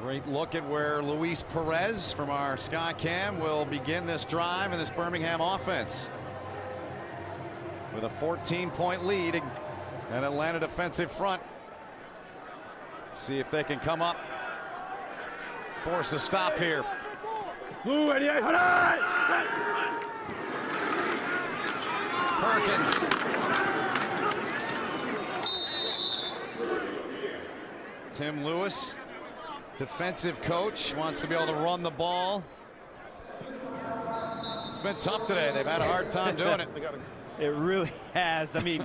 Great look at where Luis Perez from our Skycam will begin this drive in this Birmingham offense. With a 14-point lead, an Atlanta defensive front See if they can come up, force a stop here. Perkins. Tim Lewis, defensive coach, wants to be able to run the ball. It's been tough today. They've had a hard time doing it. It really has. I mean,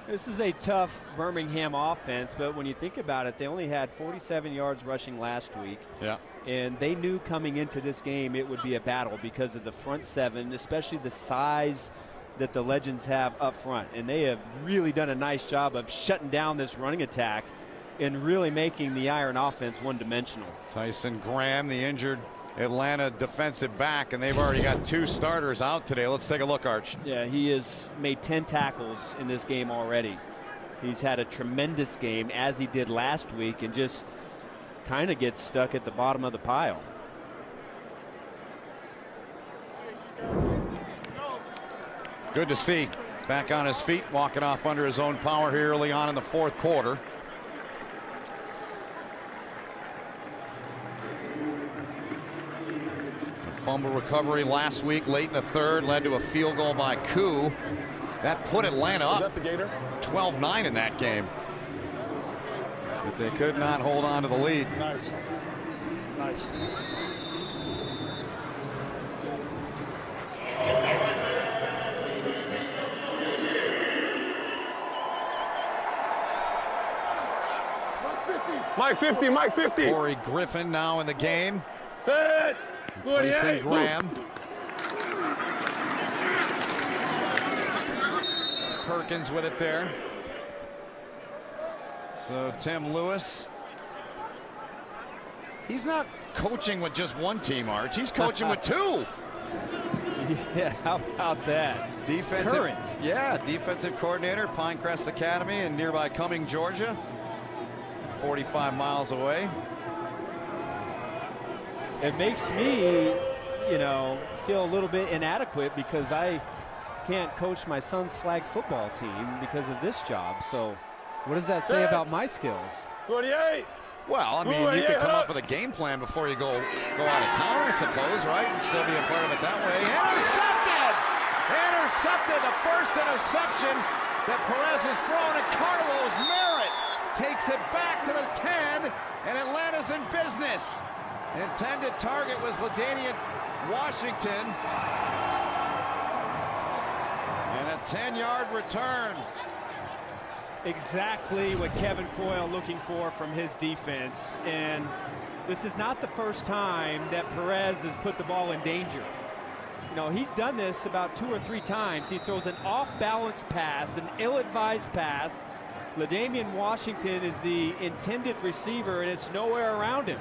this is a tough Birmingham offense, but when you think about it, they only had 47 yards rushing last week. Yeah. And they knew coming into this game it would be a battle because of the front seven, especially the size that the Legends have up front. And they have really done a nice job of shutting down this running attack and really making the Iron offense one-dimensional. Tyson Graham, the injured Atlanta defensive back, and they've already got 2 starters out today. Let's take a look, Arch. Yeah, he has made 10 tackles in this game already. He's had a tremendous game, as he did last week, and just kind of gets stuck at the bottom of the pile. Good to see. Back on his feet, walking off under his own power here early on in the 4th quarter. Fumble recovery last week, late in the 3rd, led to a field goal by Koo. That put Atlanta up 12-9 in that game. But they could not hold on to the lead. Nice. Nice. Mike 50, Mike 50. Corey Griffin now in the game. Set. Replacing Graham. Perkins with it there. So Tim Lewis. He's not coaching with just one team, Arch. He's coaching with 2. Yeah, how about that? Defensive, yeah, defensive coordinator, Pinecrest Academy in nearby Cumming, Georgia. 45 miles away. It makes me, you know, feel a little bit inadequate because I can't coach my son's flag football team because of this job. So what does that say about my skills? 28. Well, I mean, you could come up with a game plan before you go out of town, I suppose, right? And still be a part of it that way. Intercepted! Intercepted, the first interception that Perez has thrown at Carlos Merritt. Takes it back to the 10, and Atlanta's in business. Intended target was LaDainian Washington. And a 10-yard return. Exactly what Kevin Coyle looking for from his defense. And this is not the first time that Perez has put the ball in danger. You know, he's done this about 2 or 3 times. He throws an off-balance pass, an ill-advised pass. LaDainian Washington is the intended receiver, and it's nowhere around him.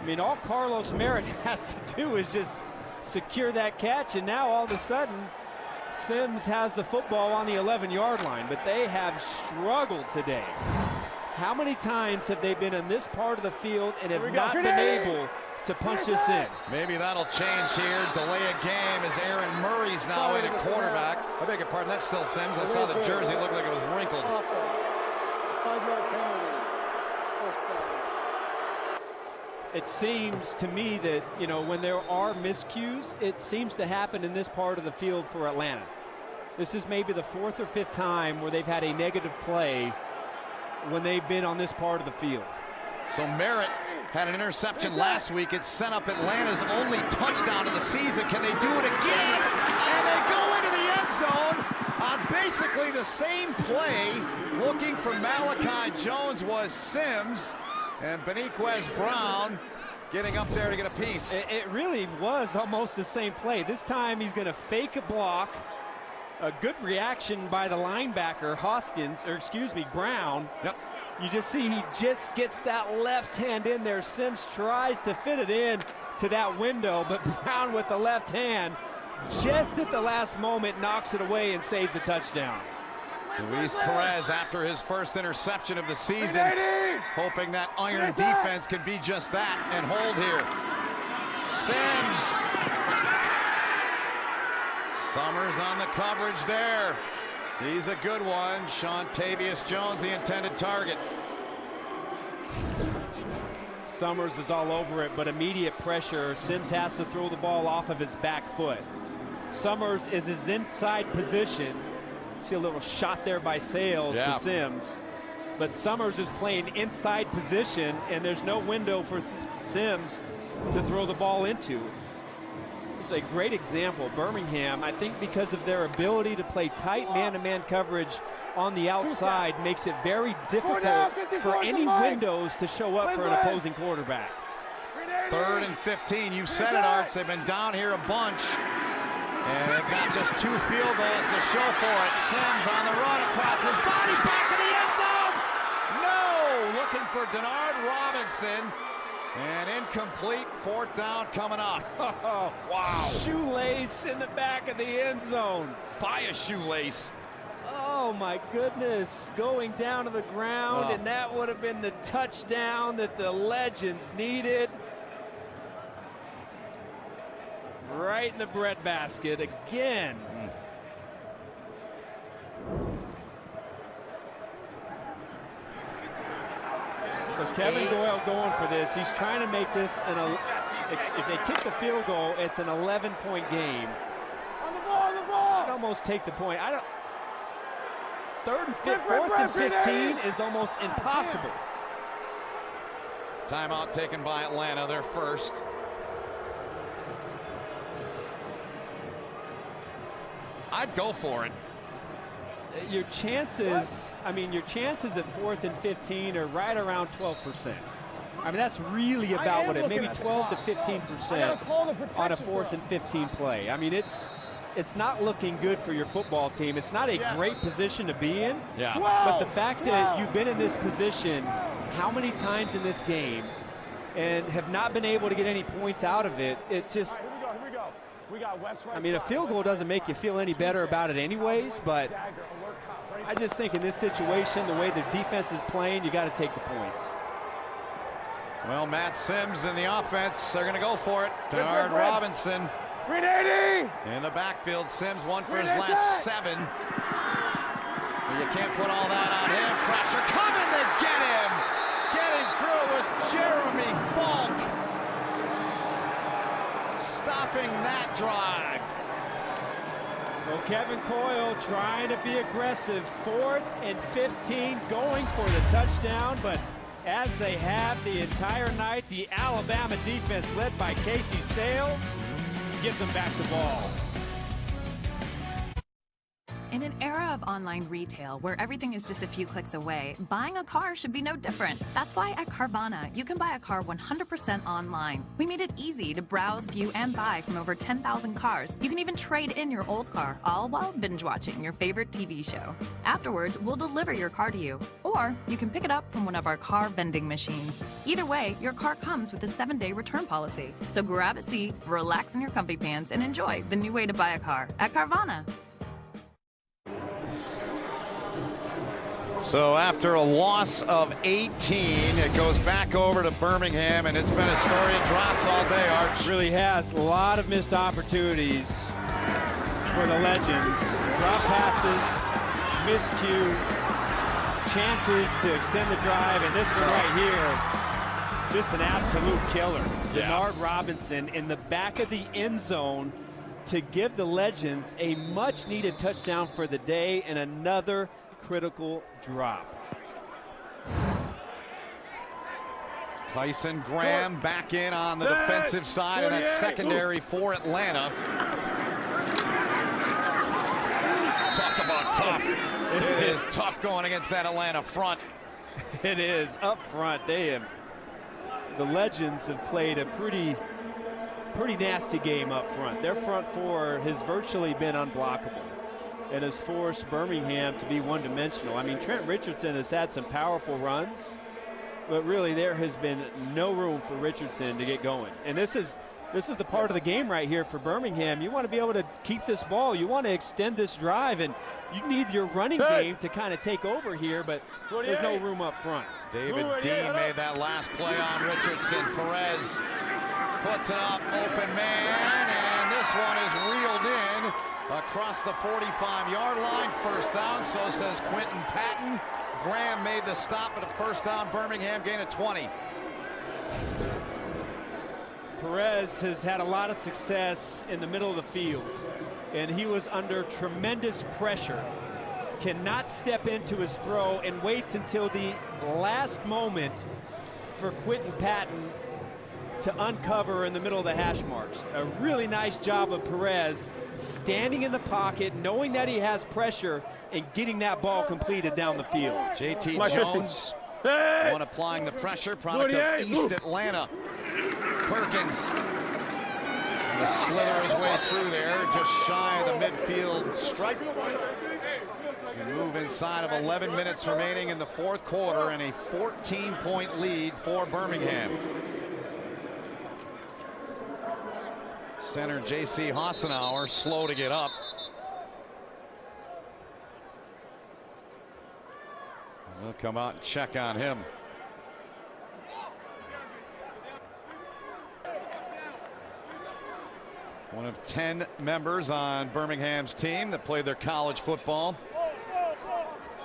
I mean, all Carlos Merritt has to do is just secure that catch, and now all of a sudden, Sims has the football on the 11-yard line, but they have struggled today. How many times have they been in this part of the field and have not been able to punch this in? Maybe that'll change here. Delay a game as Aaron Murray's now in at quarterback. I beg your pardon, that's still Sims. I saw the jersey, looked like it was wrinkled. 5-yard penalty. First down. It seems to me that, you know, when there are miscues, it seems to happen in this part of the field for Atlanta. This is maybe the 4th or 5th time where they've had a negative play when they've been on this part of the field. So Merritt had an interception last week. It sent up Atlanta's only touchdown of the season. Can they do it again? And they go into the end zone on basically the same play. Looking for Malachi Jones was Sims. And Beniquez Brown getting up there to get a piece. It really was almost the same play. This time he's going to fake a block. A good reaction by the linebacker, Brown. Yep. You just see he just gets that left hand in there. Sims tries to fit it in to that window, but Brown with the left hand just at the last moment knocks it away and saves a touchdown. Luis Perez after his first interception of the season, hoping that iron defense can be just that and hold here. Sims. Summers on the coverage there. He's a good one. Shontavious Jones, the intended target. Summers is all over it, but immediate pressure. Sims has to throw the ball off of his back foot. Summers is his inside position. See a little shot there by Sales to Sims. But Summers is playing inside position, and there's no window for Sims to throw the ball into. It's a great example. Birmingham, I think because of their ability to play tight man-to-man coverage on the outside, makes it very difficult for any windows to show up for an opposing quarterback. 3rd and 15. You said it, Arts. They've been down here a bunch. And they've got just 2 field goals to show for it. Sims on the run across his body, back in the end zone. No! Looking for Denard Robinson. And incomplete. 4th down coming up. Oh, wow. Shoelace in the back of the end zone. By a shoelace. Oh, my goodness. Going down to the ground, and that would have been the touchdown that the Legends needed. Right in the breadbasket again. So Kevin Doyle going for this. He's trying to make this if they kick the field goal, it's an 11-point game. On the ball. I'd almost take the point. 4th and 15 is almost impossible. Timeout taken by Atlanta, their first. I'd go for it. Your chances, your chances at 4th and 15 are right around 12%. That's really about what it, maybe 12 to 15% on a 4th and 15 play. It's not looking good for your football team. It's not a great position to be in. Yeah. But the fact that you've been in this position how many times in this game and have not been able to get any points out of it, it just, Here we go. We got West right. a field goal doesn't make you feel any better about it anyways, but I just think in this situation, the way the defense is playing, you got to take the points. Well, Matt Sims and the offense are going to go for it. Denard Robinson 380 in the backfield. Sims won for his last 7. You can't put all that on him. Pressure coming to get him. Getting through was Jeremy Falk. Stopping that drive. Well, Kevin Coyle trying to be aggressive. 4th and 15, going for the touchdown, but as they have the entire night, the Alabama defense led by Casey Sales gives them back the ball. In an era of online retail where everything is just a few clicks away, buying a car should be no different. That's why at Carvana, you can buy a car 100% online. We made it easy to browse, view, and buy from over 10,000 cars. You can even trade in your old car, all while binge watching your favorite TV show. Afterwards, we'll deliver your car to you, or you can pick it up from one of our car vending machines. Either way, your car comes with a 7-day return policy. So grab a seat, relax in your comfy pants, and enjoy the new way to buy a car at Carvana. So after a loss of 18, it goes back over to Birmingham, and it's been a story of drops all day, Arch. Really has. A lot of missed opportunities for the Legends. Drop passes, miscue, chances to extend the drive, and this one right here, just an absolute killer. Denard Robinson in the back of the end zone to give the Legends a much-needed touchdown for the day and another critical drop. Tyson Graham back in on the defensive side of that secondary for Atlanta. Talk about tough. It is tough going against that Atlanta front. It is up front. The Legends have played a pretty nasty game up front. Their front four has virtually been unblockable and has forced Birmingham to be one-dimensional. Trent Richardson has had some powerful runs, but really there has been no room for Richardson to get going. And this is the part of the game right here for Birmingham. You want to be able to keep this ball. You want to extend this drive, and you need your running game to kind of take over here, but there's no room up front. David Dean made that last play on Richardson. Perez puts it up, open man, and this one is reeled in across the 45-yard line. First down, so says Quentin Patton. Graham made the stop at a first down. Birmingham gain of 20. Perez has had a lot of success in the middle of the field, and he was under tremendous pressure. Cannot step into his throw and waits until the last moment for Quentin Patton to uncover in the middle of the hash marks. A really nice job of Perez standing in the pocket, knowing that he has pressure, and getting that ball completed down the field. JT Jones, one applying the pressure, product of East Atlanta. Perkins to slither his way through there, just shy of the midfield stripe. We move inside of 11 minutes remaining in the fourth quarter, and a 14-point lead for Birmingham. Center J.C. Hassenauer slow to get up. We'll come out and check on him. One of 10 members on Birmingham's team that played their college football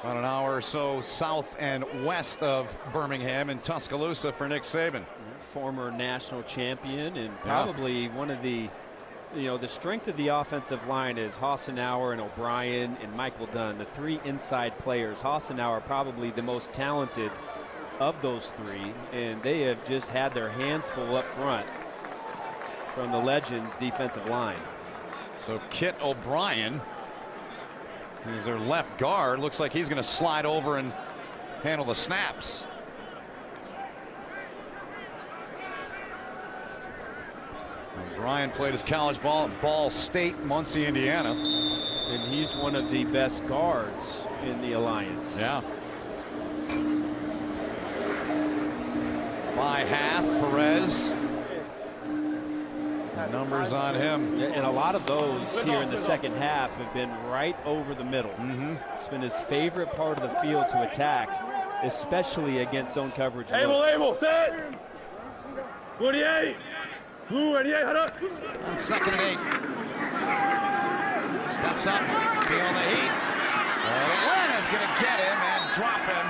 about an hour or so south and west of Birmingham in Tuscaloosa for Nick Saban. Former national champion, and probably one of the, the strength of the offensive line is Hassenauer and O'Brien and Michael Dunn, the three inside players. Hassenauer probably the most talented of those three, and they have just had their hands full up front from the Legends defensive line. So Kit O'Brien, who's their left guard, looks like he's going to slide over and handle the snaps. O'Brien played his college ball at Ball State, Muncie, Indiana. And he's one of the best guards in the Alliance. Yeah. By half, Perez. Numbers on him. And a lot of those here in the second half have been right over the middle. It's been his favorite part of the field to attack, especially against zone coverage. Able, set. 48. Blue 88, head up. On 2nd and 8. Steps up, feeling the heat. And Atlanta's going to get him and drop him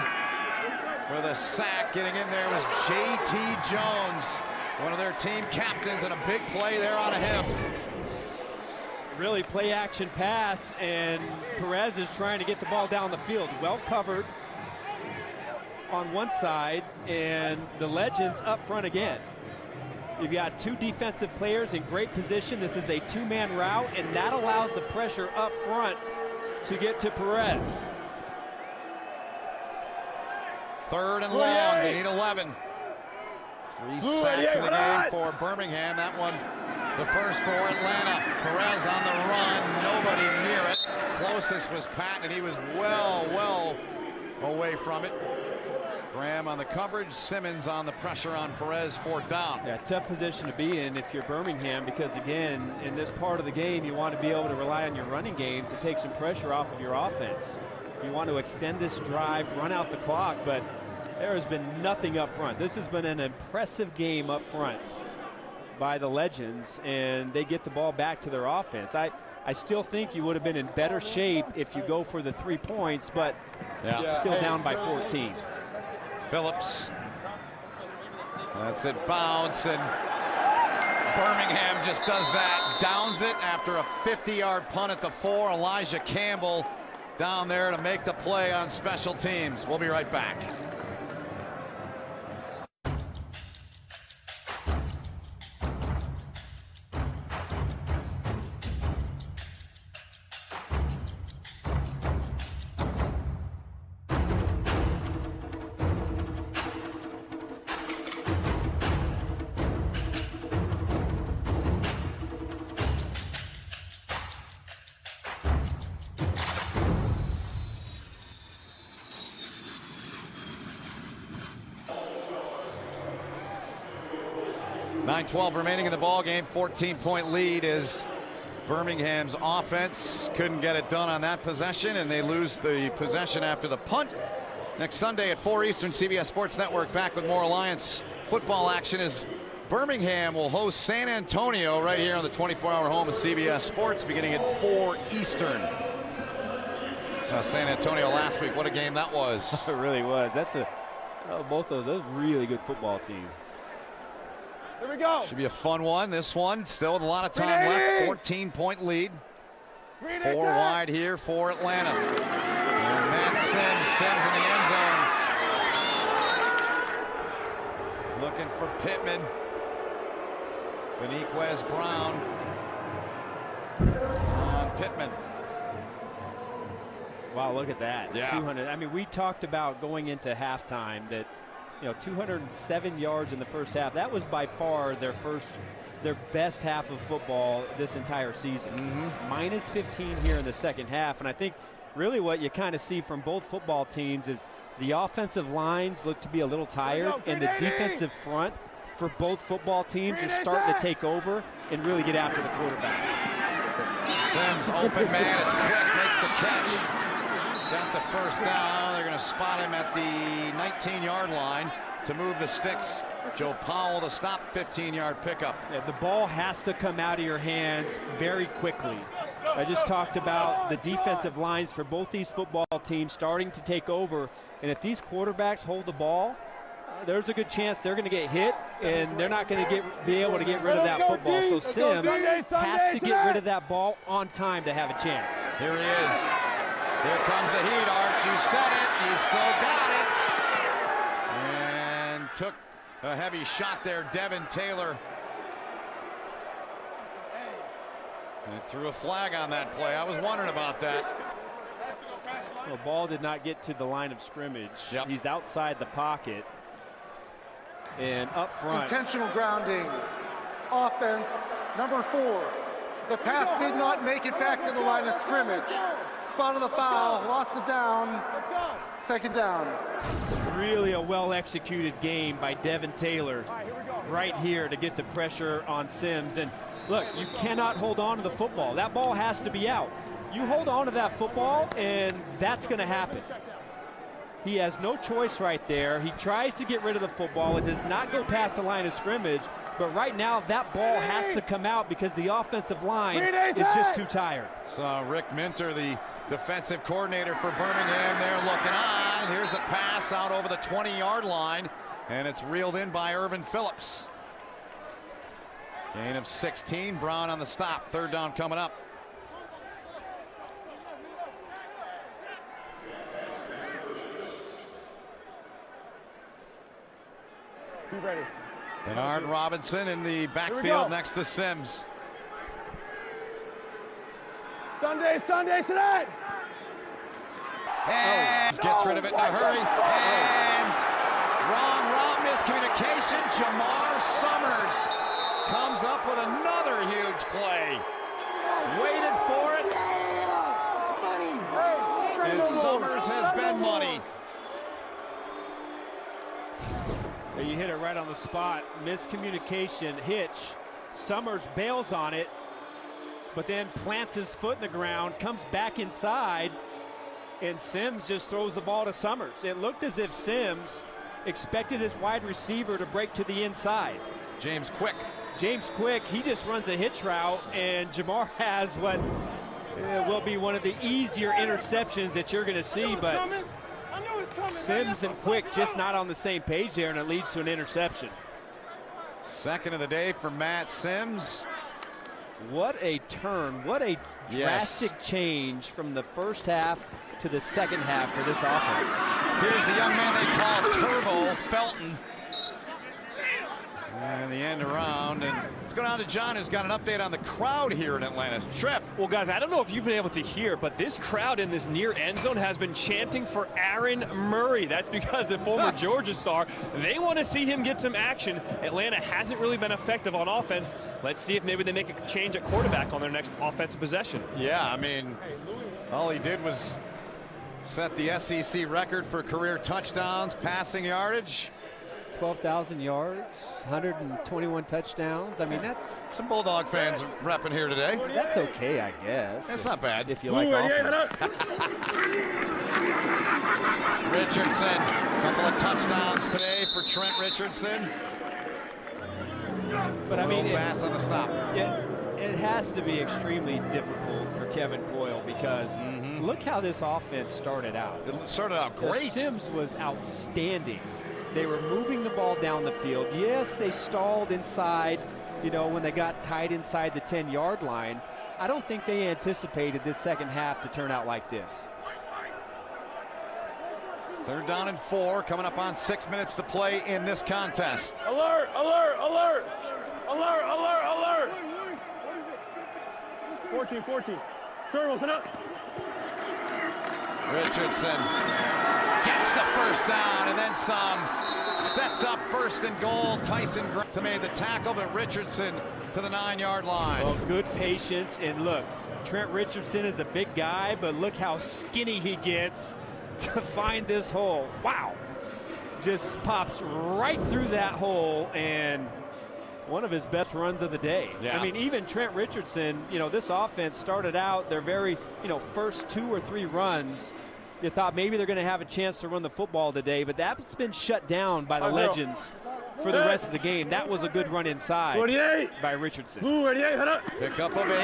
for the sack. Getting in there was J.T. Jones, one of their team captains, and a big play there on a him. Really play action pass, and Perez is trying to get the ball down the field. Well covered on one side, and the Legends up front again. You've got two defensive players in great position. This is a two-man route, and that allows the pressure up front to get to Perez. 3rd and long, they need 11. 3 sacks in the game for Birmingham. That one, the first for Atlanta. Perez on the run, nobody near it. Closest was Patton, and he was well away from it. Graham on the coverage, Simmons on the pressure on Perez, 4th down. Yeah, tough position to be in if you're Birmingham, because again, in this part of the game, you want to be able to rely on your running game to take some pressure off of your offense. You want to extend this drive, run out the clock, but there has been nothing up front. This has been an impressive game up front by the Legends, and they get the ball back to their offense. I still think you would have been in better shape if you go for the 3 points, but still down by 14. Phillips. That's it, bounce, and Birmingham just does that. Downs it after a 50-yard punt at the 4. Elijah Campbell down there to make the play on special teams. We'll be right back. .12 remaining in the ball game. 14-point lead is Birmingham's offense. Couldn't get it done on that possession, and they lose the possession after the punt. Next Sunday at 4 Eastern, CBS Sports Network back with more Alliance football action as Birmingham will host San Antonio right here on the 24-hour home of CBS Sports beginning at 4 Eastern. Saw San Antonio last week. What a game that was. It really was. That's both of those really good football teams. Here we go. Should be a fun one. This one still with a lot of time left. 14-point lead. 4 wide here for Atlanta. And Matt Sims in the end zone. Looking for Pittman. Beniquez Brown on Pittman. Wow, look at that. Yeah. 200. I mean, we talked about going into halftime that, 207 yards in the first half. That was by far their best half of football this entire season. Minus 15 here in the second half. And I think really what you kind of see from both football teams is the offensive lines look to be a little tired, and the defensive front for both football teams are starting to take over and really get after the quarterback. Sims open man, it's quick, makes the catch. He's got the first down. They're going to spot him at the 19-yard line to move the sticks. Joe Powell to stop, 15-yard pickup. Yeah, the ball has to come out of your hands very quickly. I just talked about the defensive lines for both these football teams starting to take over, and if these quarterbacks hold the ball, there's a good chance they're going to get hit, and they're not going to be able to get rid of that football. So Sims has to get rid of that ball on time to have a chance. Here he is. Here comes the heat, Arch. You said it. You still got it. And took a heavy shot there, Devin Taylor. And threw a flag on that play. I was wondering about that. The ball did not get to the line of scrimmage. Yep. He's outside the pocket. And up front. Intentional grounding. Offense, number 4. The pass did not make it back to the line of scrimmage. Spotted the foul, lost the down. Second down. Really a well-executed game by Devin Taylor right here to get the pressure on Sims. And look, you cannot hold on to the football. That ball has to be out. You hold on to that football, and that's going to happen. He has no choice right there. He tries to get rid of the football. It does not go past the line of scrimmage. But right now, that ball has to come out because the offensive line is just too tired. So Rick Minter, the defensive coordinator for Birmingham, there looking on. Here's a pass out over the 20-yard line, and it's reeled in by Irvin Phillips. Gain of 16. Brown on the stop. Third down coming up. Be ready. Denard Robinson in the backfield next to Sims. Sunday, tonight. And gets rid of it in a hurry. And wrong route, miscommunication. Jamar Summers comes up with another huge play. Waited for it. And Summers has been money. You hit it right on the spot. Miscommunication, hitch. Summers bails on it, but then plants his foot in the ground, comes back inside, and Sims just throws the ball to Summers. It looked as if Sims expected his wide receiver to break to the inside. James Quick, he just runs a hitch route, and Jamar has what will be one of the easier interceptions that you're going to see, but Sims and Quick just not on the same page there, and it leads to an interception. Second of the day for Matt Sims. What a turn, what a drastic change from the first half to the second half for this offense. Here's the young man they call Turbo, Felton. And the end around, and let's go down to John, who's got an update on the crowd here in Atlanta. Trev. Well, guys, I don't know if you've been able to hear, but this crowd in this near end zone has been chanting for Aaron Murray. That's because the former Georgia star, they want to see him get some action. Atlanta hasn't really been effective on offense. Let's see if maybe they make a change at quarterback on their next offensive possession. Yeah, I mean, all he did was set the SEC record for career touchdowns, passing yardage. 12,000 yards, 121 touchdowns. I mean, that's... Some Bulldog fans repping here today. That's okay, I guess. That's not bad. If you like offense. Richardson, a couple of touchdowns today for Trent Richardson. But I mean, fast on the stop. It has to be extremely difficult for Kevin Coyle because look how this offense started out. It started out great. Sims was outstanding. They were moving the ball down the field. Yes, they stalled inside, you know, when they got tight inside the 10-yard line. I don't think they anticipated this second half to turn out like this. 3rd down and 4, coming up on 6 minutes to play in this contest. Alert, alert, alert, alert, alert, alert. 14. Turtles, and up. Richardson gets the first down and then some. Sets up 1st and goal. Tyson Grant made the tackle, but Richardson to the 9-yard line. Well, good patience, and look, Trent Richardson is a big guy, but look how skinny he gets to find this hole. Wow. Just pops right through that hole, and one of his best runs of the day. Yeah. I mean, even Trent Richardson, you know, this offense started out their very, you know, first 2 or 3 runs. You thought maybe they're going to have a chance to run the football today, but that's been shut down by the legends for the rest of the game. That was a good run inside 48 by Richardson. Ooh, 88, head up. Pick up of 8.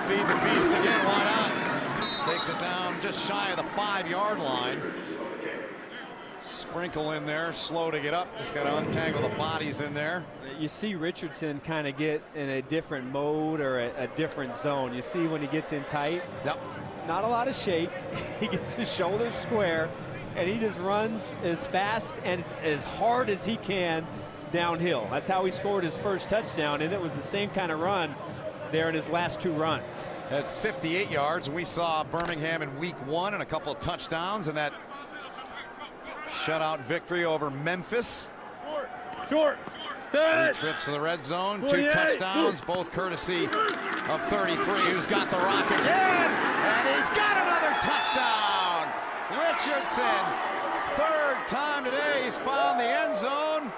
Feed the beast again, why not? Takes it down just shy of the 5-yard line. Sprinkle in there, slow to get up. Just got to untangle the bodies in there. You see Richardson kind of get in a different mode or a different zone. You see when he gets in tight. Yep. Not a lot of shake. He gets his shoulders square, and he just runs as fast and as hard as he can downhill. That's how he scored his first touchdown, and it was the same kind of run there in his last 2 runs. At 58 yards, and we saw Birmingham in week 1 and a couple of touchdowns and that shutout victory over Memphis. Short. 3 trips to the red zone, 2 touchdowns, both courtesy of 33, who's got the rock again, and he's got another touchdown. Richardson, 3rd time today he's found the end zone.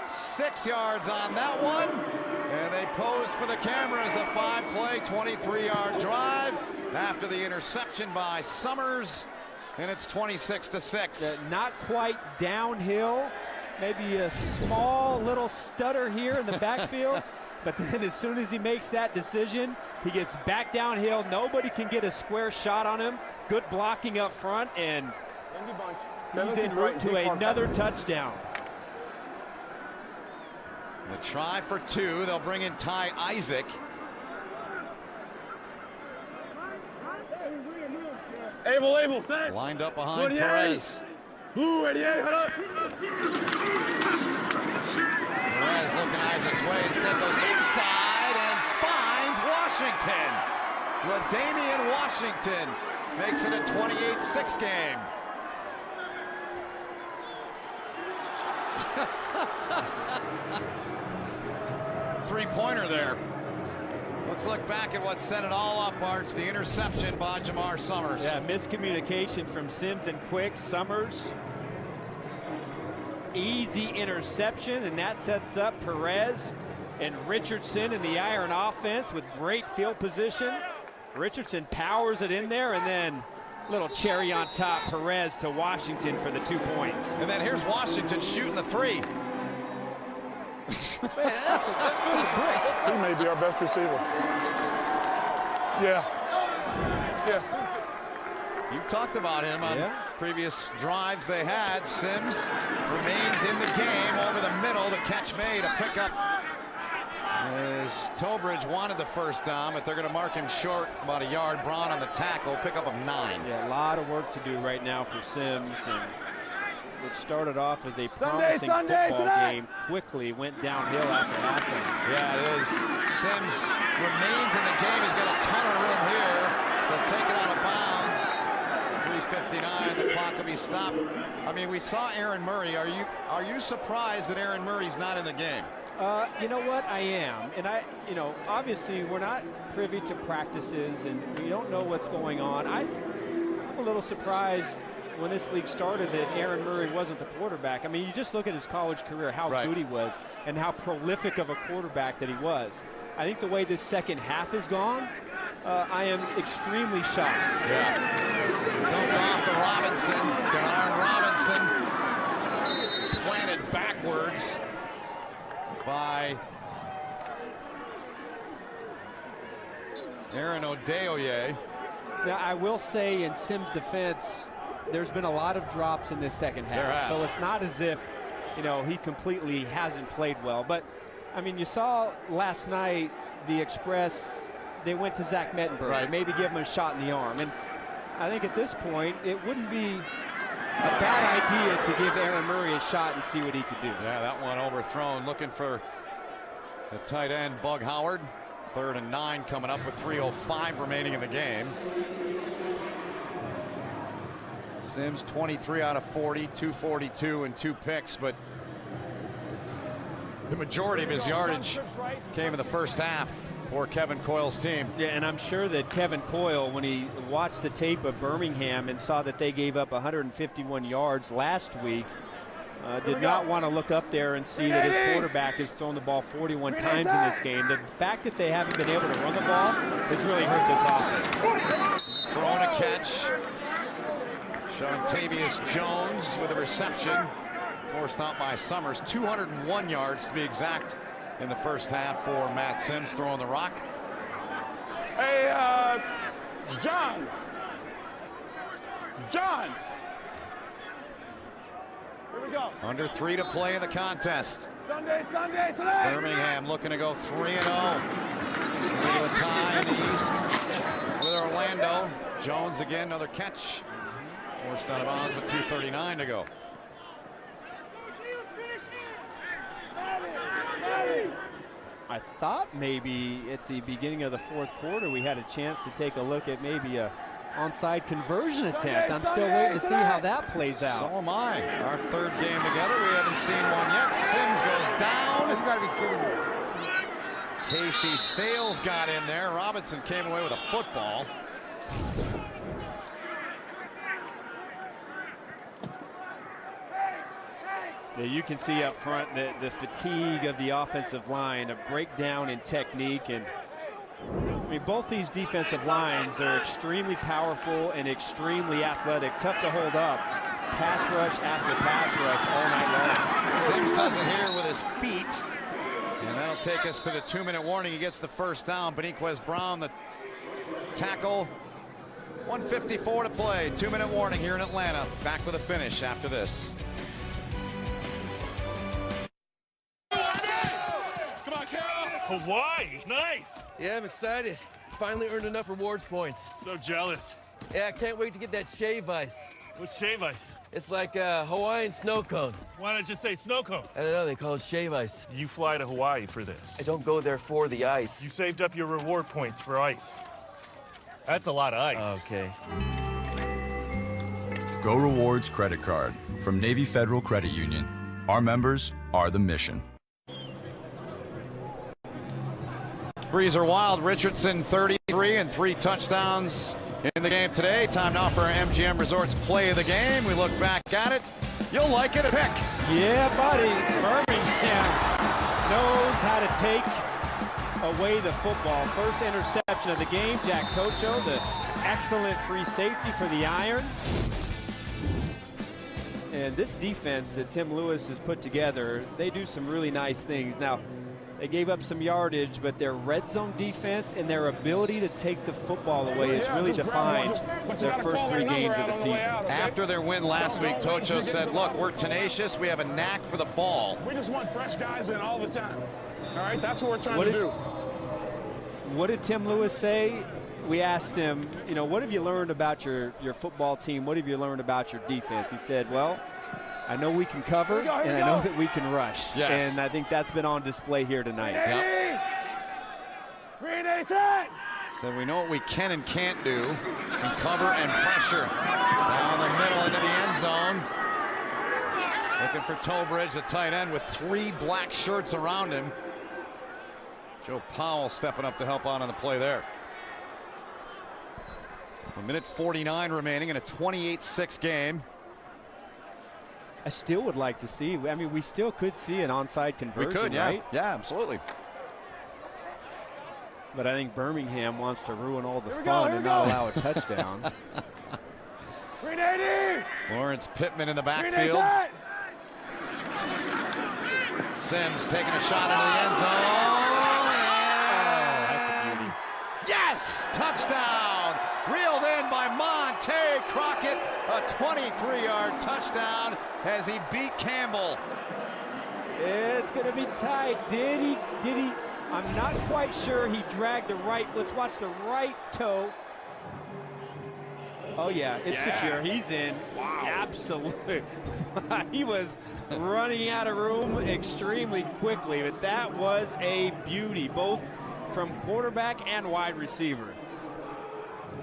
6 yards on that one, and they posed for the cameras a 5-play, 23-yard drive after the interception by Summers, and it's 26-6. Not quite downhill. Maybe a small little stutter here in the backfield, but then as soon as he makes that decision, he gets back downhill. Nobody can get a square shot on him. Good blocking up front, and he's en route to another touchdown. A try for 2. They'll bring in Ty Isaac. Able, set. Lined up behind Perez. Ooh, 88, head up. Perez looking Isaac's way, instead goes inside and finds Washington. LaDamian Washington makes it a 28-6 game. Three-pointer there. Let's look back at what set it all up, Arts. The interception by Jamar Summers. Yeah, miscommunication from Sims and Quick. Summers, easy interception, and that sets up Perez and Richardson in the iron offense with great field position. Richardson powers it in there, and then little cherry on top, Perez to Washington for the 2 points. And then here's Washington shooting the 3. Man, that's a break. He may be our best receiver. Yeah. You talked about him on previous drives they had. Sims remains in the game over the middle. The catch made, a pickup. As Tobridge wanted the first down, but they're going to mark him short about a yard. Braun on the tackle, pickup of 9. Yeah, a lot of work to do right now for Sims. And what started off as a promising football game quickly went downhill after halftime. Yeah, it is. Sims remains in the game. He's got a ton of room here. He'll take it out of bounds. 3:59. The clock will be stopped. I mean, we saw Aaron Murray. Are you surprised that Aaron Murray's not in the game? You know what? I am. And obviously we're not privy to practices and we don't know what's going on. I'm a little surprised when this league started that Aaron Murray wasn't the quarterback. I mean, you just look at his college career, how good he was and how prolific of a quarterback that he was. I think the way this second half has gone, I am extremely shocked. Yeah. Dumped off to Robinson. Denard Robinson planted backwards by by Aaron Odeoye. Now, I will say in Sims' defense, there's been a lot of drops in this second half. So it's not as if, you know, he completely hasn't played well. But, I mean, you saw last night the Express, they went to Zach Mettenberger. Right. Maybe give him a shot in the arm. And I think at this point, it wouldn't be a bad idea to give Aaron Murray a shot and see what he could do. Yeah, that one overthrown. Looking for the tight end, Bug Howard. 3rd and 9 coming up with 3:05 remaining in the game. Sims 23 out of 40, 242 and 2 picks, but the majority of his yardage came in the first half for Kevin Coyle's team. Yeah, and I'm sure that Kevin Coyle, when he watched the tape of Birmingham and saw that they gave up 151 yards last week, did not want to look up there and see that his quarterback has thrown the ball 41 times in this game. The fact that they haven't been able to run the ball has really hurt this offense. Throwing a catch. Tavius Jones with a reception. Forced out by Summers. 201 yards to be exact in the first half for Matt Sims throwing the rock. Hey, John. Here we go. Under 3 to play in the contest. Sunday. Birmingham looking to go 3-0. Into a tie in the East with Orlando. Jones again, another catch. Forced out of bounds with 2:39 to go. I thought maybe at the beginning of the fourth quarter we had a chance to take a look at maybe a onside conversion attempt. I'm still waiting to see how that plays out. So am I. Our 3rd game together. We haven't seen one yet. Sims goes down. You gotta be kidding me. Casey Sales got in there. Robinson came away with a football. Yeah, you can see up front the fatigue of the offensive line, a breakdown in technique, and I mean both these defensive lines are extremely powerful and extremely athletic, tough to hold up. Pass rush after pass rush all night long. Sims does it here with his feet, and that'll take us to the 2-minute warning. He gets the first down. Beniquez Brown, the tackle. 1:54 to play. 2-minute warning here in Atlanta. Back with a finish after this. Hawaii, nice. Yeah, I'm excited. Finally earned enough rewards points. So jealous. Yeah, I can't wait to get that shave ice. What's shave ice? It's like a Hawaiian snow cone. Why not just say snow cone? I don't know, they call it shave ice. You fly to Hawaii for this. I don't go there for the ice. You saved up your reward points for ice. That's a lot of ice. Okay. Go Rewards credit card from Navy Federal Credit Union. Our members are the mission. Breezer Wild Richardson 33 and 3 touchdowns in the game today. Time now for our MGM Resorts play of the game. We look back at it. You'll like it. A pick. Yeah, buddy. Birmingham knows how to take away the football. First interception of the game. Jack Tocho, the excellent free safety for the Iron. And this defense that Tim Lewis has put together, they do some really nice things. Now, they gave up some yardage, but their red zone defense and their ability to take the football away has really defined their first 3 games of the season. After their win last week, Tocho said, look, we're tenacious. We have a knack for the ball. We just want fresh guys in all the time. All right, that's what we're trying to do. What did Tim Lewis say? We asked him, you know, what have you learned about your football team? What have you learned about your defense? He said, well, I know we can cover, and I know that we can rush. Yes. And I think that's been on display here tonight. Yep. Green A set. So we know what we can and can't do. And cover and pressure. Down the middle into the end zone. Looking for Tobridge, the tight end, with 3 black shirts around him. Joe Powell stepping up to help out on the play there. So 1:49 remaining in a 28-6 game. I still would like to see, I mean, we still could see an onside conversion, we could, yeah. right? Yeah, absolutely. But I think Birmingham wants to ruin all the fun and not allow a touchdown. Green 80. Lawrence Pittman in the backfield. Sims taking a shot into the end zone. That's a beauty. Yes! Touchdown! Reeled in by Monte Crockett. A 23-yard touchdown as he beat Campbell. It's going to be tight. Did he? I'm not quite sure he dragged the right. Let's watch the right toe. Oh, yeah, it's secure. He's in. Wow. Absolutely. He was running out of room extremely quickly, but that was a beauty, both from quarterback and wide receiver.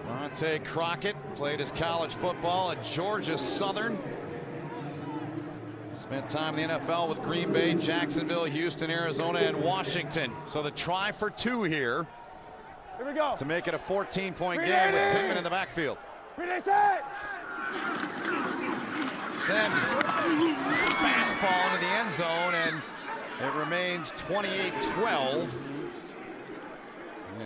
Monte Crockett played his college football at Georgia Southern. Spent time in the NFL with Green Bay, Jacksonville, Houston, Arizona, and Washington. So the try for two here. Here we go. To make it a 14-point game with Pittman in the backfield. Sims, fastball into the end zone, and it remains 28-12.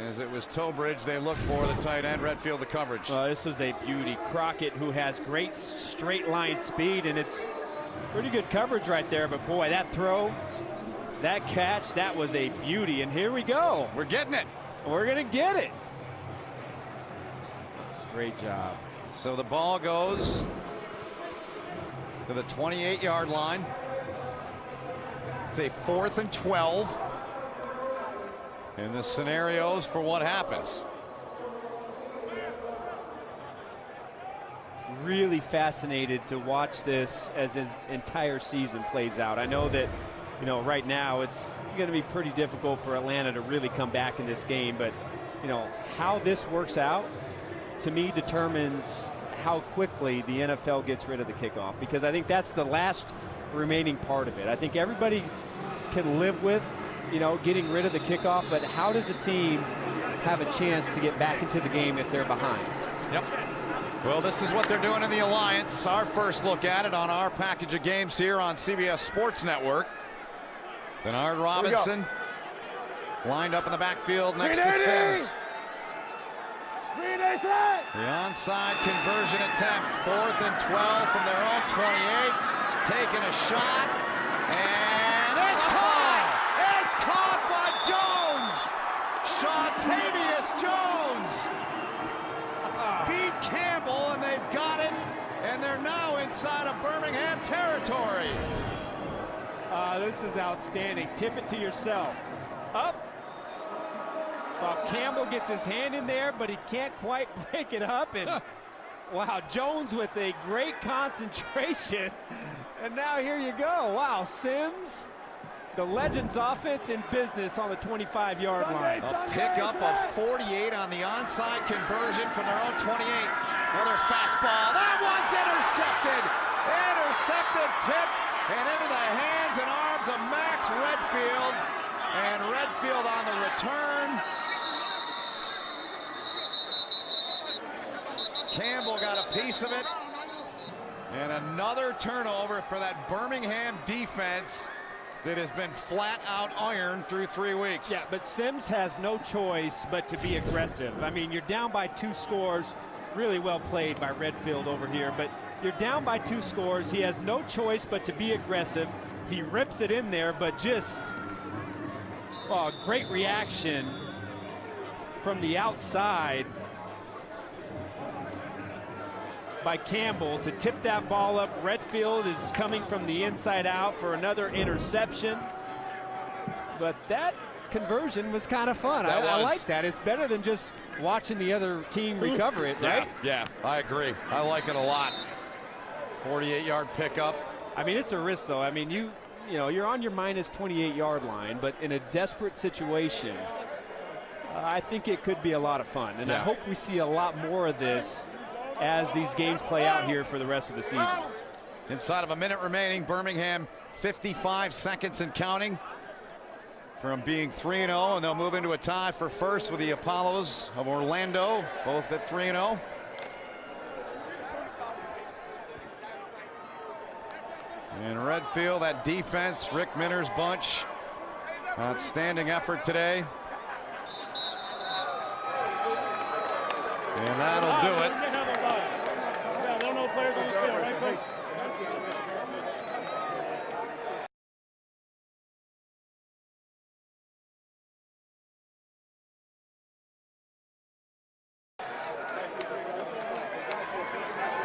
As it was Tobridge, they look for the tight end, Redfield, the coverage. This is a beauty. Crockett, who has great straight line speed, and it's pretty good coverage right there, but boy, that throw, that catch, that was a beauty. And here we go. We're getting it. We're going to get it. Great job. So the ball goes to the 28-yard line. It's a 4th and 12. And the scenarios for what happens. Really fascinated to watch this as his entire season plays out. I know that, right now it's going to be pretty difficult for Atlanta to really come back in this game, but, how this works out, to me, determines how quickly the NFL gets rid of the kickoff, because I think that's the last remaining part of it. I think everybody can live with, getting rid of the kickoff, but how does a team have a chance to get back into the game if they're behind? Yep. Well, this is what they're doing in the Alliance. Our first look at it on our package of games here on CBS Sports Network. Denard Robinson lined up in the backfield next to Sims. The onside conversion attempt, 4th and 12 from their own 28. Taking a shot, and it's caught! It's caught by Jones! Shawtavius Jones beat Campbell, and they've got it, and they're now inside of Birmingham territory. This is outstanding. Tip it to yourself. Up. Well, Campbell gets his hand in there, but he can't quite break it up. And wow, Jones with a great concentration. And now here you go. Wow, Sims, the Legends offense in business on the 25-yard line. A pickup of 48 on the onside conversion from their own 28. Another fastball. That was intercepted. Intercepted, tipped, and into the hands and arms of Max Redfield. And Redfield on the return. Campbell got a piece of it. And another turnover for that Birmingham defense that has been flat out iron through 3 weeks. Yeah, but Sims has no choice but to be aggressive. I mean, you're down by 2 scores. Really well played by Redfield over here, but you're down by 2 scores. He has no choice but to be aggressive. He rips it in there, but just great reaction from the outside by Campbell to tip that ball up. Redfield is coming from the inside out for another interception. But that conversion was kind of fun. I like that. It's better than just watching the other team recover it, right? Yeah, I agree. I like it a lot. 48-yard pickup. I mean, it's a risk, though. I mean, you're on your minus 28-yard line, but in a desperate situation, I think it could be a lot of fun. And I hope we see a lot more of this as these games play out here for the rest of the season. Inside of a minute remaining, Birmingham 55 seconds and counting from being 3-0, and they'll move into a tie for first with the Apollos of Orlando, both at 3-0. And Redfield, that defense, Rick Minner's bunch, outstanding effort today. And that'll do it. Yeah, there are no players on this field, right, folks?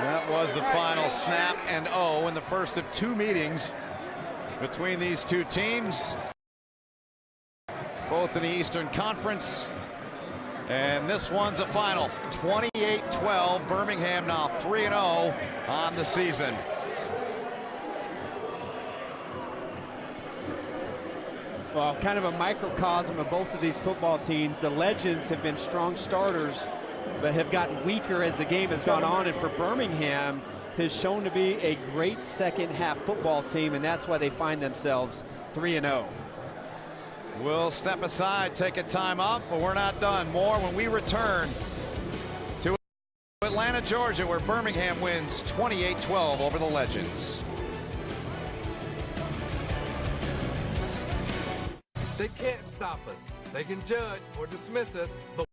That was the final snap and in the first of two meetings between these two teams, both in the Eastern Conference. And this one's a final, 28-12. Birmingham now 3-0 on the season. Well, kind of a microcosm of both of these football teams. The Legends have been strong starters, but have gotten weaker as the game has gone on. And for Birmingham, has shown to be a great second half football team, and that's why they find themselves 3-0. We'll step aside, take a time out, but we're not done. More when we return to Atlanta, Georgia, where Birmingham wins 28-12 over the Legends. They can't stop us. They can judge or dismiss us, but